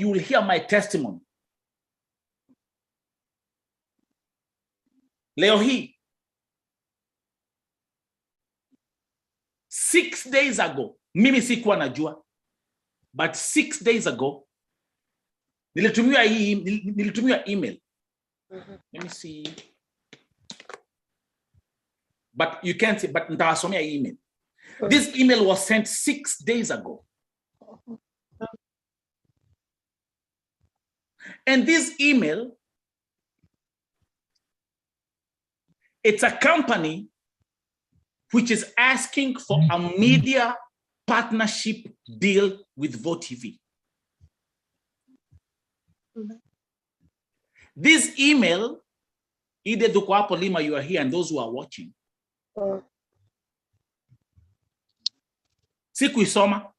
you will hear my testimony. Leo hii 6 days ago, mimi sikuwa najua, but 6 days ago, nilitumia email. Let me see. But you can't see, but nitawasomea email. This email was sent 6 days ago. And this email, it's a company which is asking for a media partnership deal with Vo TV. This email, Edith Ukwapo Lima, you are here, and those who are watching. Sikuisoma.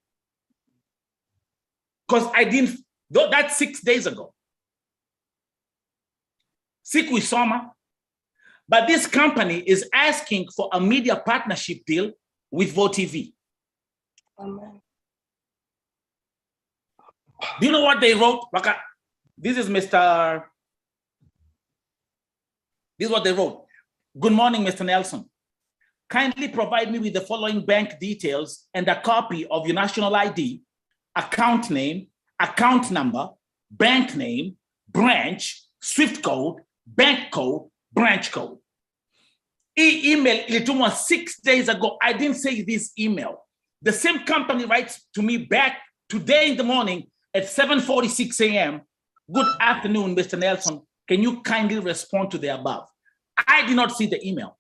Because I didn't, that's 6 days ago. Sikuisoma. But this company is asking for a media partnership deal with Vo TV. Amen. Do you know what they wrote? This is Mr. This is what they wrote. Good morning, Mr. Nelson. Kindly provide me with the following bank details and a copy of your national ID account name, account number, bank name, branch, SWIFT code, bank code, branch code. Email ilitumwa 6 days ago. I didn't say this email. The same company writes to me back today in the morning at 7:46 a.m. Good afternoon, Mr. Nelson. Can you kindly respond to the above? I did not see the email.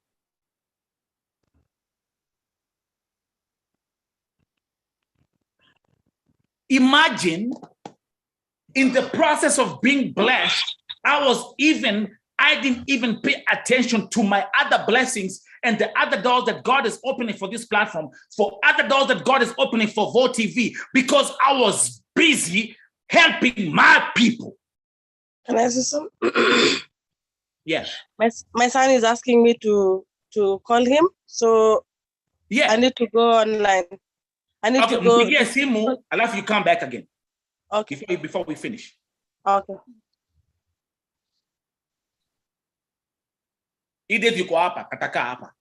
Imagine, in the process of being blessed, I didn't even pay attention to my other blessings and the other doors that God is opening for this platform, for other doors that God is opening for Vo TV, because I was busy helping my people. Can I say something? Yes. My son is asking me to call him, so yeah. I need to go online. I need to go. Yes, alafu you come back again. Okay. Before we finish. Okay. Edith yuko hapa, kataka hapa.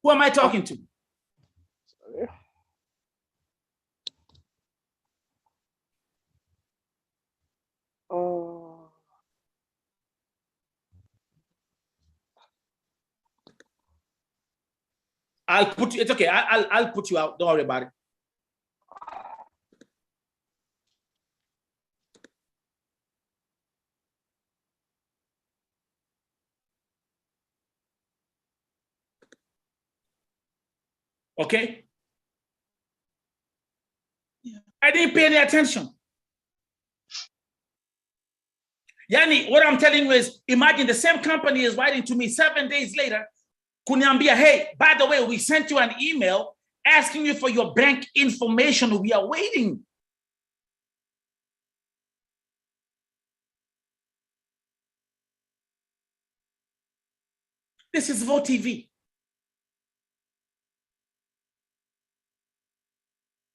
Who am I talking to? Sorry. Oh. I'll put you, it's okay. I'll put you out. Don't worry about it. Okay? Yeah. I didn't pay any attention. Yani, what I'm telling you is, imagine the same company is writing to me 7 days later, kuniambia, hey, by the way, we sent you an email asking you for your bank information. We are waiting. This is Vo TV.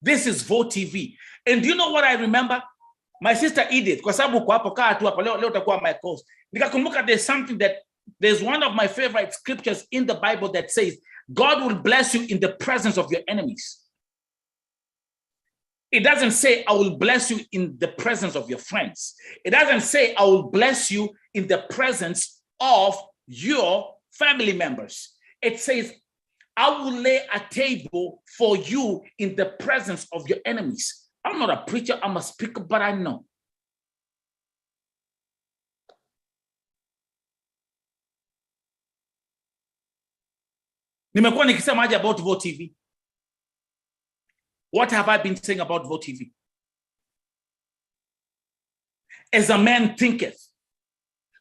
This is Vo TV. And do you know what I remember? My sister Edith, kwa sababu kwa hapo kaa tu hapo leo utakuwa my course. Nikakumbuka there's one of my favorite scriptures in the Bible that says, God will bless you in the presence of your enemies. It doesn't say, I will bless you in the presence of your friends. It doesn't say, I will bless you in the presence of your family members. It says, I will lay a table for you in the presence of your enemies. I'm not a preacher, I'm a speaker, but I know. Nimekuwa nikisema aje about Vo TV? What have I been saying about Vo TV? As a man thinketh,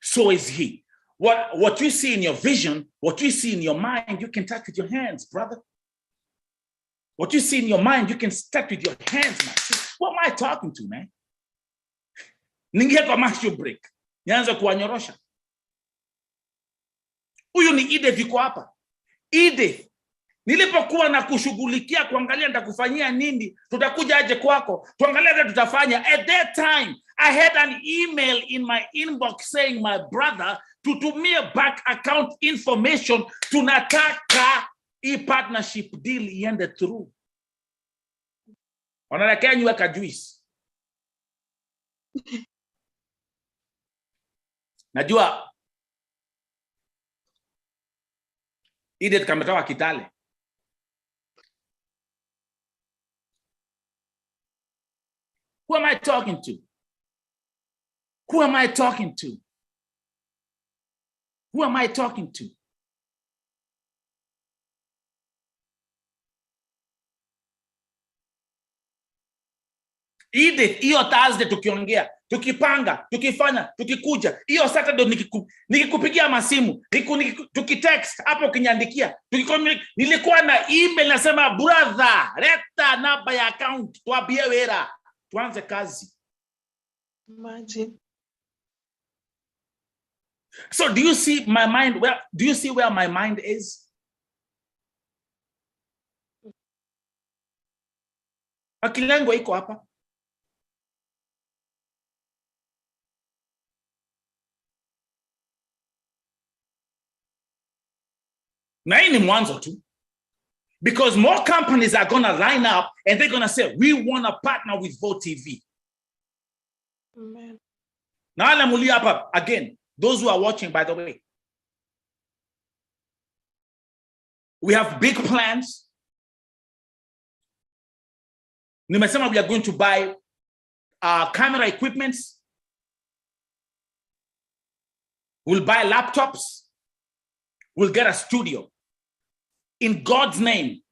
so is he. What you see in your vision, what you see in your mind, you can touch with your hands, brother. What you see in your mind, you can touch with your hands, man. What am I talking to, man? Ningia kwa mashu break. Nianza kuwanyorosha. Huyu ni Edith yuko hapa. Edith, nilipokuwa na kushughulikia kuangalia nitakufanyia nini, tutakuja aje kwako, tuangalia vile tutafanya. At that time, I had an email in my inbox saying, my brother, tutumie back account information, tunataka hii partnership deal iende through. Wanataka niweka juice. Najua Edith kametoka Kitale. Who am I talking to? Who am I talking to? Who am I talking to? Edith, hiyo Thursday tukiongea, tukipanga, tukifanya, tukikuja, hiyo Saturday nikikupigia masimu, tukitext hapo ukiniandikia, nilikuwa na email nasema, brother, leta namba ya account, tuambie wera, tuanze kazi. Imagine. So do you see my mind? Do you see where my mind is? Akili yangu iko hapa. Na hii ni mwanzo tu. Because more companies are going to line up and they're going to say, we want to partner with Vote TV. Amen. Now, again, those who are watching, by the way, we have big plans. Nimesema we are going to buy camera equipments. We'll buy laptops. We'll get a studio. In God's name,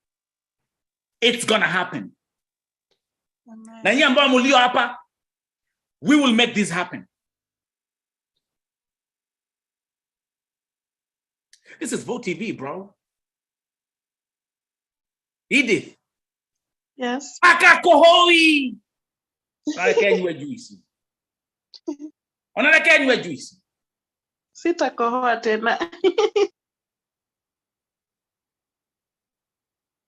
it's going to happen. Amen. We will make this happen. This is Vote TV, bro. Edith. Yes. Akakohoi. Unalekenywe juice. Unalekenywe juice. Sitakohoa tena.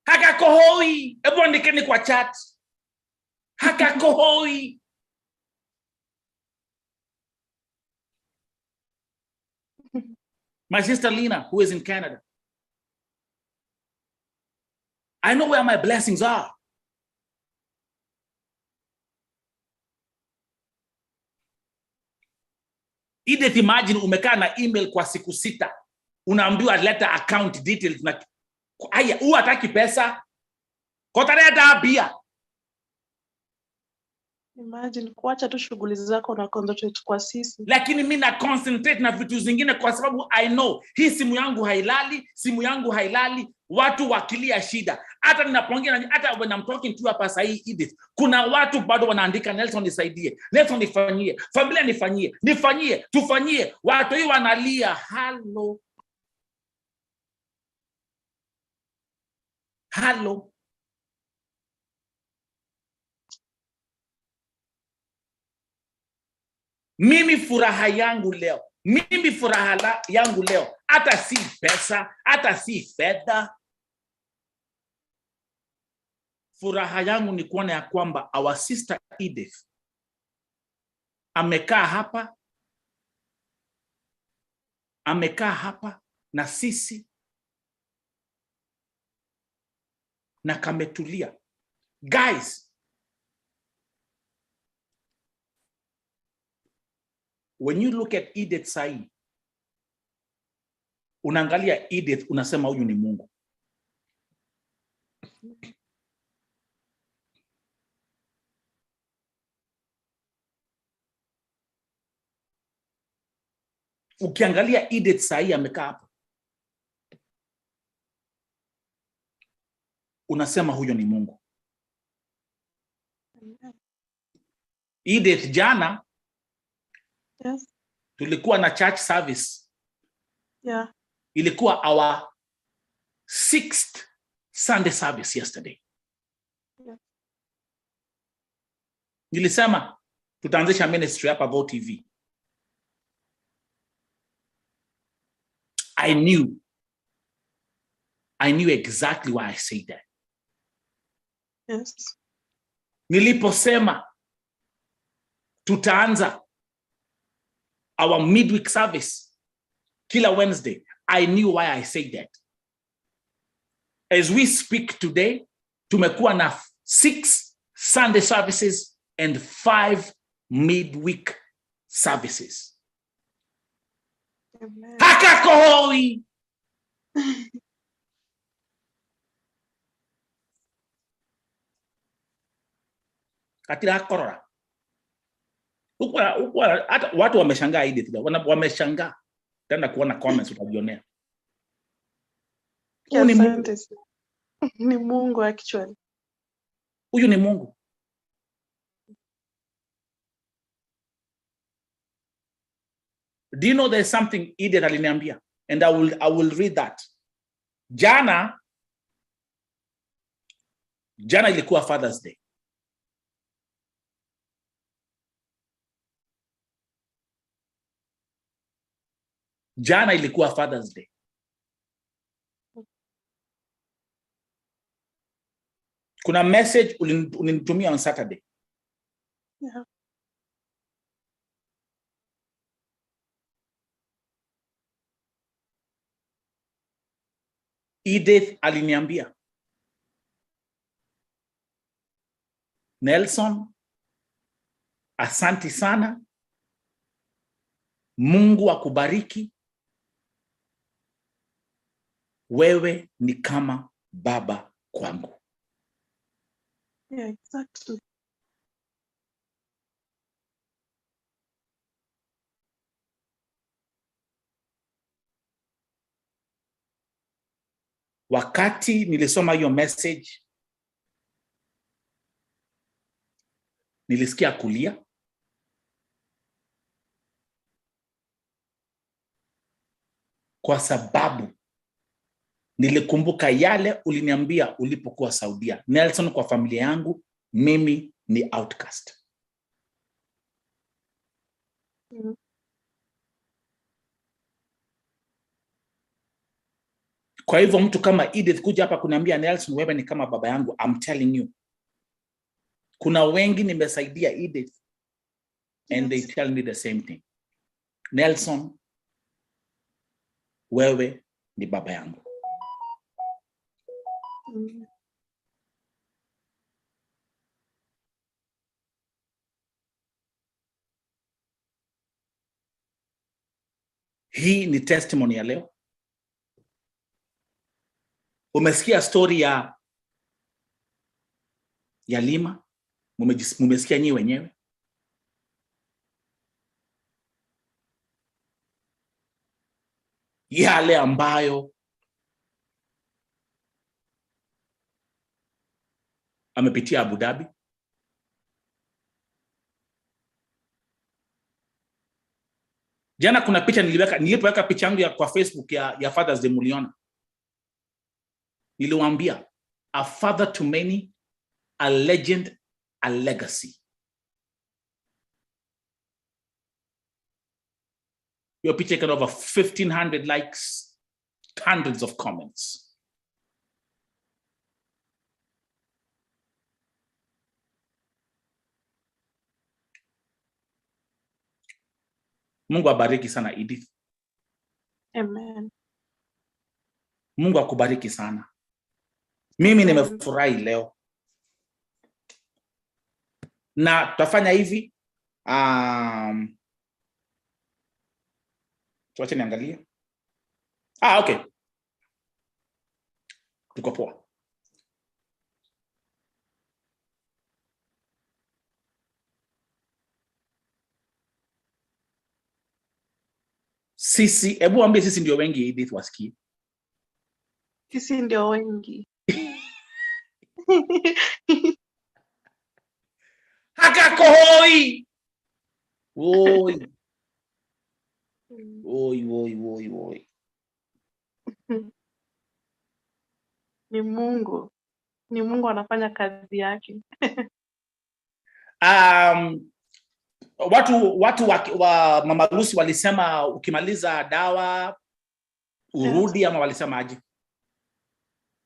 Hakakohoi. Ebu andikeni kwa chat. Hakakohoi. My sister Lina, who is in Canada. I know where my blessings are. Edith, imagine umekaa na email kwa siku 6. Unaambiwa leta account details na aya, hataki pesa. Kotareta bia. Imagine kuacha tu shughuli zako na concentrate kwa sisi. Lakini mimi na concentrate na vitu zingine kwa sababu I know hii simu yangu hailali, watu wakilia shida. Hata ninapoongea hata when I'm talking to you hapa sasa hii Edith, kuna watu bado wanaandika Nelson nisaidie, Nelson nifanyie, familia nifanyie, tufanyie. Watu hii wanalia, Hello. Mimi furaha yangu leo, hata si pesa, hata si fedha. Furaha yangu ni kuona ya kwamba our sister Edith amekaa hapa na sisi na kametulia. Guys, when you look at Edith sahi, unaangalia Edith unasema huyu ni Mungu. Ukiangalia Edith sahi amekaa hapa, unasema huyo ni Mungu. Edith, jana Yes. tulikuwa na church service. Yeah. Ilikuwa our 6th Sunday service yesterday. Yeah. Nilisema tutaanzisha ministry hapa Vote TV. I knew exactly why I said that. Yes. Niliposema tutaanza our midweek service kila Wednesday, I knew why I said that. As we speak today, tumekuwa na 6 Sunday services and 5 midweek services. Amen. Hakakohoi. Katila korora. Hata watu wameshangaa Edith, wameshangaa. Tenda kuona comments utajionea. Ni Mungu actually. Huyu ni Mungu. Do you know there's something Edith aliniambia? And I will read that. Jana ilikuwa Father's Day. Jana ilikuwa Father's Day. Kuna message ulinitumia on Saturday. Yeah. Edith aliniambia Nelson, asanti sana. Mungu akubariki. Wewe ni kama baba kwangu. Yeah, exactly. Wakati nilisoma hiyo message, nilisikia kulia. Kwa sababu nilikumbuka yale uliniambia ulipokuwa Saudia. Nelson, kwa familia yangu, mimi ni outcast. Kwa hivyo mtu kama Edith kuja hapa kuniambia Nelson, wewe ni kama baba yangu, I'm telling you. Kuna wengi nimesaidia Edith and they tell me the same thing. Nelson, wewe ni baba yangu. Hii ni testimony ya leo. Umesikia story ya Lima? Mumesikia nyi wenyewe? Yale ambayo amepitia Abu Dhabi. Jana kuna picha nilipoweka picha yangu ya kwa Facebook ya Father's Day muliona. Niliwaambia, a father to many, a legend, a legacy. Your picture got over 1,500 likes, hundreds of comments. Mungu abariki sana Edith. Amen. Mungu akubariki sana. Mimi nimefurahi leo. Na tutafanya hivi. Tuache niangalie. Okay. Tuko poa. Sisi, hebu ambie sisi ndio wengi Edith wasikie. Sisi ndio wengi. Hakakohoi. Oi. Oi. Ni Mungu. Ni Mungu anafanya kazi yake. Watu wa Mama Lucy walisema ukimaliza dawa urudi, ama walisema aje?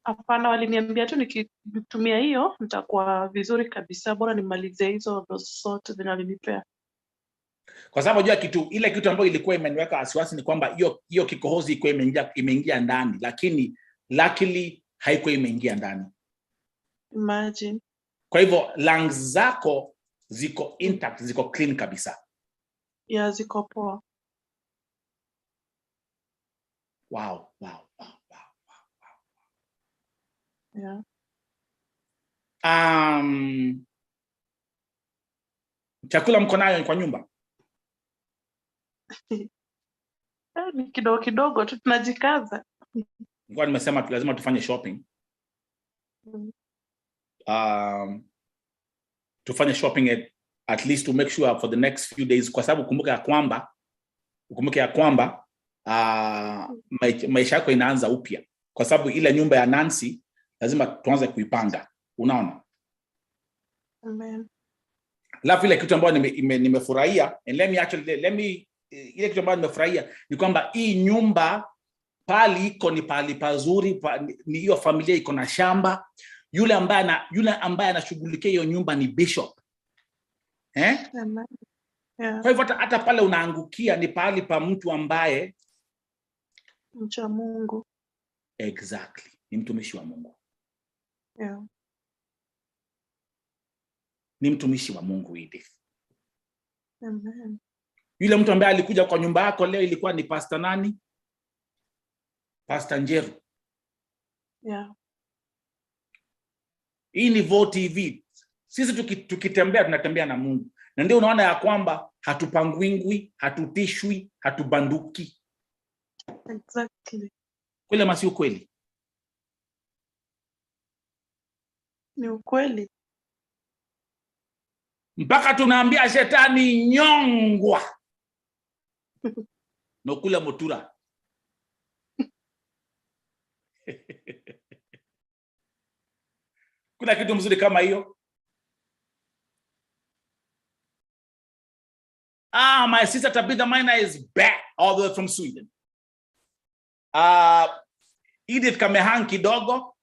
Hapana, waliniambia tu nikitumia hiyo nitakuwa vizuri kabisa, bora nimalize hizo zote zinalipea. Kwa sababu unajua ile kitu ambayo ilikuwa imeniweka wasiwasi ni kwamba hiyo kikohozi ilikuwa imeingia ndani, lakini luckily haikuwa imeingia ndani. Imagine. Kwa hivyo lungs zako ziko intact, ziko clean kabisa. Yeah, ziko poa. Wow. Yeah. Chakula mko nayo kwa nyumba? Ni kidogo tu tunajikaza. Nilikuwa nimesema lazima tufanye shopping. Tufanye shopping at least to make sure for the next few days, kwa sababu kumbuka ya kwamba maisha yako inaanza upya, kwa sababu ile nyumba ya Nancy lazima tuanze kuipanga, unaona? Amen. Alafu ile kitu ambayo nimefurahia, and ile kitu ambayo nimefurahia ni kwamba hii nyumba pali iko ni pali pazuri, ni hiyo familia iko na shamba. Yule ambaye anashughulikia hiyo nyumba ni bishop. Amen. Yeah. Kwa hivyo hata pale unaangukia ni pali pa mtu ambaye mcha Mungu. Exactly. Ni mtumishi wa Mungu. Yeah. ni mtumishi wa Mungu Edith. Amen. Yule mtu ambaye alikuja kwa nyumba yako leo ilikuwa ni Pastor nani? Pastor Njeru. Yeah. Hii ni Vo TV. Sisi tukitembea tunatembea na Mungu. Na ndio unaona ya kwamba hatupangwingwi, hatutishwi, hatubanduki. Exactly. Kweli masi ukweli? Ni ukweli. Mpaka tunaambia shetani nyongwa. No kula motura. Kuna kitu mzuri kama hiyo? My sister Tabitha Maina is back all the way from Sweden. Edith kamehang kidogo.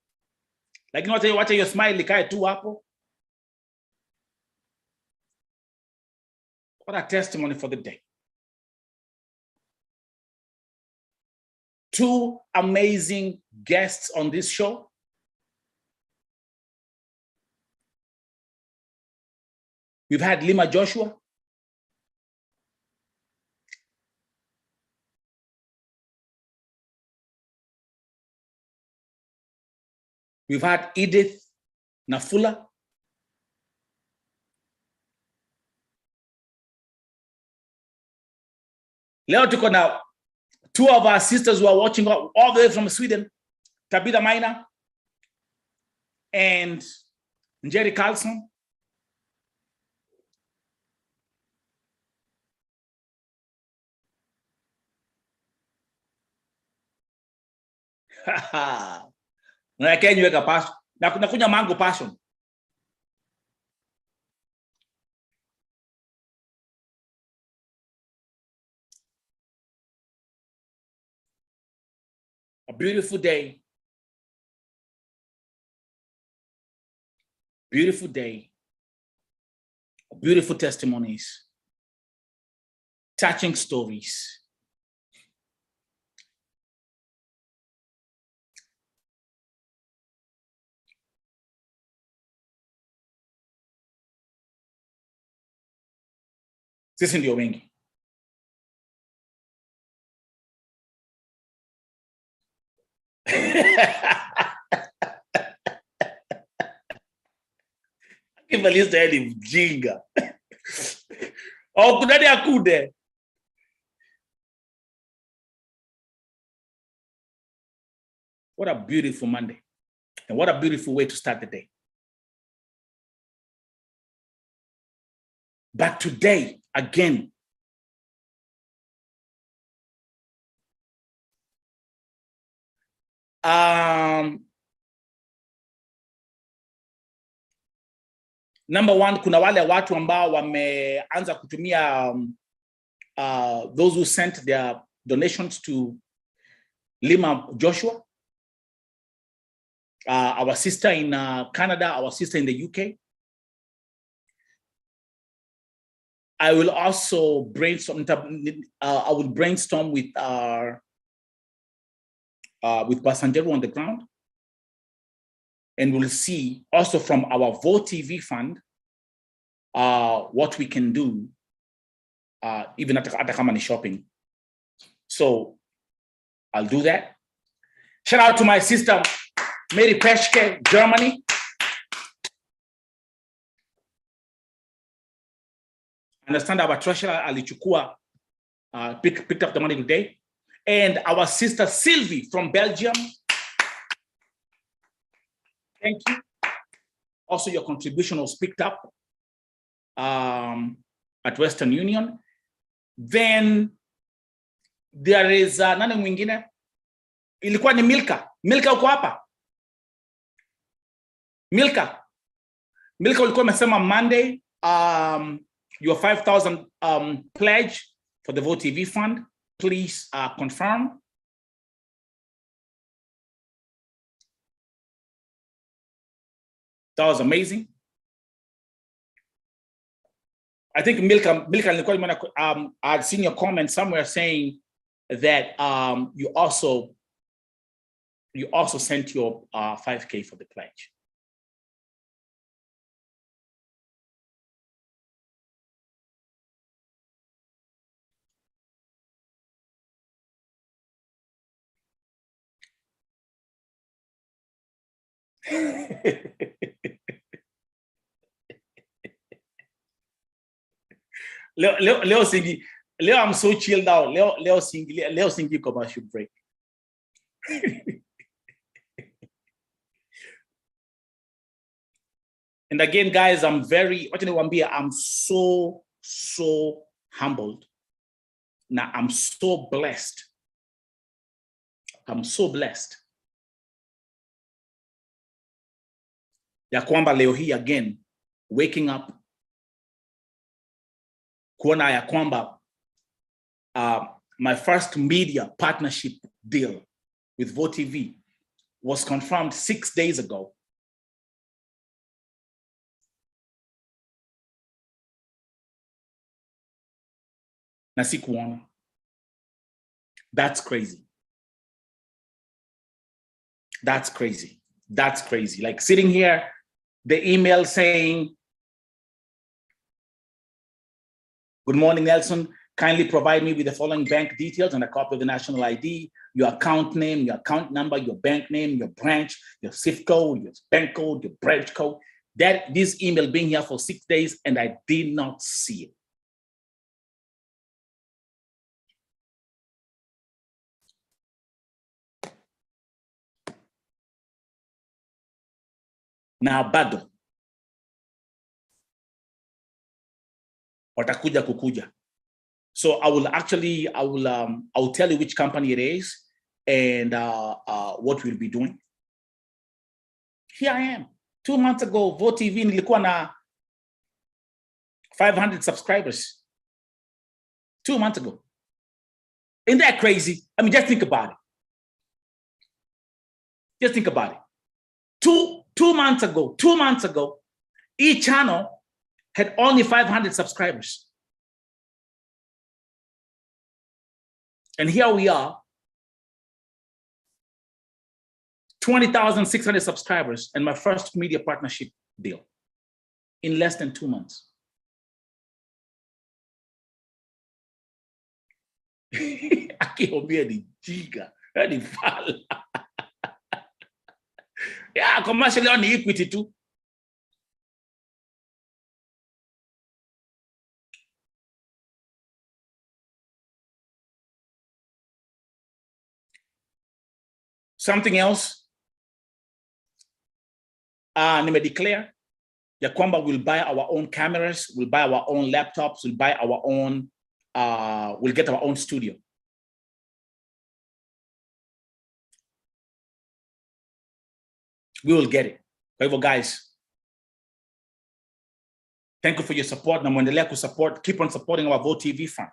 Lakini wacha hiyo smile ikae tu hapo. What a testimony for the day. 2 amazing guests on this show. We've had Lima Joshua. We've had Edith Nafula. Leo tuko na 2 of our sisters who are watching all the way from Sweden, Tabitha Maina and Njeri Carlson. Na Kenya weka passion. Na kunya mango passion. A beautiful day. Beautiful day. Beautiful testimonies. Touching stories. Sisi ndio wengi. Kimaliza yali mjinga. Au kudani akude. What a beautiful Monday. And what a beautiful way to start the day. But today, again, number one, kuna wale watu ambao wameanza kutumia those who sent their donations to Lima Joshua, our sister in Canada, our sister in the UK. I will also brainstorm. I will brainstorm with Basanjero on the ground, and we'll see also from our Vote TV fund what we can do, even at Atakamani shopping. So I'll do that. Shout out to my sister Mary Peschke, Germany. Understand our treasurer alichukua picked up the money today, and our sister Sylvie from Belgium. Thank you. Also, your contribution was picked up at Western Union. Then there is nani mwingine? Ilikuwa ni Milka. Milka uko hapa? Milka ulikuwa umesema Monday your 5,000 pledge for the Vote TV fund. Please confirm. That was amazing. I think Milka, I'd seen your comment somewhere saying that you also sent your 5K for the pledge. Leo Singi, Leo, I'm so chilled out. Leo Singi commercial break. And again, guys, I'm so humbled. Now I'm so blessed. I'm so blessed. Ya kwamba leo hii again, waking up, kuona ya kwamba my first media partnership deal with VoTV was confirmed 6 days ago. Na sikuona. That's crazy. That's crazy. That's crazy. Like sitting here, the email saying, "Good morning, Nelson. Kindly provide me with the following bank details and a copy of the national ID, your account name, your account number, your bank name, your branch, your SIF code, your bank code, your branch code." This email being here for 6 days and I did not see it. Na bado watakuja kukuja. So I'll tell you which company it is and what we'll be doing. Here I am. 2 months ago, VoTV nilikuwa na 500 subscribers. 2 months ago. Isn't that crazy? I mean, just think about it. Just think about it. Two months ago, each channel had only 500 subscribers. And here we are, 20,600 subscribers and my first media partnership deal in less than 2 months. Akiambia ni jiga, ni fala. Yeah, commercially on equity too. Something else, nime declare ya kwamba we'll buy our own cameras, we'll buy our own laptops, we'll buy our own, we'll get our own studio. We will get it. However, guys, thank you for your support. Na muendelea kusupport, keep on supporting our VoTV fund.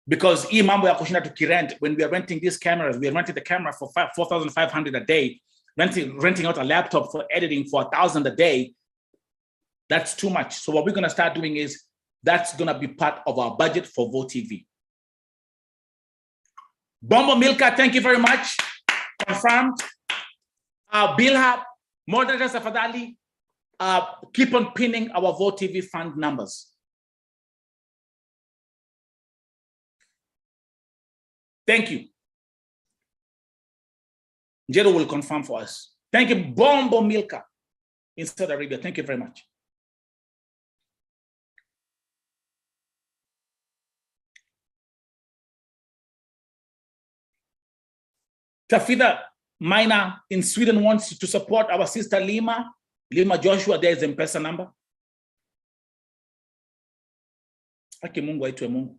Because hii mambo ya kushinda tukirent, when we are renting these cameras, we are renting the camera for 4,500 a day, renting out a laptop for editing for 1,000 a day. That's too much. So what we're going to start doing is, that's going to be part of our budget for VoTV. Bombo Milka, thank you very much. Confirmed. Bilha, moderators afadhali, keep on pinning our VoTV fund numbers. Thank you. Jero will confirm for us. Thank you, Bombo Milka in Saudi Arabia. Thank you very much. Tafida Minor in Sweden wants to support our sister Lima. Lima Joshua, there is M-Pesa number. Haki Mungu aitwe Mungu.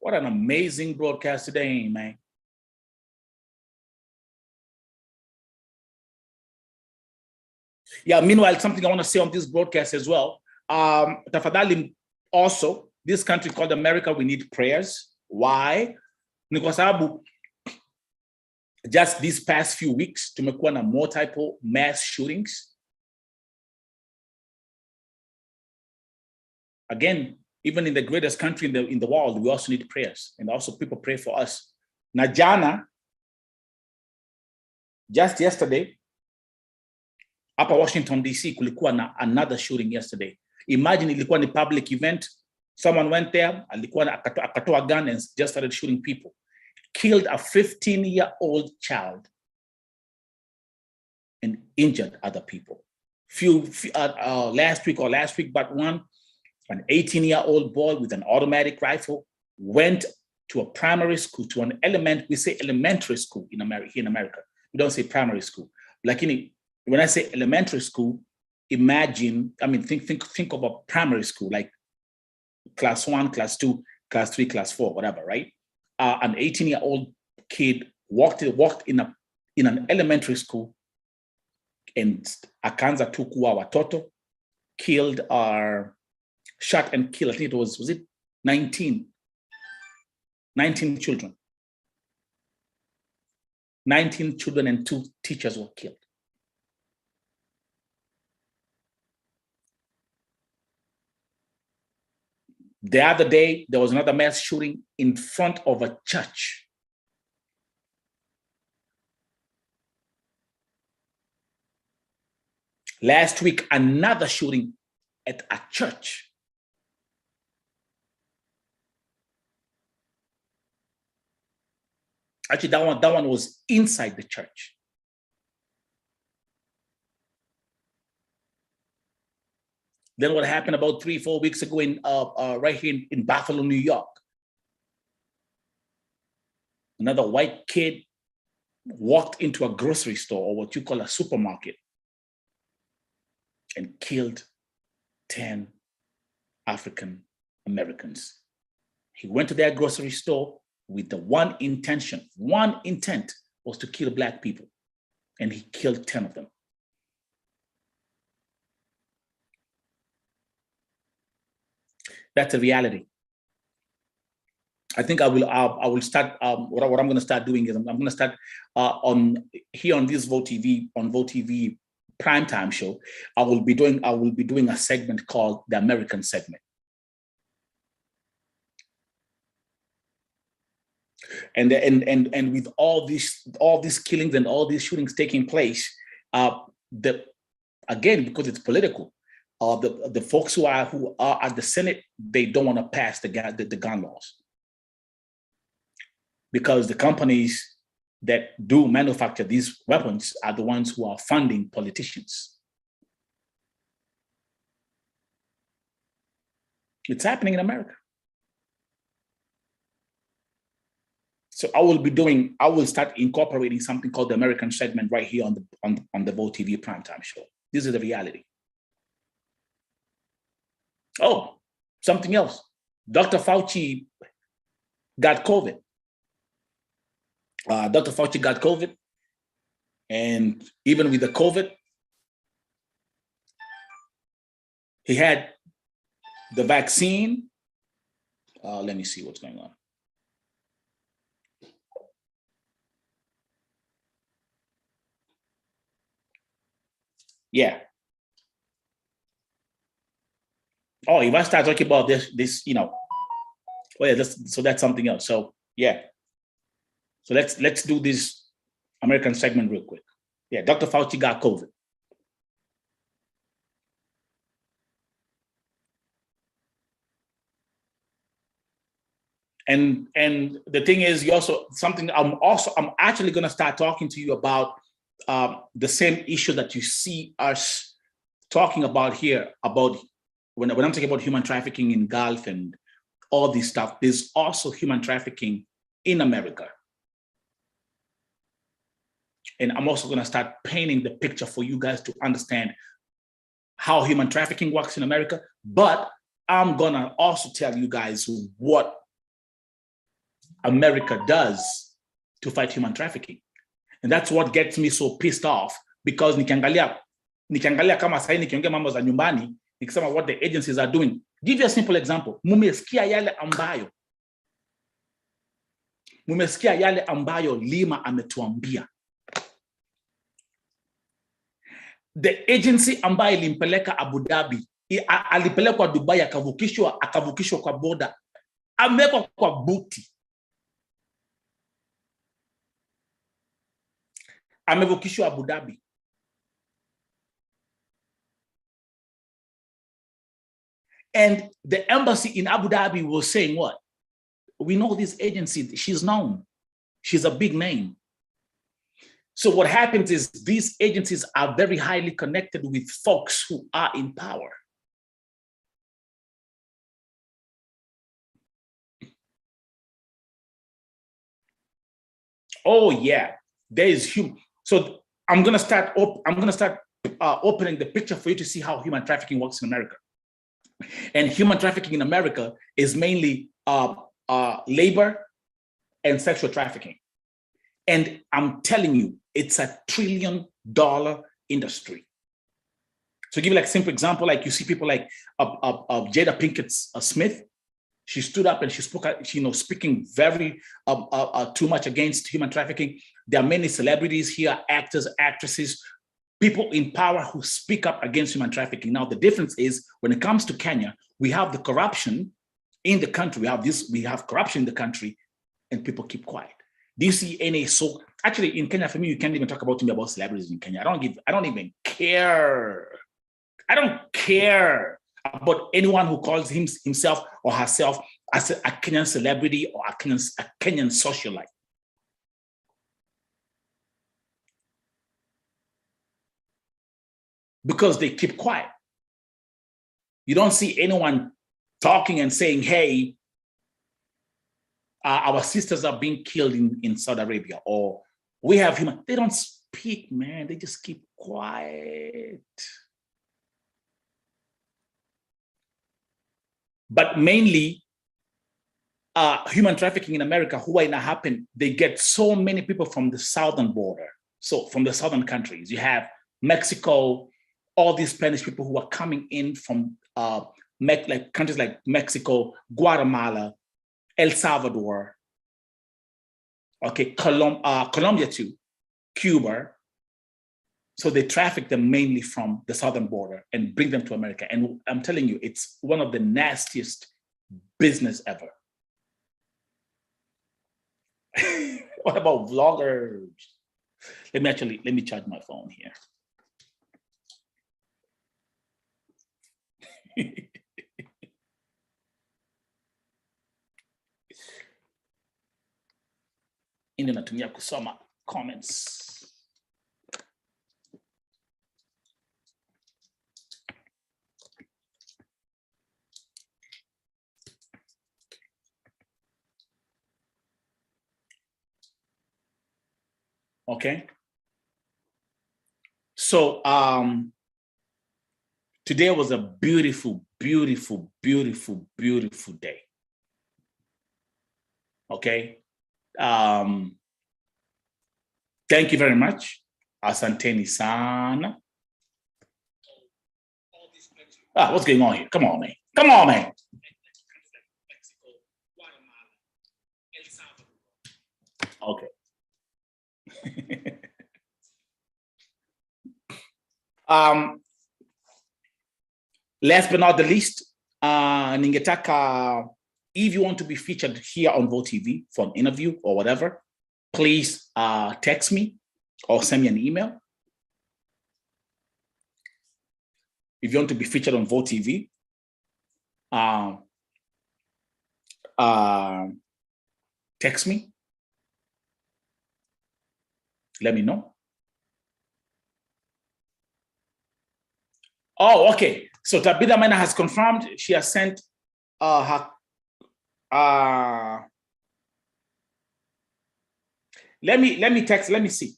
What an amazing broadcast today, man. Yeah, meanwhile, something I want to say on this broadcast as well. Tafadhali, also, this country called America, we need prayers. Why? Ni kwa sababu just these past few weeks, tumekuwa na multiple mass shootings. Again, even in the greatest country in the world, we also need prayers, and also people pray for us. Na jana, just yesterday, hapa Washington DC, kulikuwa na another shooting yesterday. Imagine ilikuwa ni public event, Someone went there, akatoa a gun and just started shooting people. Killed a 15-year-old child and injured other people. Last week, but one, an 18-year-old boy with an automatic rifle went to a primary school, to an we say elementary school in America. Here in America, we don't say primary school. Like when I say elementary school, imagine, think of a primary school, like class 1, class 2, class 3, class 4, whatever, right? An 18-year-old kid walked in an elementary school and akaanza tu kuua watoto, killed or shot and killed, I think it was it 19 children. 19 children and 2 teachers were killed. The other day, there was another mass shooting in front of a church. Last week, another shooting at a church. Actually, that one was inside the church. Then what happened about 3-4 weeks ago in right here in Buffalo, New York? Another white kid walked into a grocery store, or what you call a supermarket, and killed 10 African Americans. He went to their grocery store with the one intent was to kill Black people, and he killed 10 of them. That's a reality. I think I will start. What I'm going to start doing is I'm going to start on this Vote TV primetime show. I will be doing a segment called the American segment. And with all these killings and all these shootings taking place, again, because it's political, the folks who are at the Senate, they don't want to pass the gun laws, because the companies that do manufacture these weapons are the ones who are funding politicians. It's happening in America. So I will start incorporating something called the American segment right here on the Vote TV primetime show. This is the reality. Oh, something else. Dr. Fauci got COVID. Dr. Fauci got COVID. And even with the COVID, he had the vaccine. Let me see what's going on. Yeah. Oh, if I start talking about this, oh yeah, so that's something else. So yeah. So let's do this American segment real quick. Yeah, Dr. Fauci got COVID. And the thing is, I'm actually going to start talking to you about the same issue that you see us talking about here, about when I'm talking about human trafficking in Gulf and all this stuff. There's also human trafficking in America. And I'm also going to start painting the picture for you guys to understand how human trafficking works in America. But I'm going to also tell you guys what America does to fight human trafficking. And that's what gets me so pissed off, because nikiangalia kama sahi nikiongea mambo za nyumbani, nikisema what the agencies are doing. Give you a simple example. Mumesikia yale ambayo Lima ametuambia. The agency ambayo ilimpeleka Abu Dhabi, alipelekwa Dubai, akavukishwa kwa boda, amewekwa kwa buti. Amevukishwa Abu Dhabi. And the embassy in Abu Dhabi was saying what? We know this agency, she's known. She's a big name. So what happens is these agencies are very highly connected with folks who are in power. Oh yeah, there is human. So I'm gonna start opening the picture for you to see how human trafficking works in America. And human trafficking in America is mainly labor and sexual trafficking. And I'm telling you, it's a $1 trillion industry. So give you like a simple example, like you see people like Jada Pinkett Smith. She stood up and she spoke, speaking very too much against human trafficking. There are many celebrities here, actors, actresses, people in power who speak up against human trafficking. Now, the difference is when it comes to Kenya, we have the corruption in the country. We have corruption in the country and people keep quiet. Do you see any? So actually in Kenya, for me, you can't even talk to me about celebrities in Kenya. I don't even care. I don't care about anyone who calls himself or herself as a Kenyan celebrity or a Kenyan socialite. Because they keep quiet. You don't see anyone talking and saying, hey, our sisters are being killed in Saudi Arabia, or we have human. They don't speak, man. They just keep quiet. But mainly, human trafficking in America, when it happen, they get so many people from the southern border. So from the southern countries, you have Mexico, all these Spanish people who are coming in from like countries like Mexico, Guatemala, El Salvador, okay, Colombia too, Cuba. So they traffic them mainly from the southern border and bring them to America. And I'm telling you, it's one of the nastiest business ever. What about vloggers? Let me charge my phone here. Ndio natumia kusoma comments. Okay. So today was a beautiful, beautiful, beautiful, beautiful day. Okay. Thank you very much. Asanteni sana. What's going on here? Come on, man. Come on, man. Okay. Last but not the least, ningetaka, if you want to be featured here on Vote TV for an interview or whatever, please text me or send me an email. If you want to be featured on Vote TV, text me. Let me know. Oh, okay. So Tabitha Maina has confirmed she has sent her. Let me text. Let me see.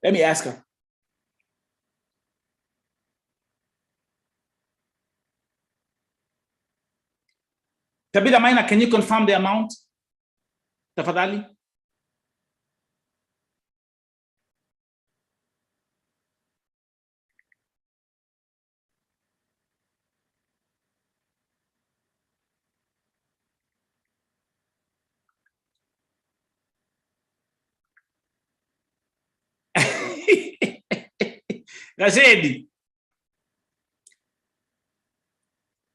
Let me ask her. Tabitha Maina, can you confirm the amount? Tafadhali. Gazeti.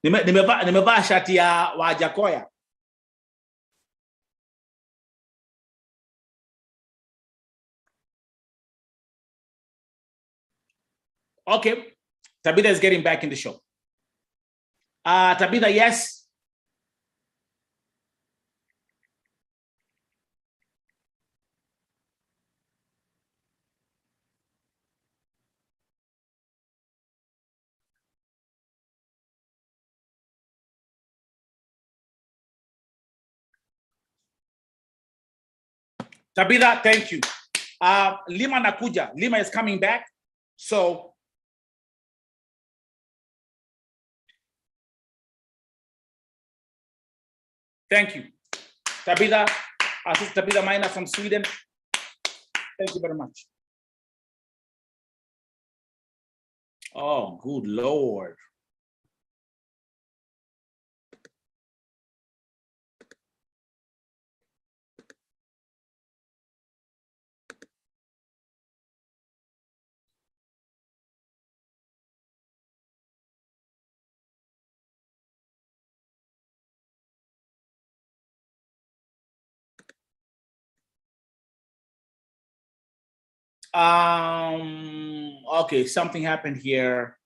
Nimevaa shati ya Wajakoya. Okay, Tabitha is getting back in the show. Tabitha, yes. Tabitha, thank you. Lima nakuja. Lima is coming back. So thank you. Tabitha, Sister Tabitha Maina from Sweden. Thank you very much. Oh, good Lord. Okay, something happened here.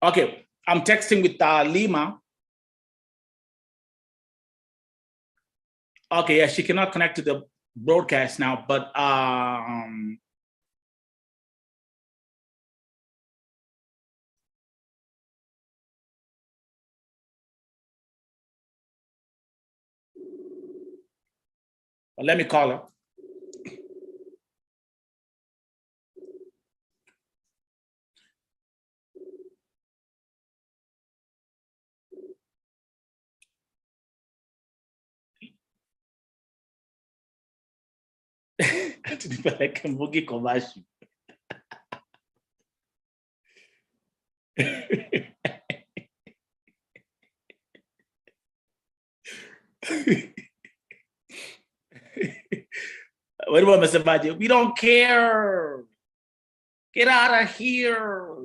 Okay, I'm texting with Lima. Okay, yeah, she cannot connect to the broadcast now, but let me call her. Nipeleke Mbugi Komashi. We don't care. Get out of here.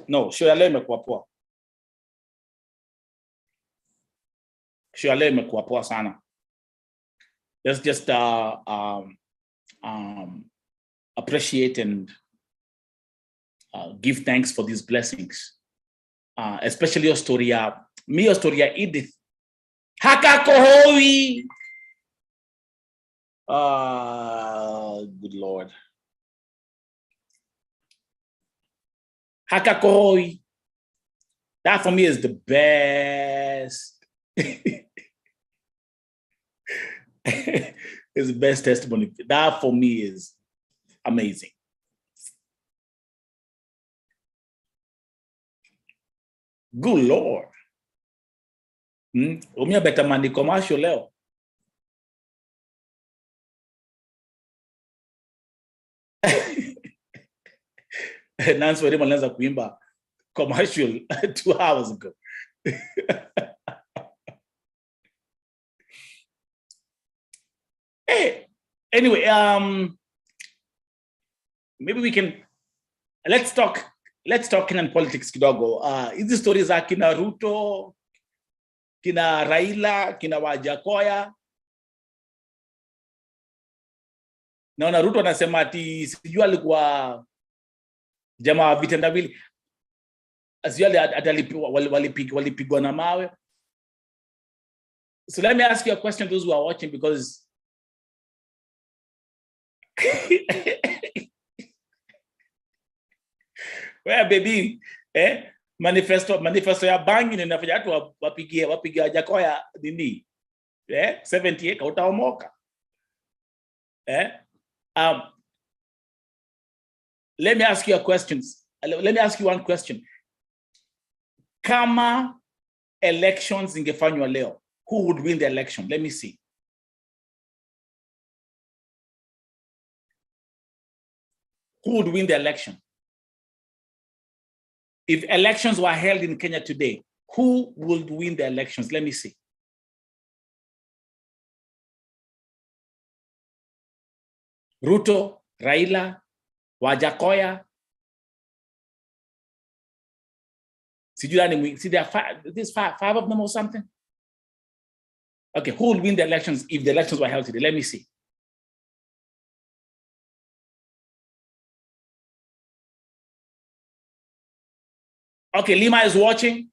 No, show ya leo imekuwa poa. Show ya leo imekuwa poa sana. Let's just appreciate and give thanks for these blessings. Especially your story, your story, Edith. Hakakohoi. Good Lord. Hakakohoi. That for me is the best. It's the best testimony. That for me is amazing. Good Lord. Umia better mandi commercial leo. Nancy Werima alianza kuimba commercial 2 hours ago. Hey, anyway, maybe we can let's talk in politics kidogo. Hizi stories za kina Ruto, kina Raila, kina Wajakoya. Naona Ruto anasema ati sijui alikuwa jamaa vitendawili. Sijui walipigwa na mawe. So let me ask you a question, those who are watching, because where baby, manifesto ya bangi ninafanya watu wapigie Wajakoya nini? 78 hautaomoka. Let me ask you a question. let me ask you one question. Kama elections ingefanywa leo, who would win the election? Let me see. Who would win the election? If elections were held in Kenya today, who would win the elections? Let me see. Ruto, Raila, Wajakoya. See, there are five of them or something? Okay, who will win the elections if the elections were held today? Let me see. Okay, Lima is watching.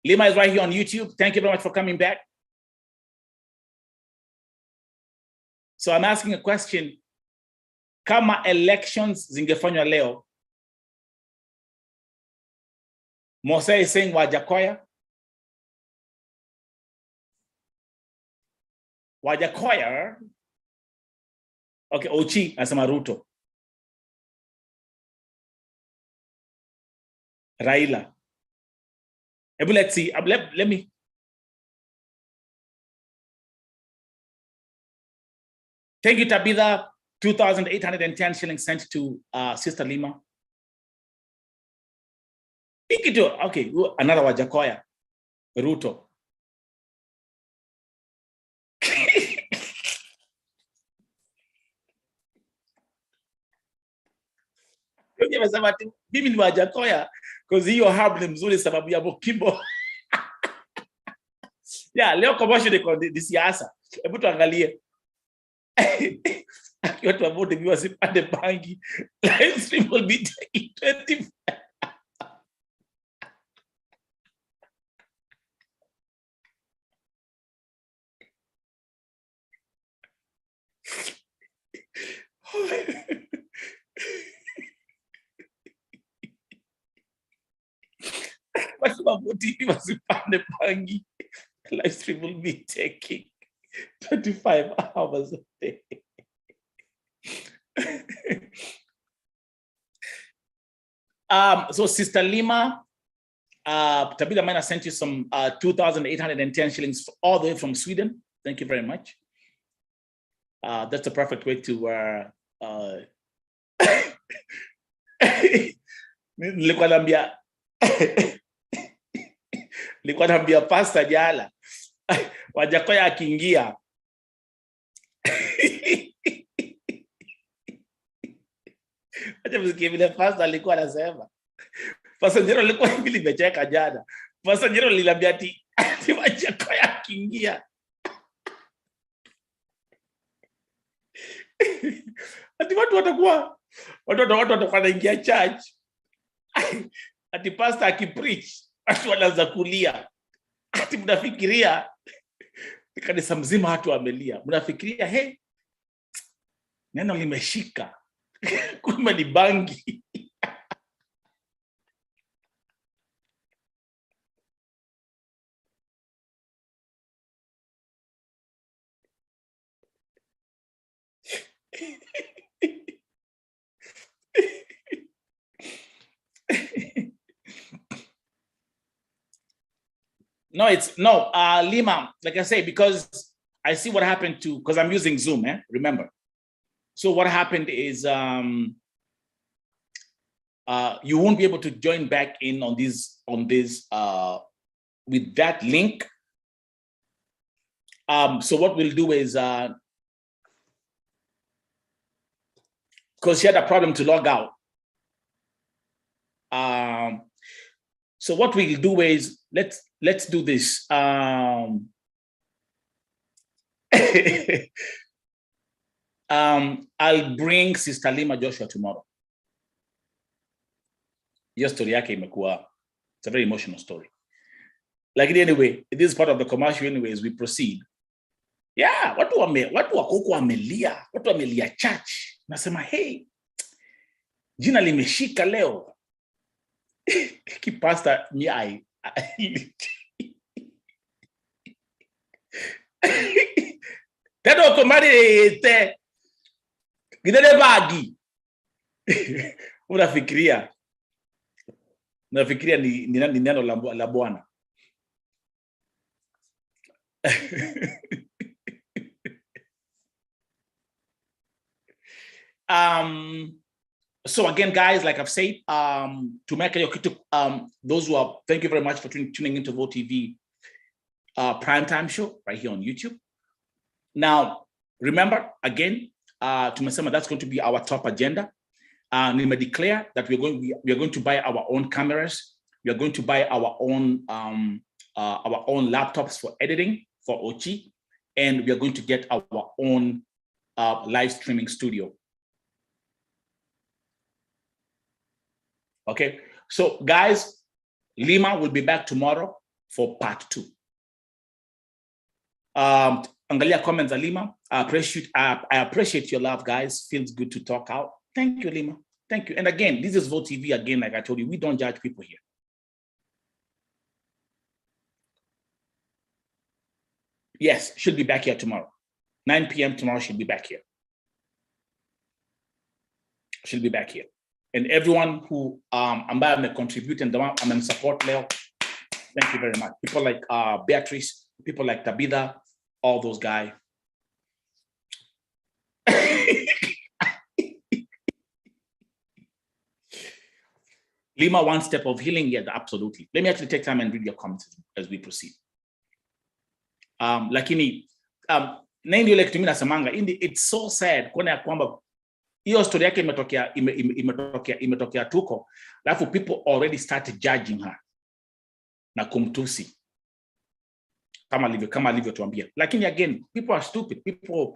Lima is right here on YouTube. Thank you very much for coming back. So I'm asking a question. Kama elections zingefanywa leo, Mose is saying Wajakoya. Wajakoya. Okay, Ochi asema Ruto. Raila. Let's see. Let me. Thank you, Tabitha. 2,810 shillings sent to Sister Lima. Okay, another Wajakoya. Ruto. Mimi ni Wajakoya because hiyo herb ni mzuri sababu ya Bokimbo. Yeah, leo commercial ni siasa. Hebu tuangalie. Watu wa vote viwa sipande bangi. Live stream will be taking 25. Live stream will be taking 25 hours a day. So Sister Lima, Tabitha Mina sent you some 2,810 shillings all the way from Sweden. Thank you very much. That's the perfect way to nilikuwa naambia Pastor Jala Wajakoya akiingia acha msikie vile Pastor alikuwa anasema. Pastor Jero alikuwa hivi limecheka jana. Pastor Jero liliambia ati Wajakoya akiingia ati watu watakuwa wanaingia church ati pastor akipreach watu wanaanza kulia ati mnafikiria kanisa mzima watu wamelia, mnafikiria hey, neno limeshika kumbe ni bangi. No, it's no, Lima, like I say, because I see what happened to, because I'm using Zoom, remember. So what happened is you won't be able to join back in on this with that link. So what we'll do is, because she had a problem to log out. So what we'll do is, let's do this. I'll bring Sister Lima Joshua tomorrow. Your story yake imekuwa, it's a very emotional story. Like anyway, this is part of the commercial anyways, we proceed. Yeah, watu wako wamelia, watu wamelia church. Nasema, hey, jina limeshika leo. Kipasta mi ai. Tado komari te gidere bagi Unafikiria ni neno la Bwana. So again, guys, like I've said, to make your those who are, thank you very much for tuning into Vote TV primetime show right here on YouTube. Now, remember again, tumesema that's going to be our top agenda. We may declare that we are going to buy our own cameras. We are going to buy our own laptops for editing for Ochi, and we are going to get our own live streaming studio. Okay, so guys, Lima will be back tomorrow for part 2. Angalia comments, Lima. I appreciate your love, guys. Feels good to talk out. Thank you, Lima. Thank you. And again, this is Vote TV. Again, like I told you, we don't judge people here. Yes, she'll be back here tomorrow. 9 p.m. tomorrow, she'll be back here. She'll be back here. And everyone who may contribute and support Leo, thank you very much. People like Beatrice, people like Tabitha, all those guys. Lima, one step of healing, yes, absolutely. Let me actually take time and read your comments as we proceed. Lakini, ndio ile kitu mimi nasemanga, it's so sad kuona kwamba hiyo story yake imetokea tuko, alafu people already started judging her na kumtusi kama alivyotuambia. Lakini again, people are stupid. People,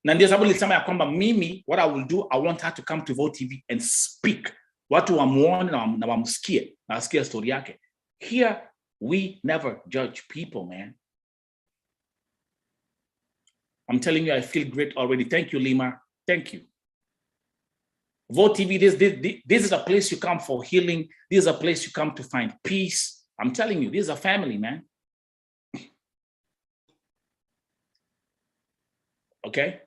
na ndio sababu nilisema ya kwamba mimi, what I will do, I want her to come to Vote TV and speak. Watu wamuone na wamsikie, na wasikie story yake. Here, we never judge people, man. I'm telling you, I feel great already. Thank you, Lima. Thank you. Vote TV, this is a place you come for healing. This is a place you come to find peace. I'm telling you, this is a family, man. Okay?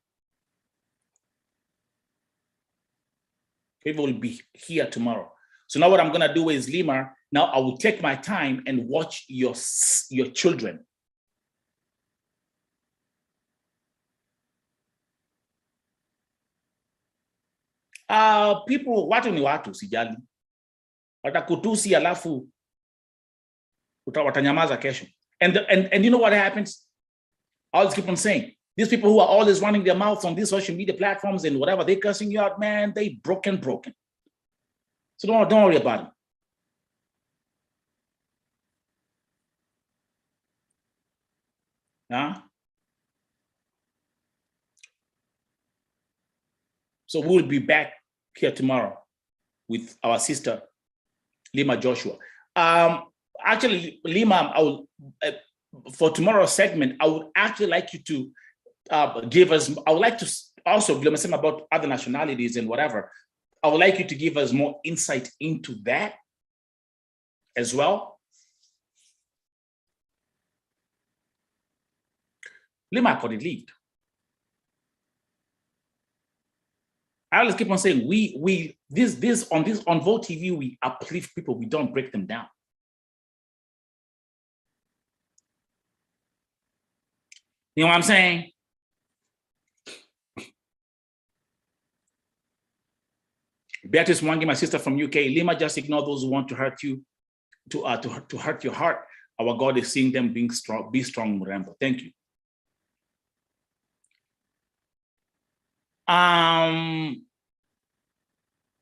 People will be here tomorrow. So now what I'm going to do is, Lima, now I will take my time and watch your children. People, watu ni watu, sijali. Watakutusi alafu watanyamaza kesho. And you know what happens? I'll just keep on saying, these people who are always running their mouths on these social media platforms and whatever, they cursing you out, man, they broken. So don't worry about it. Huh? So we'll be back here tomorrow with our sister, Lima Joshua. Actually, Lima, I will, for tomorrow's segment, I would actually like you to give us, I would like to also, about other nationalities and whatever, I would like you to give us more insight into that as well. Lima could lead. I always keep on saying on Vote TV, we uplift people, we don't break them down. You know what I'm saying? Beatrice Mwangi, my sister from UK, Lima, just ignore those who want to hurt you, to hurt your heart. Our God is seeing them being strong. Be strong, Murembo. Thank you.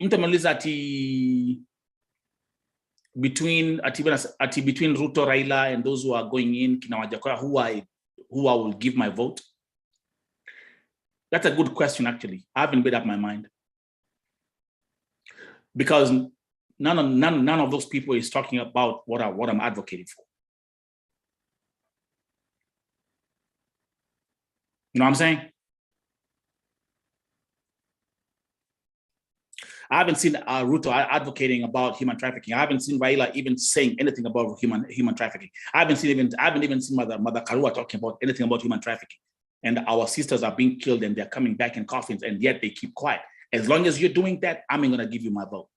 Mtamaliza between Ruto, Raila, and those who are going in, Kina Wajakoya, who I will give my vote. That's a good question, actually. I haven't made up my mind. Because none of those people is talking about what I'm advocating for. You know what I'm saying? I haven't seen Ruto advocating about human trafficking. I haven't seen Raila even saying anything about human trafficking. I haven't even seen Mother Karua talking about anything about human trafficking. And our sisters are being killed and they're coming back in coffins, and yet they keep quiet. As long as you're doing that, I'm going to give you my vote.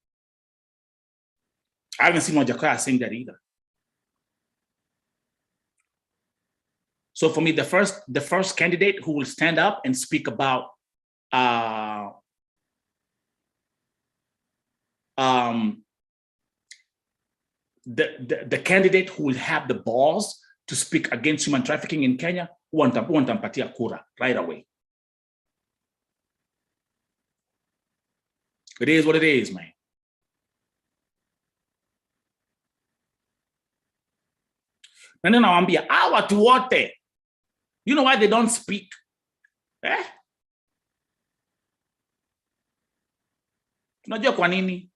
I haven't seen Wajakaya saying that either. So for me, the first candidate who will stand up and speak about the candidate who will have the balls to speak against human trafficking in Kenya, watampatia kura right away. It is what it is, man. Na ndio nawaambia hawa watu wote, you know why they don't speak? Tunajua kwa nini?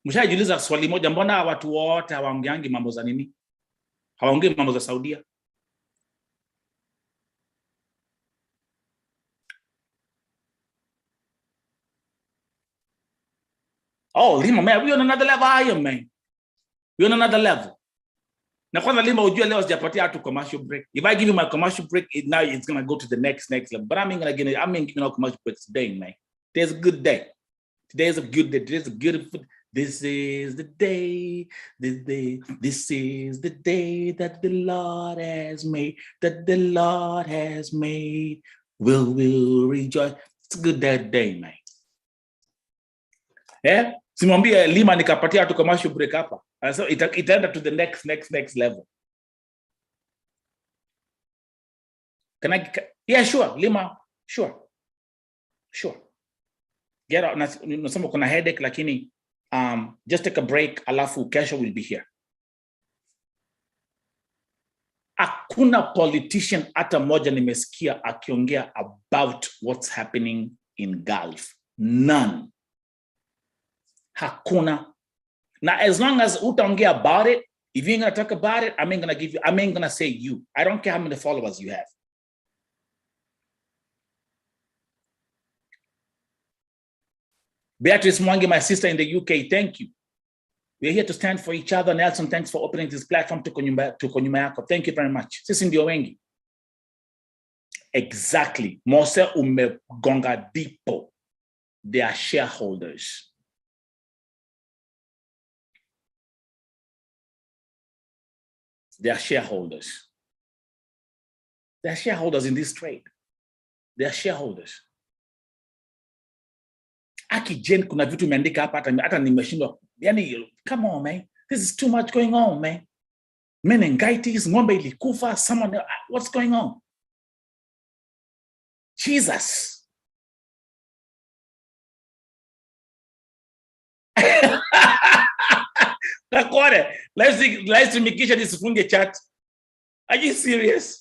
Mshajiuliza swali moja, mbona watu wote hawaongeangi mambo za nini? Hawaongei mambo za Saudia? Oh, Lima, man, we're on another level higher, man. We're on another level. Na kwanza Lima, ujue leo sijapatia hatu commercial break. If I give you my commercial break, now it's going to go to the next level. But I'm giving you commercial breaks today, man. Today's a good day. Today's a good day. Today's a beautiful. This is the day. This is the day that the Lord has made. That the Lord has made. We'll rejoice. It's a good day, man. Yeah. Simwambie Lima nikapatia hatu commercial break hapa. So itaenda to the next level. Can I? Yeah, sure, Lima, sure. Get out. Nasema kuna headache, lakini just take a break, alafu kesho will be here. Hakuna politician hata moja nimesikia akiongea about what's happening in Gulf. None. Hakuna. Now, as long as utaongea about it, if you ain't gonna talk about it, I ain't gonna say you. I don't care how many followers you have. Beatrice Mwangi, my sister in the UK, thank you. We're here to stand for each other. Nelson, thanks for opening this platform to nyuma yako. Thank you very much. Sisi ndio wengi. Exactly. Mose umegonga dipo. They are shareholders. They are shareholders. They are shareholders in this trade. They are shareholders. Aki Jen, kuna vitu imeandika hapa hata nimeshindwa. Yani, come on, man. This is too much going on, man. Meningitis, ng'ombe ilikufa, someone, what's going on? Jesus. Nakore, let's tumikisha nisifunge chat. Are you serious?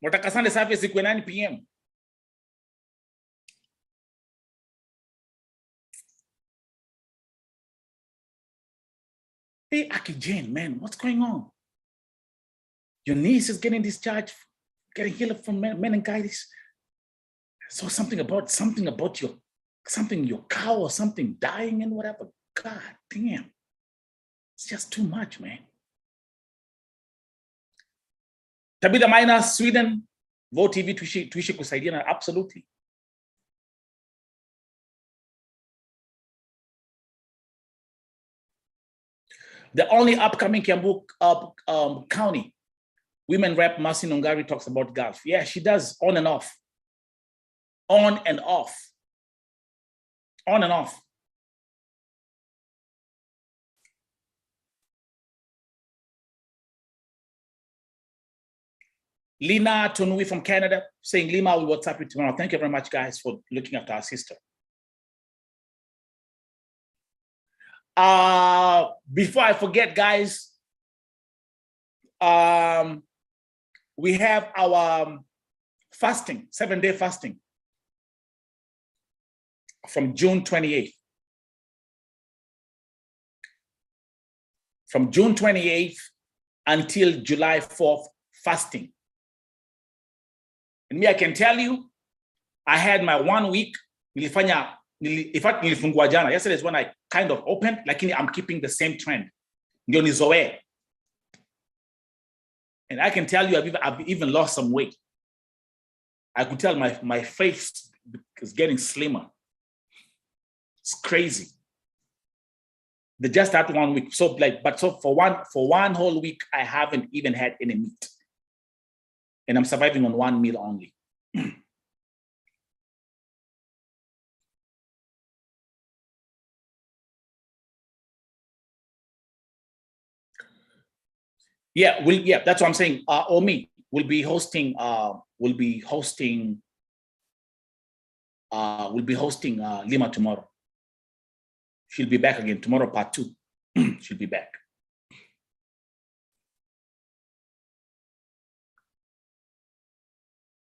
Wataka Sunday service ikuwe 9 p.m. Hey, Aki Jane, man, what's going on? Your niece is getting discharged, getting healed from meningitis. So something about your cow or something dying and whatever. God damn. It's just too much, man. Tabitha Maina, Sweden, Vote TV tuishi kusaidiana, absolutely. The only upcoming Kiambu County women rep Mercy Nongari talks about Gulf. Yeah, she does, on and off. On and off. On and off. Lina Tonui from Canada saying, Lima, will WhatsApp you tomorrow. Thank you very much, guys, for looking after our sister. Before I forget, guys, we have our fasting, 7-day fasting from June 28th. From June 28th until July 4th, fasting. And me, I can tell you, I had my 1 week. In fact, nilifungua jana. Yesterday is when I kind of opened, like I'm keeping the same trend. Ndio nizoe. And I can tell you, I've even lost some weight. I could tell my face is getting slimmer. It's crazy. Just that 1 week. So for one whole week, I haven't even had any meat. And I'm surviving on one meal only. Yeah, that's what I'm saying. Omi will be hosting Lima tomorrow. She'll be back again tomorrow, part 2. She'll be back.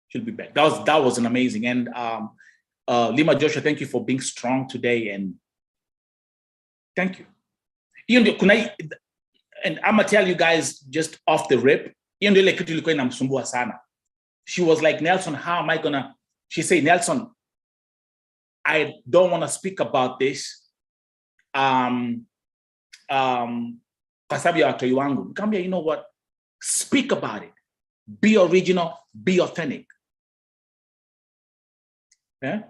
She'll be back. That was an amazing. And Lima Joshua, thank you for being strong today, and thank you. And I'm gonna tell you guys just off the rip. She was like, Nelson, how am I gonna? She said, Nelson, I don't want to speak about this. You know what? Speak about it. Be original. Be authentic. Yeah.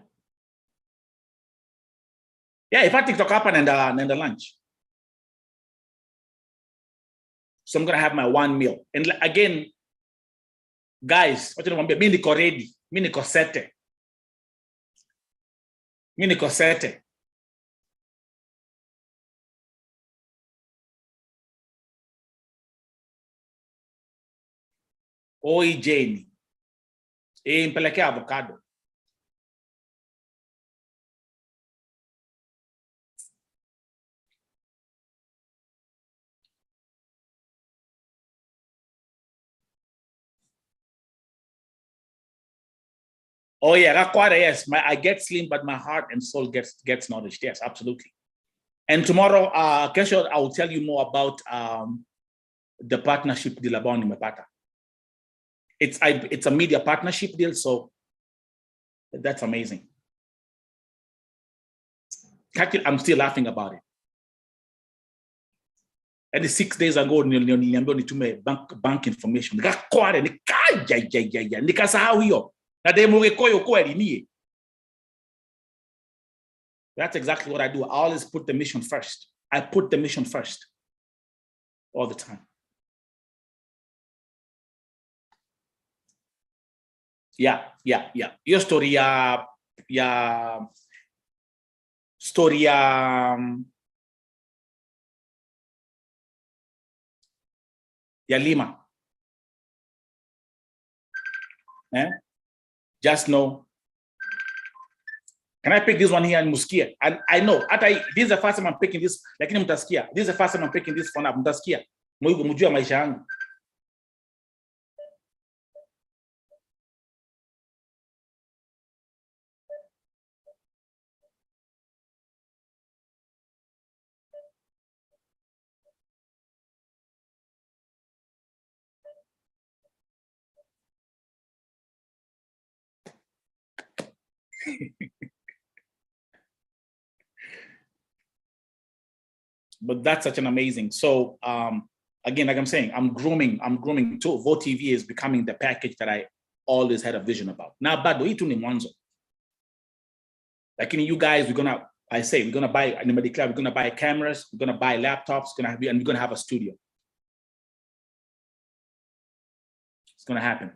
Yeah. If I TikTok happen and the lunch. So I'm gonna have my one meal. And again, guys, what you know, me niko ready, me niko sete. Oi Jane, mpelekea avocado. Oh yeah, yes. I get slim, but my heart and soul gets nourished. Yes, absolutely. And tomorrow, Kesho, I will tell you more about the partnership deal about Nimepata. It's a media partnership deal, so that's amazing. I'm still laughing about it. And 6 days ago, niliambiwa nitume bank information. Nikasahau hiyo. That's exactly what I do. I always put the mission first. I put the mission first all the time. Yeah. Your story, Lima. Just know. Can I pick this one here in Muskia? And I know, this is the first time I'm picking this, like in Mutaskia. This is the first time I'm picking this phone up. Mutaskia. Mujua maisha yangu. But that's such an amazing. So again, like I'm saying, I'm grooming too. Vote TV is becoming the package that I always had a vision about. Now, bado itu ni mwanzo. Like you guys, we're gonna buy in the medical, we're gonna buy cameras, we're gonna buy laptops, and we're gonna have a studio. It's gonna happen.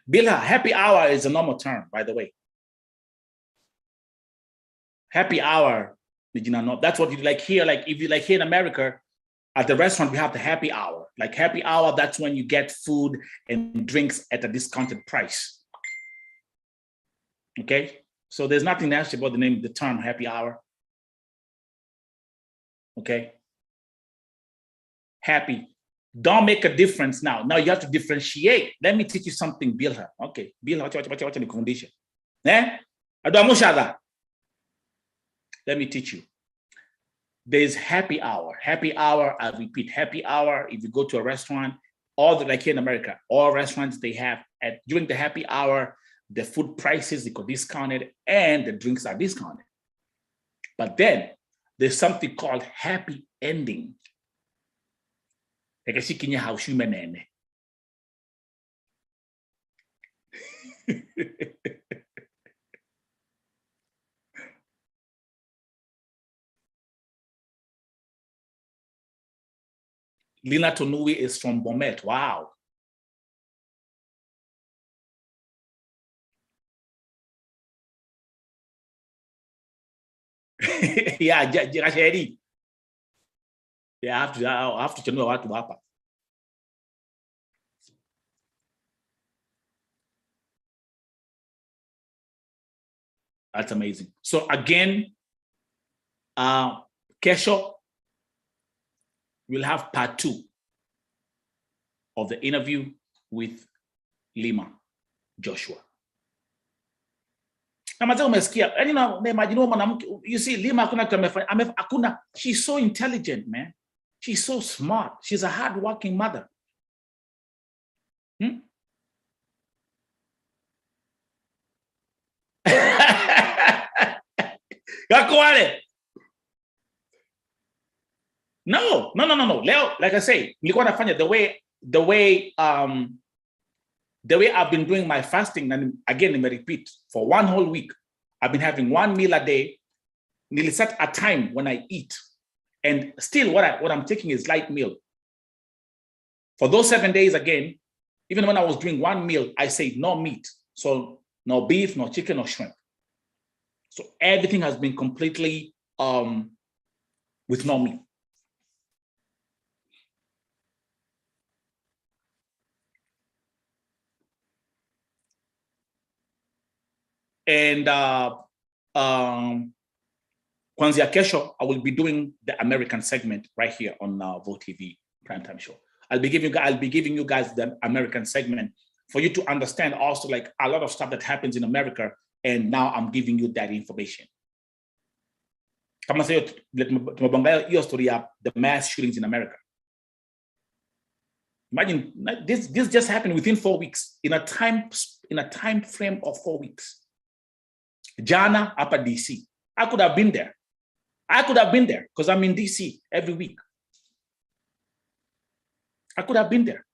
Bilha, happy hour is a normal term, by the way. Happy hour, that's what you like here. Like if you like here in America, at the restaurant, we have the happy hour. Like happy hour, that's when you get food and drinks at a discounted price. Okay, so there's nothing nasty about the term happy hour. Okay, happy. Don't make a difference now. Now you have to differentiate. Let me teach you something, Bilha. Okay, Bilha, what's the condition? Ado amushada. Let me teach you. There's happy hour. Happy hour, I repeat, happy hour. If you go to a restaurant, like here in America, all restaurants they have during the happy hour, the food prices they got discounted and the drinks are discounted. But then there's something called happy ending. Lina Tonui is from Bomet. Wow. Yeah, Jerasheri. Yeah, I have to know what to happen. That's amazing. So again, Kesho, we'll have part 2 of the interview with Lima Joshua. You see, Lima, she's so intelligent, man. She's so smart. She's a hardworking mother. No. Leo, like I say, the way I've been doing my fasting, and again, let me repeat, for 1 whole week, I've been having 1 meal a day. Nearly set a time when I eat, and still what I'm taking is light meal. For those 7 days, again, even when I was doing 1 meal, I say no meat, so no beef, no chicken, no shrimp. So everything has been completely with no meat. And Kwanzia Kesho, I will be doing the American segment right here on Vote TV Primetime Show. I'll be giving you guys the American segment for you to understand also like a lot of stuff that happens in America, and now I'm giving you that information. Kama sayo, tumabangaya hiyo story ya the mass shootings in America. Imagine this just happened within 4 weeks, in a time frame of 4 weeks. Jana hapa DC. I could have been there. Because I'm in DC every week. I could have been there.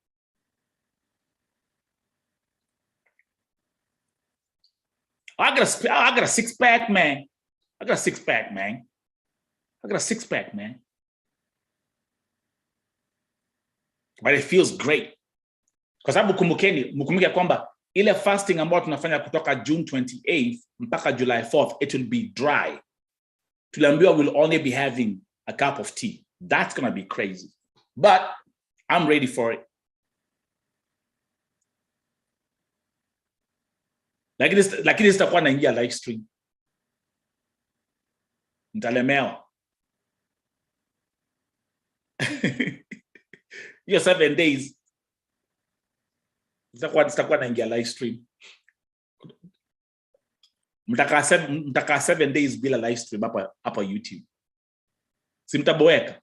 I got a six-pack, man. I got a six-pack, man. But it feels great. Kwa sababu mkumbuke kwamba ile fasting ambayo tunafanya kutoka June 28th mpaka July 4th, it will be dry. Tuliambiwa we'll only be having a cup of tea. That's going to be crazy. But I'm ready for it. Like this itakuwa naingia live stream. Ntalemewa. Hiyo 7 days. Itakuwa naingia live stream. Mtaka 7 days bila live stream hapa YouTube. Simtaboeka.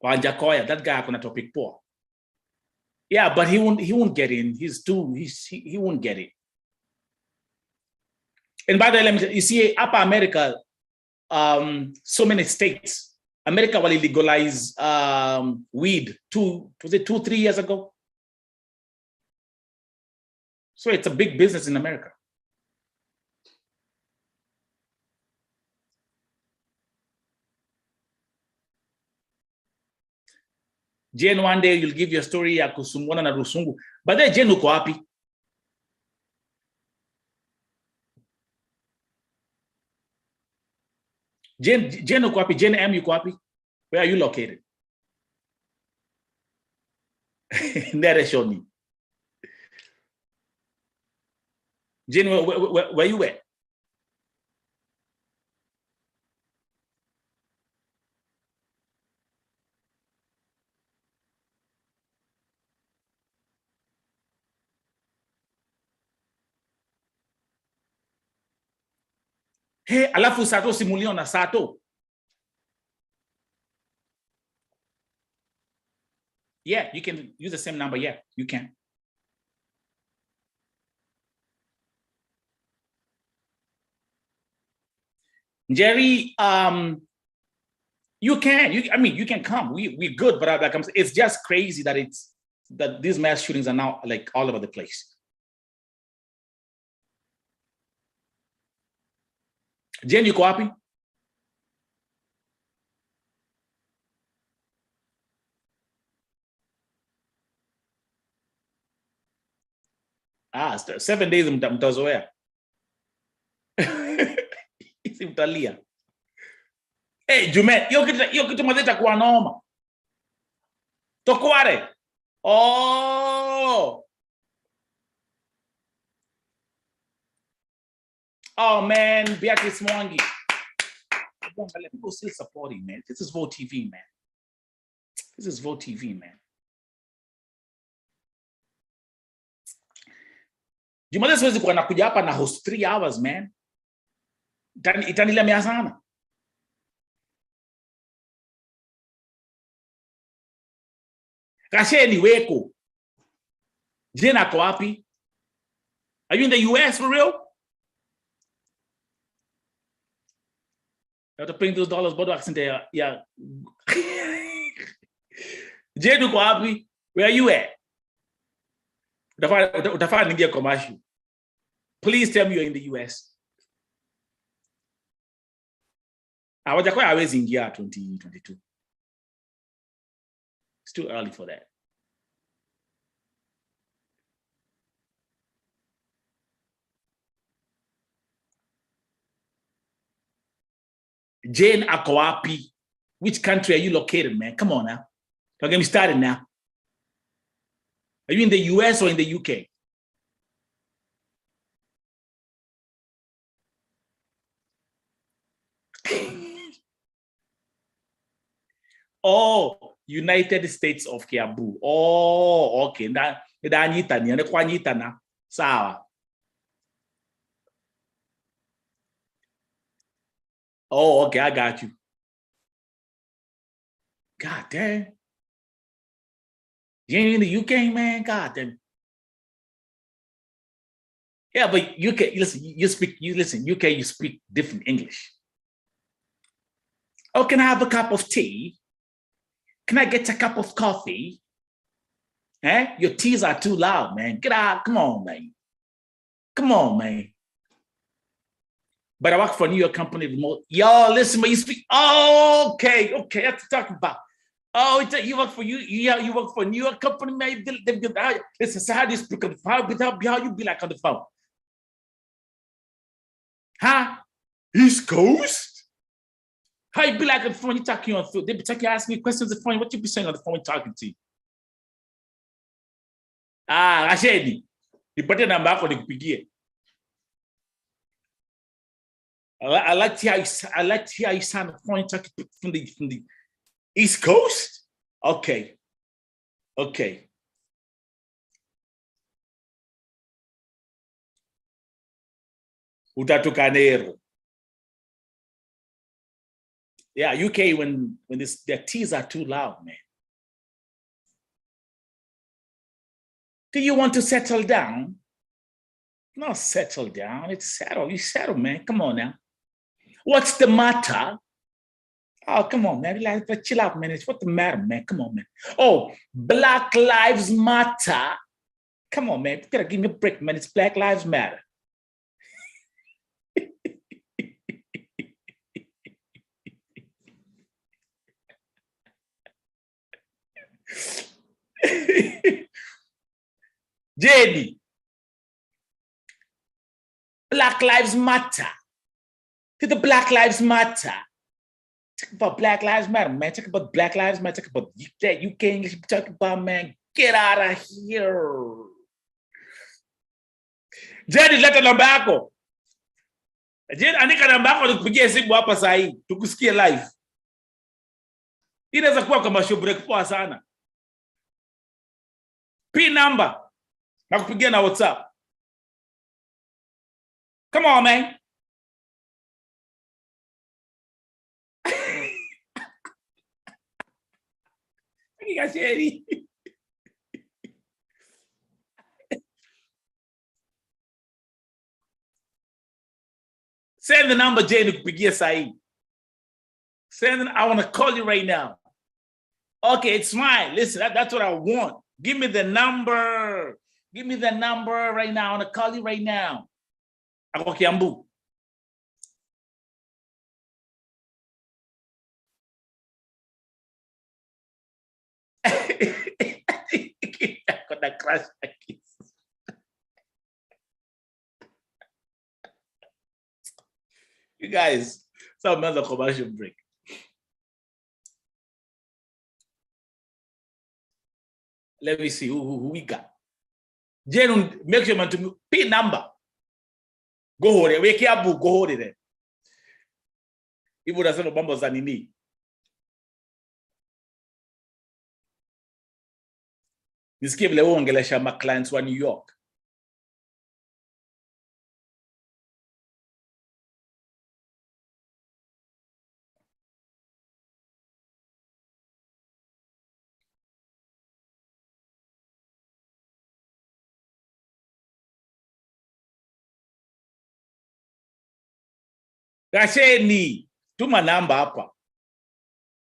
Wanjakoya, that guy akona topic poor. Yeah, but he won't get in. He won't get it. And by the way, you see, upper America, so many states, America will legalize weed 2-3 years ago. So it's a big business in America. Jane, one day you'll give your story ya kusumbwana na Rusungu. But then Jane uko wapi? Jane uko wapi? Jane M uko wapi? Where are you located? Nere show me. Jane, where you at? Hey, alafu Sato simulion na Sato. Yeah, you can use the same number. Yeah, you can. Jerry, you can. You can come. We're good, but it's just crazy that these mass shootings are now like all over the place. Jen, you copy? Ah, 7 days mtazoea. Isi mtalia. Hey, Jume, yo kitu mazeta kuwa noma. Tokware. Oh. Oh man, Beatrice Mwangi. People still supporting, man. This is Vote TV, man. This is Vote TV, man. Jumada siwezi kuwa nakuja hapa na host 3 hours, man. Itanilemea sana. Kasheni weko. Jena ko wapi? Are you in the US for real? You have to pay those dollars, but accent there. Yeah. Jenu ko wapi? Where are you at? Utafanya ningia commercial. Please tell me you're in the US. Hawajakuwa hawezi ingia 2022. It's too early for that. Jane ako wapi? Which country are you located, man? Come on now. Don't get me started now. Are you in the US or in the UK? Oh, United States of Kiabu. Oh, okay. Sawa. Oh, okay, I got you. God damn. You ain't in the UK, man? God damn. Yeah, but UK, listen, UK, you speak different English. Oh, can I have a cup of tea? Can I get a cup of coffee? Eh? Your teas are too loud, man. Get out. Come on, man. Come on, man. But I work for a New York company remote. Yo, listen, man, you speak. Oh, okay. That's what I'm talking about. Oh, you work for you work for a New York company, man. Listen, so how do you speak on the phone? How you be like on the phone? Huh? East Coast? How you be like on the phone? You talking on the phone? They be talking, asking me questions on the phone. What you be saying on the phone talking to you? Ah, Rashedi. Nipate namba yako nikupigie. I like to hear you sound on the phone talking from the East Coast? Okay. Utatukanero. Yeah, UK when their T's are too loud, man. Do you want to settle down? Not settle down, it's settle. You settle, man. Come on now. What's the matter? Oh, come on, man. Chill out, man. What's the matter, man? Come on, man. Oh, Black Lives Matter. Come on, man. You gotta give me a break, man. It's Black Lives Matter. JD. Black Lives Matter. To the Black Lives Matter. Talk about Black Lives Matter, man. Talk about Black Lives Matter. Talk about that UK English. Talk about, man. Get out of here. Jeni, leta namba yako. Jeni, andika namba yako nikupigie simu hapa saa hii. Tukusikie live. Inaweza kuwa kama show break poa sana. Pin number. Nakupigia na WhatsApp. Come on, man. Send the number, Jane, nikupigie saa hii. Send, I want to call you right now. Okay, it's fine. Listen, that's what I want. Give me the number. Give me the number right now. I want to call you right now. Ako Kiambu. Gonna crash my kiss. You guys, some other commercial break. Let me see who we got. Jen, make sure to pin number. Go hold it. Wake up, go hold it. Even nasema mambo za nini. Nisikie vile wewe ongelesha ma clients wa New York. Gasheni, tuma namba hapa.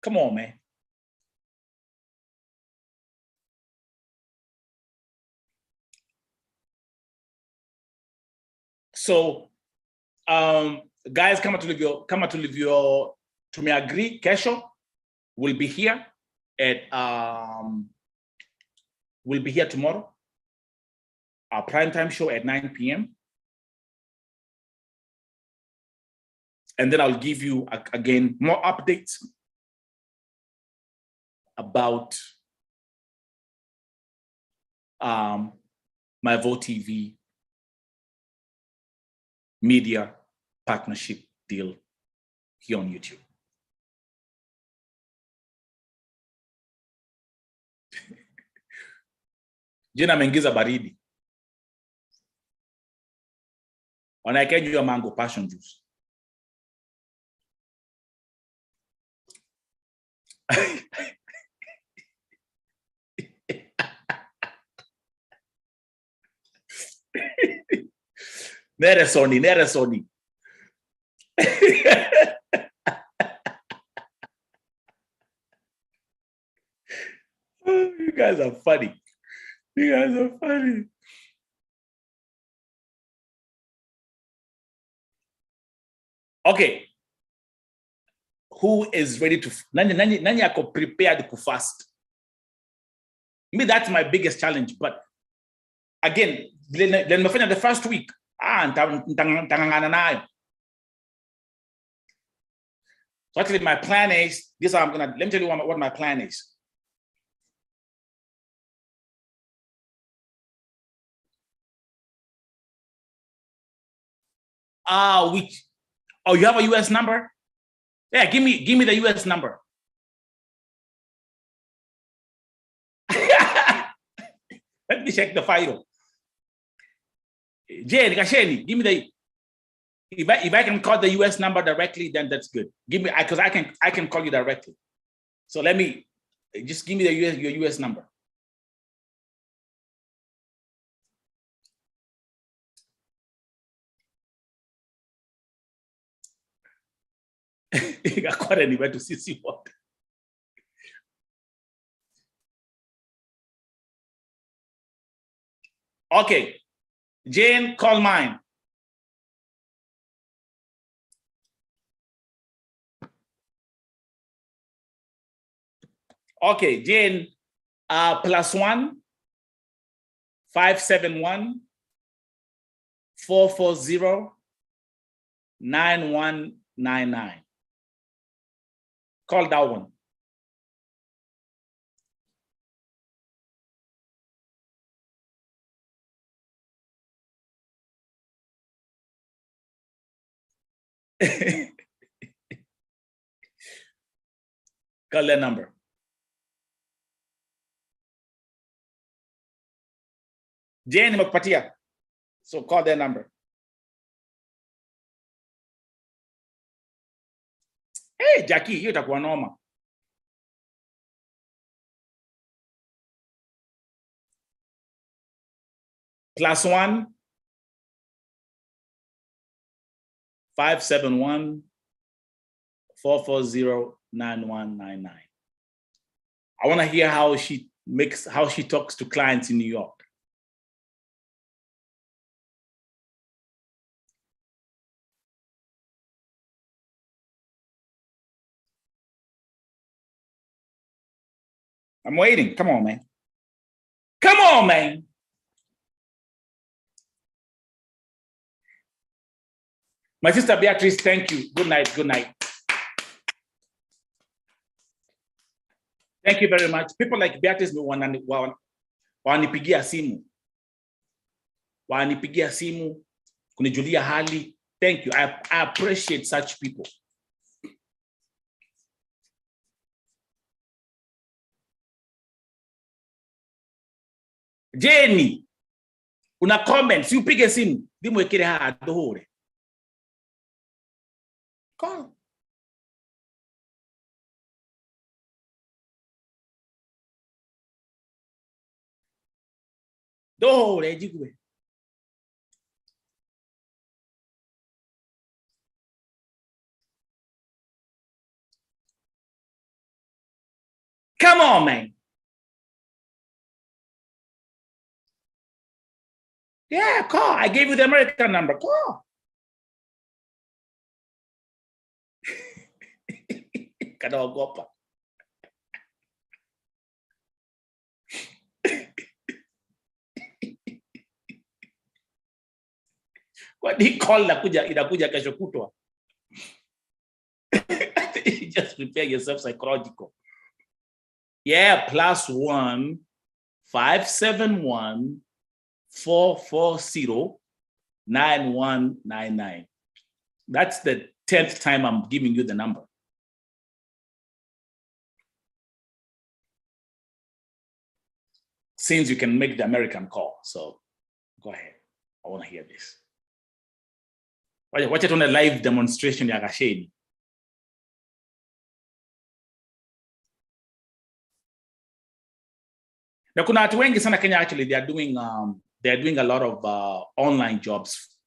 Come on, man. So, guys, kama tulivyo tumeagree, kesho will be here at we'll be here tomorrow. Our primetime show at 9 p.m. And then I'll give you again more updates about my Vote TV media partnership deal here on YouTube. Jina ameingiza baridi. Wanaekea juu ya mango passion juice. Nere Sony. Oh, you guys are funny. You guys are funny. Okay. Who is ready to nani ako prepared to fast? Me, that's my biggest challenge. But again, then the first week. Ntangangana nayo. So actually, my plan is this. Let me tell you what my plan is. You have a US number? Yeah, give me the US number. Let me check the file. Jane, Gasheni, give me the. If I can call the US number directly, then that's good. Give me, because I can call you directly. So let me just give me your US number. You got caught anywhere to see what. Okay, Jane, call mine. Okay, Jane, +1 571 440 9199. Call that one. Call that number. Jane nimekupatia. So call that number. Hey, Jackie, hiyo itakuwa noma. +1 571 440 9199. I want to hear how she talks to clients in New York. I'm waiting. Come on, man. Come on, man. My sister Beatrice, thank you. Good night. Good night. Thank you very much. People like Beatrice wanipigia simu. Wanipigia simu, kunijulia hali. Thank you. I appreciate such people. Jenny, una comments, upige simu, ndimwekere dohore. Call. Dohore jigwe. Come on, man. Yeah, call. I gave you the American number. Call. Kanaogopa. Kwani call inakuja kesho kutwa. Just prepare yourself psychological. Yeah, +1 571 440 9199. That's the 10th time I'm giving you the number. Since you can make the American call, so go ahead. I want to hear this. Watch it on a live demonstration ya Gasheni. Na kuna watu wengi sana Kenya, actually they are doing a lot of online jobs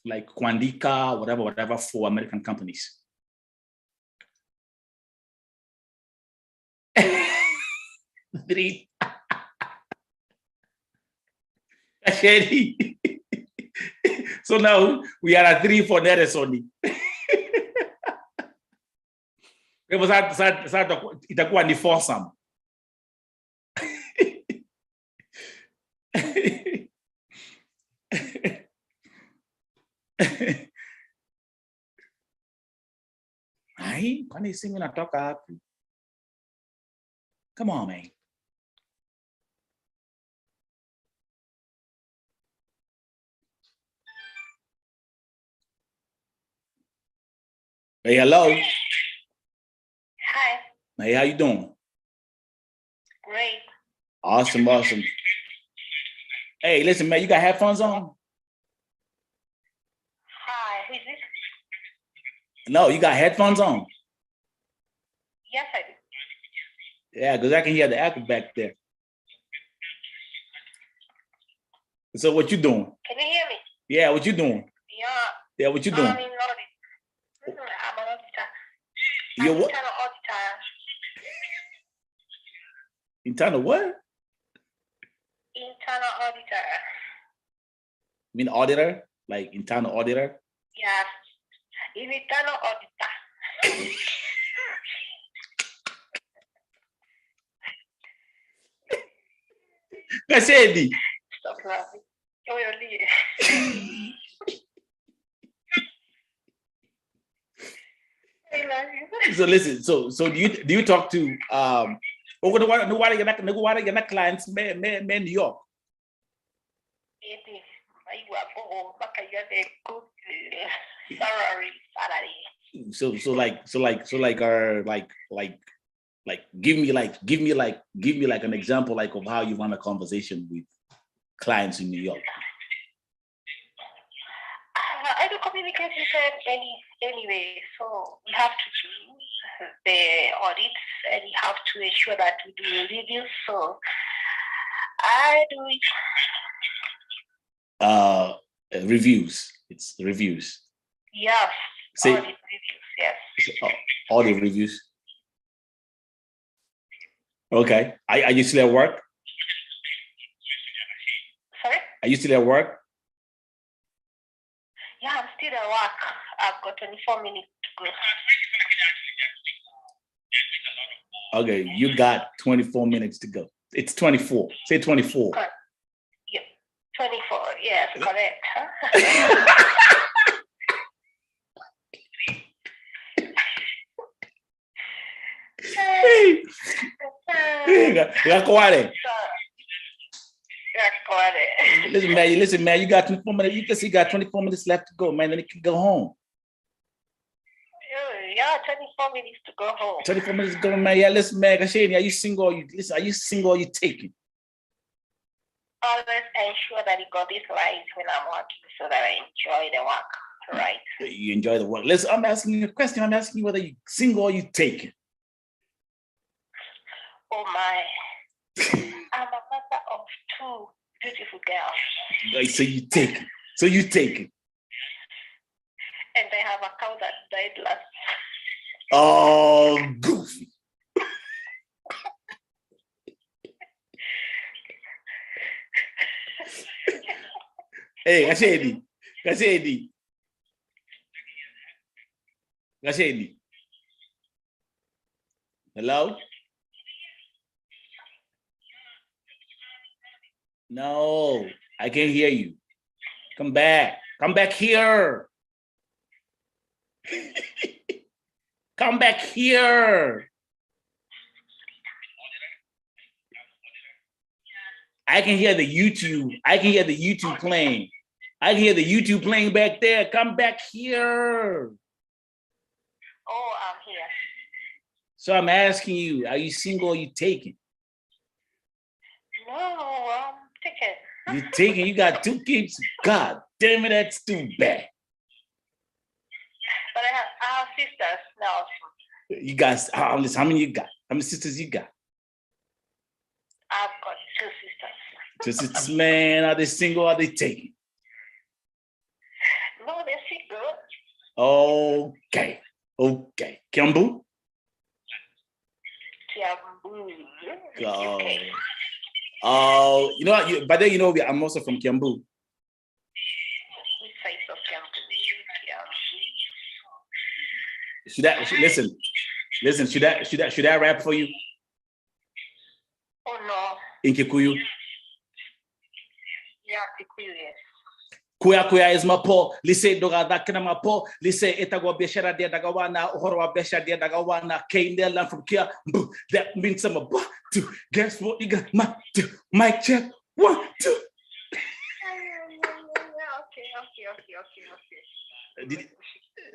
like kuandika, whatever for American companies. Three. So now we are at 3 for Neresoni. Itakuwa ni foursome. Ai, kwani simu inatoka hapi? Come on, man. Hey, hello. Hi. Hey, how you doing? Great. Awesome. Hey, listen, man, you got headphones on? Hi, who is this? No, you got headphones on? Yes, I do. Yeah, because I can hear the echo back there. So what you doing? Can you hear me? Yeah, what you doing? Yeah, what you doing? I'm in audit. I'm an auditor. You're what? Internal auditor. Internal what? Internal auditor. You mean auditor? Like internal auditor? Yeah, internal auditor. Kasedi. Stop laughing. Oh, you're leaving. I love you. So listen, so do you talk to clients in New York? Edith, You are go back you have a good salary. So give me an example like of how you run a conversation with clients in New York. I do communicate with them anyway, so we have to do the audits and we have to ensure that we do reviews. So I do it. Reviews. It's reviews. Yes. Say, audit reviews. Yes. Audit reviews. Okay. Are you still at work? Sorry? Are you still at work? Yeah, I'm still at work. I've got 24 minutes to go. Okay, you got 24 minutes to go. It's 24. Say 24. Yeah, 24. Yes, correct. Huh? Listen, man, you got 24 minutes. You can see you got 24 minutes left to go, man. Then you can go home. Yeah, 24 minutes to go home. 24 minutes to go, man. Yeah, listen, man. Kashani, are you single or you taking? Always ensure that you got this right when I'm working so that I enjoy the work, right? You enjoy the work. Listen, I'm asking you a question. I'm asking you whether you single or you taking. Oh my. I'm a mother of 2 beautiful girls. So you taking. And I have a cow that died last. Oh, goofy. Hey, Gashedi. Hello? No, I can't hear you. Come back here. Come back here. I can hear the YouTube. Playing. I can hear the YouTube playing back there. Come back here. Oh, I'm here. So I'm asking you, are you single or you taking? No, I'm taking. You taking, you got 2 kids? God damn it, that's too bad. But I have sisters now. You guys, how many you got? How many sisters you got? I've got 2 sisters. 2 sisters, man. Are they single or are they taking? No, they're single. Okay. Kiambu? Okay. Oh, you know what? By then, I'm also from Kiambu. Which side of Kiambu? Listen, should I rap for you? Oh no. In Kikuyu? Yeah, Kikuyu, yes. Kuya is mapo, lise doga dakina mapo, lise etagwa beshara dia dagawana, horwa besha dia dagawana, Kainela from Kia. That means I'm about to guess what you got. Mic check. 1, 2. Okay.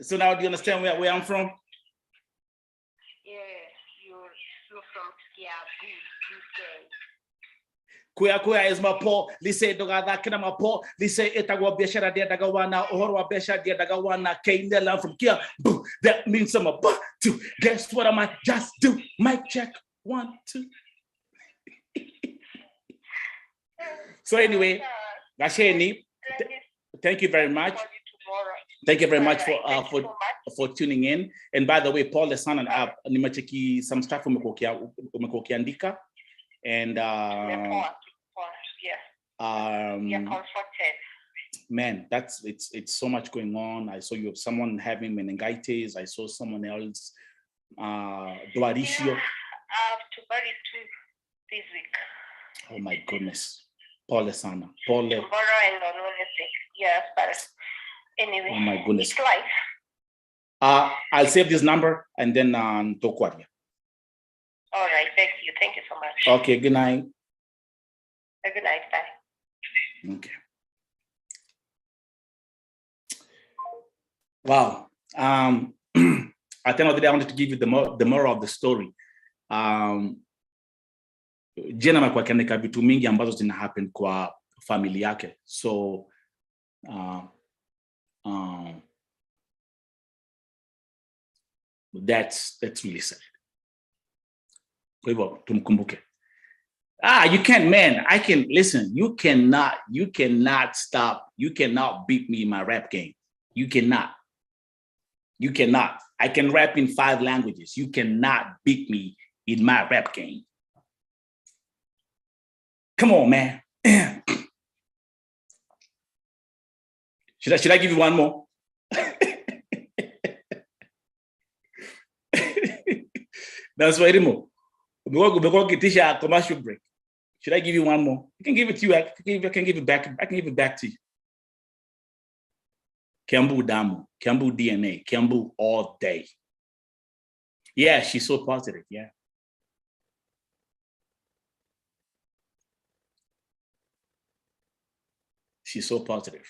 So now do you understand where I'm from? Yeah, you're from Kiabu, UK. Kuya is mapo, lise doga dakina mapo, lise etagwa beshara dia dagawana, horwa besha dia dagawana, Kainela from Kia. That means I'm about to guess what I might just do. Mic check. 1, 2. So anyway, Gasheni, thank you very much. Thank you very much for tuning in. And by the way, Paul Lesana nimecheki some stuff umekokiandika and man, it's so much going on. I saw you have someone having meningitis. I saw someone else Duarisio. I have to bury 2 this week. Oh my goodness. Paul Lesana. Tomorrow and on Wednesday. Yes, but anyway. Oh my goodness. It's life. I'll save this number and then talk with you. All right, thank you. Thank you so much. Okay, good night. Good night, bye. Okay. Wow. At the end of the day, I wanted to give you the moral of the story. Jena amekuwa akiandika vitu mingi ambazo zina happen kwa familia yake. So that's really sad. Kwa hivyo tumkumbuke. You can't, man. I can listen. You cannot stop. You cannot beat me in my rap game. You cannot. I can rap in 5 languages. You cannot beat me in my rap game. Come on, man. Should I give you one more? That's why more. We're getting a commercial break. Should I give you one more? I can give it to you. I can give it back. I can give it back to you. Kiambu Damu, Kiambu DNA, Kiambu all day. Yeah, she's so positive. Yeah. She's so positive.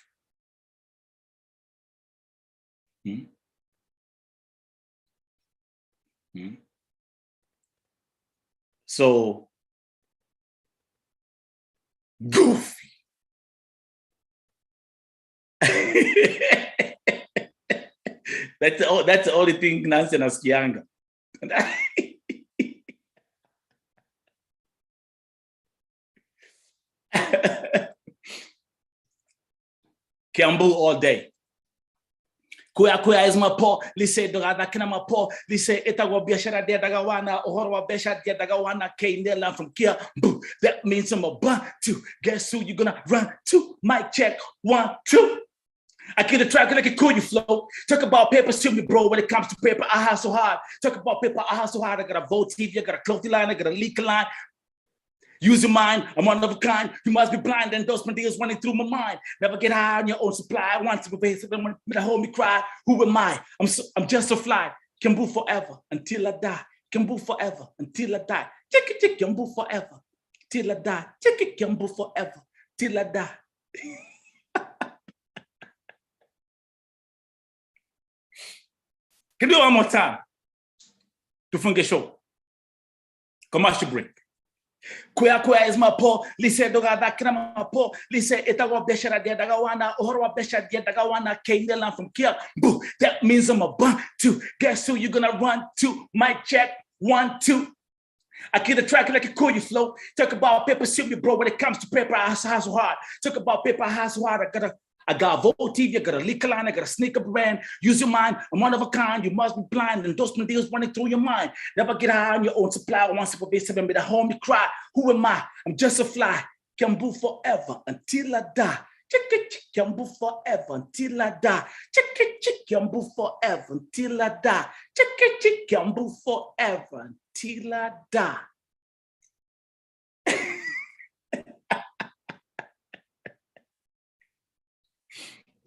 So goofy. That's the only thing Nancy nasikianga. Kiambu all day. Kuya is my po, lise dogada kina my po, lise etago biashara dia dagawana, ohorwa besha dia dagawana, K-Nela from Kia. That means I'm about to. Guess who you gonna run to? Mic check, 1, 2. I get a track like a cool you flow. Talk about paper, to me, bro. When it comes to paper, I hustle hard. Talk about paper, I hustle hard. I got a Volt TV, I got a clothing line, I got a leak line. Use your mind, I'm one of a kind. You must be blind, endorsement deals running through my mind. Never get high on your own supply. Once to base, when the homie cry, who am I? I'm just a fly. Can move forever until I die. Can move forever until I die. Check it, can move forever till I die. Check it, can move forever till I die. Can do it one more time. To funke show. Commercial break. Kuya is my po, lise dogada kina my po, lise etago beshara dia dagawana, ohorwa besha dia dagawana, K-Nela from Kia. Boo, that means I'm about to. Guess who you gonna run to? Mic check, 1, 2. I get a track like a cool you flow. Talk about paper, see me, bro. When it comes to paper, I hustle hard. Talk about paper, I hustle hard. I got a Volt TV, I got a liquor line, I got a sneaker brand. Use your mind, I'm one of a kind. You must be blind. Endorsement deals running through your mind. Never get high on your own supply. Once a base, seven, the homie cry. Who am I? I'm just a fly. Can move forever until I die. Chick can move forever until I die. Chick can move forever until I die. Chick can move forever until I die.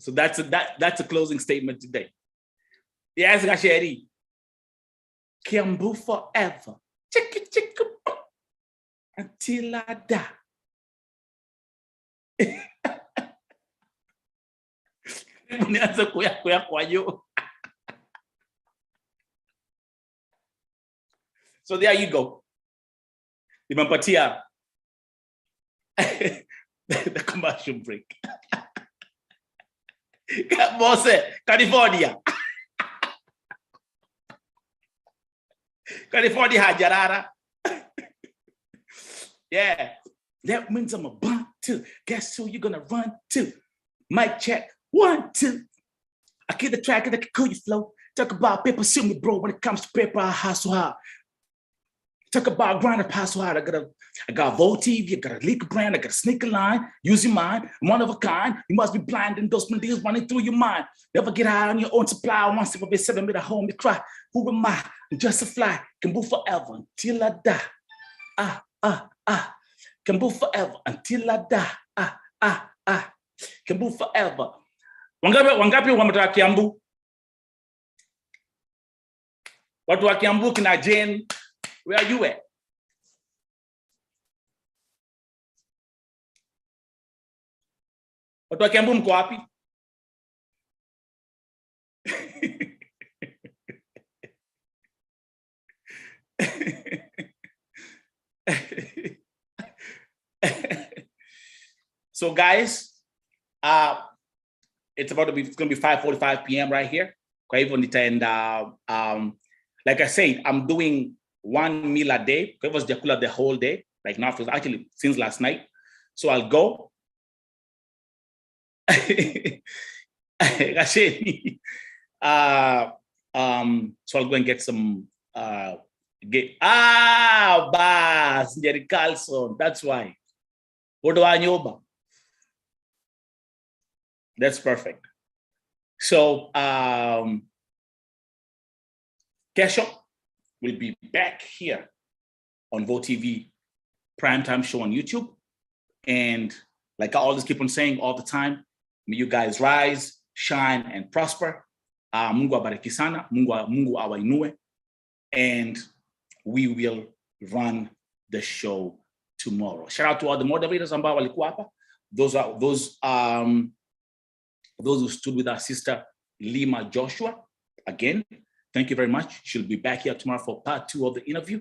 So that's a closing statement today. Yes, Gasheri. Kiambu forever. Chick until I die. So there you go. Limampatia. The commercial break. California. California Hajarara. Yeah. That means I'm about to. Guess who you're gonna run to? Mic check, 1, 2. I get the track and I can cool you flow. Talk about paper, see me, bro. When it comes to paper, I hustle hard. Talk about grind up, hustle hard. I got a Volt TV, I got a liquor brand, I got a sneaker line. Use your mind, I'm one of a kind. You must be blind, endorsement deals running through your mind. Never get high on your own supply. Once if I be 7 minutes home, you cry. Who am I? I'm just a fly. Can move forever until I die. Can move forever until I die. Can move forever. Wangapi wametoka Kiambu? Watu wa Kiambu kina Jane. Where are you at? Watu wa Kiambu mko wapi? So guys, it's going to be 5:45 p.m. right here. And like I said, I'm doing 1 meal a day. It was the whole day, like now, actually since last night. So I'll go. So I'll go and get some Bas Jerry Carlson. That's why. That's perfect. So Kesho will be back here on VoTV primetime show on YouTube. And like I always keep on saying all the time, may you guys rise, shine, and prosper. Mungu abariki sana, Mungu awainue, and we will run the show tomorrow. Shout out to all the moderators ambao walikuwa hapa. Those who stood with our sister Lima Joshua. Again, thank you very much. She'll be back here tomorrow for part 2 of the interview,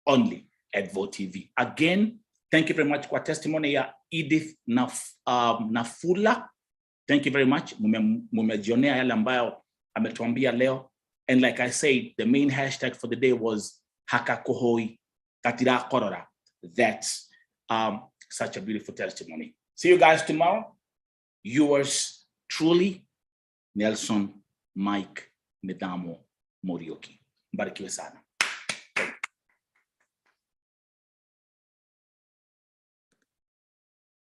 only at VoTV. Again, thank you very much for testimony ya Edith Nafula. Thank you very much. Mumejionea yale ambayo ametuambia leo. And like I said, the main hashtag for the day was Hakakohoi Katira Korora. That's such a beautiful testimony. See you guys tomorrow. Yours truly, Nelson Mike Medamo Morioki. Mbarikiwe sana.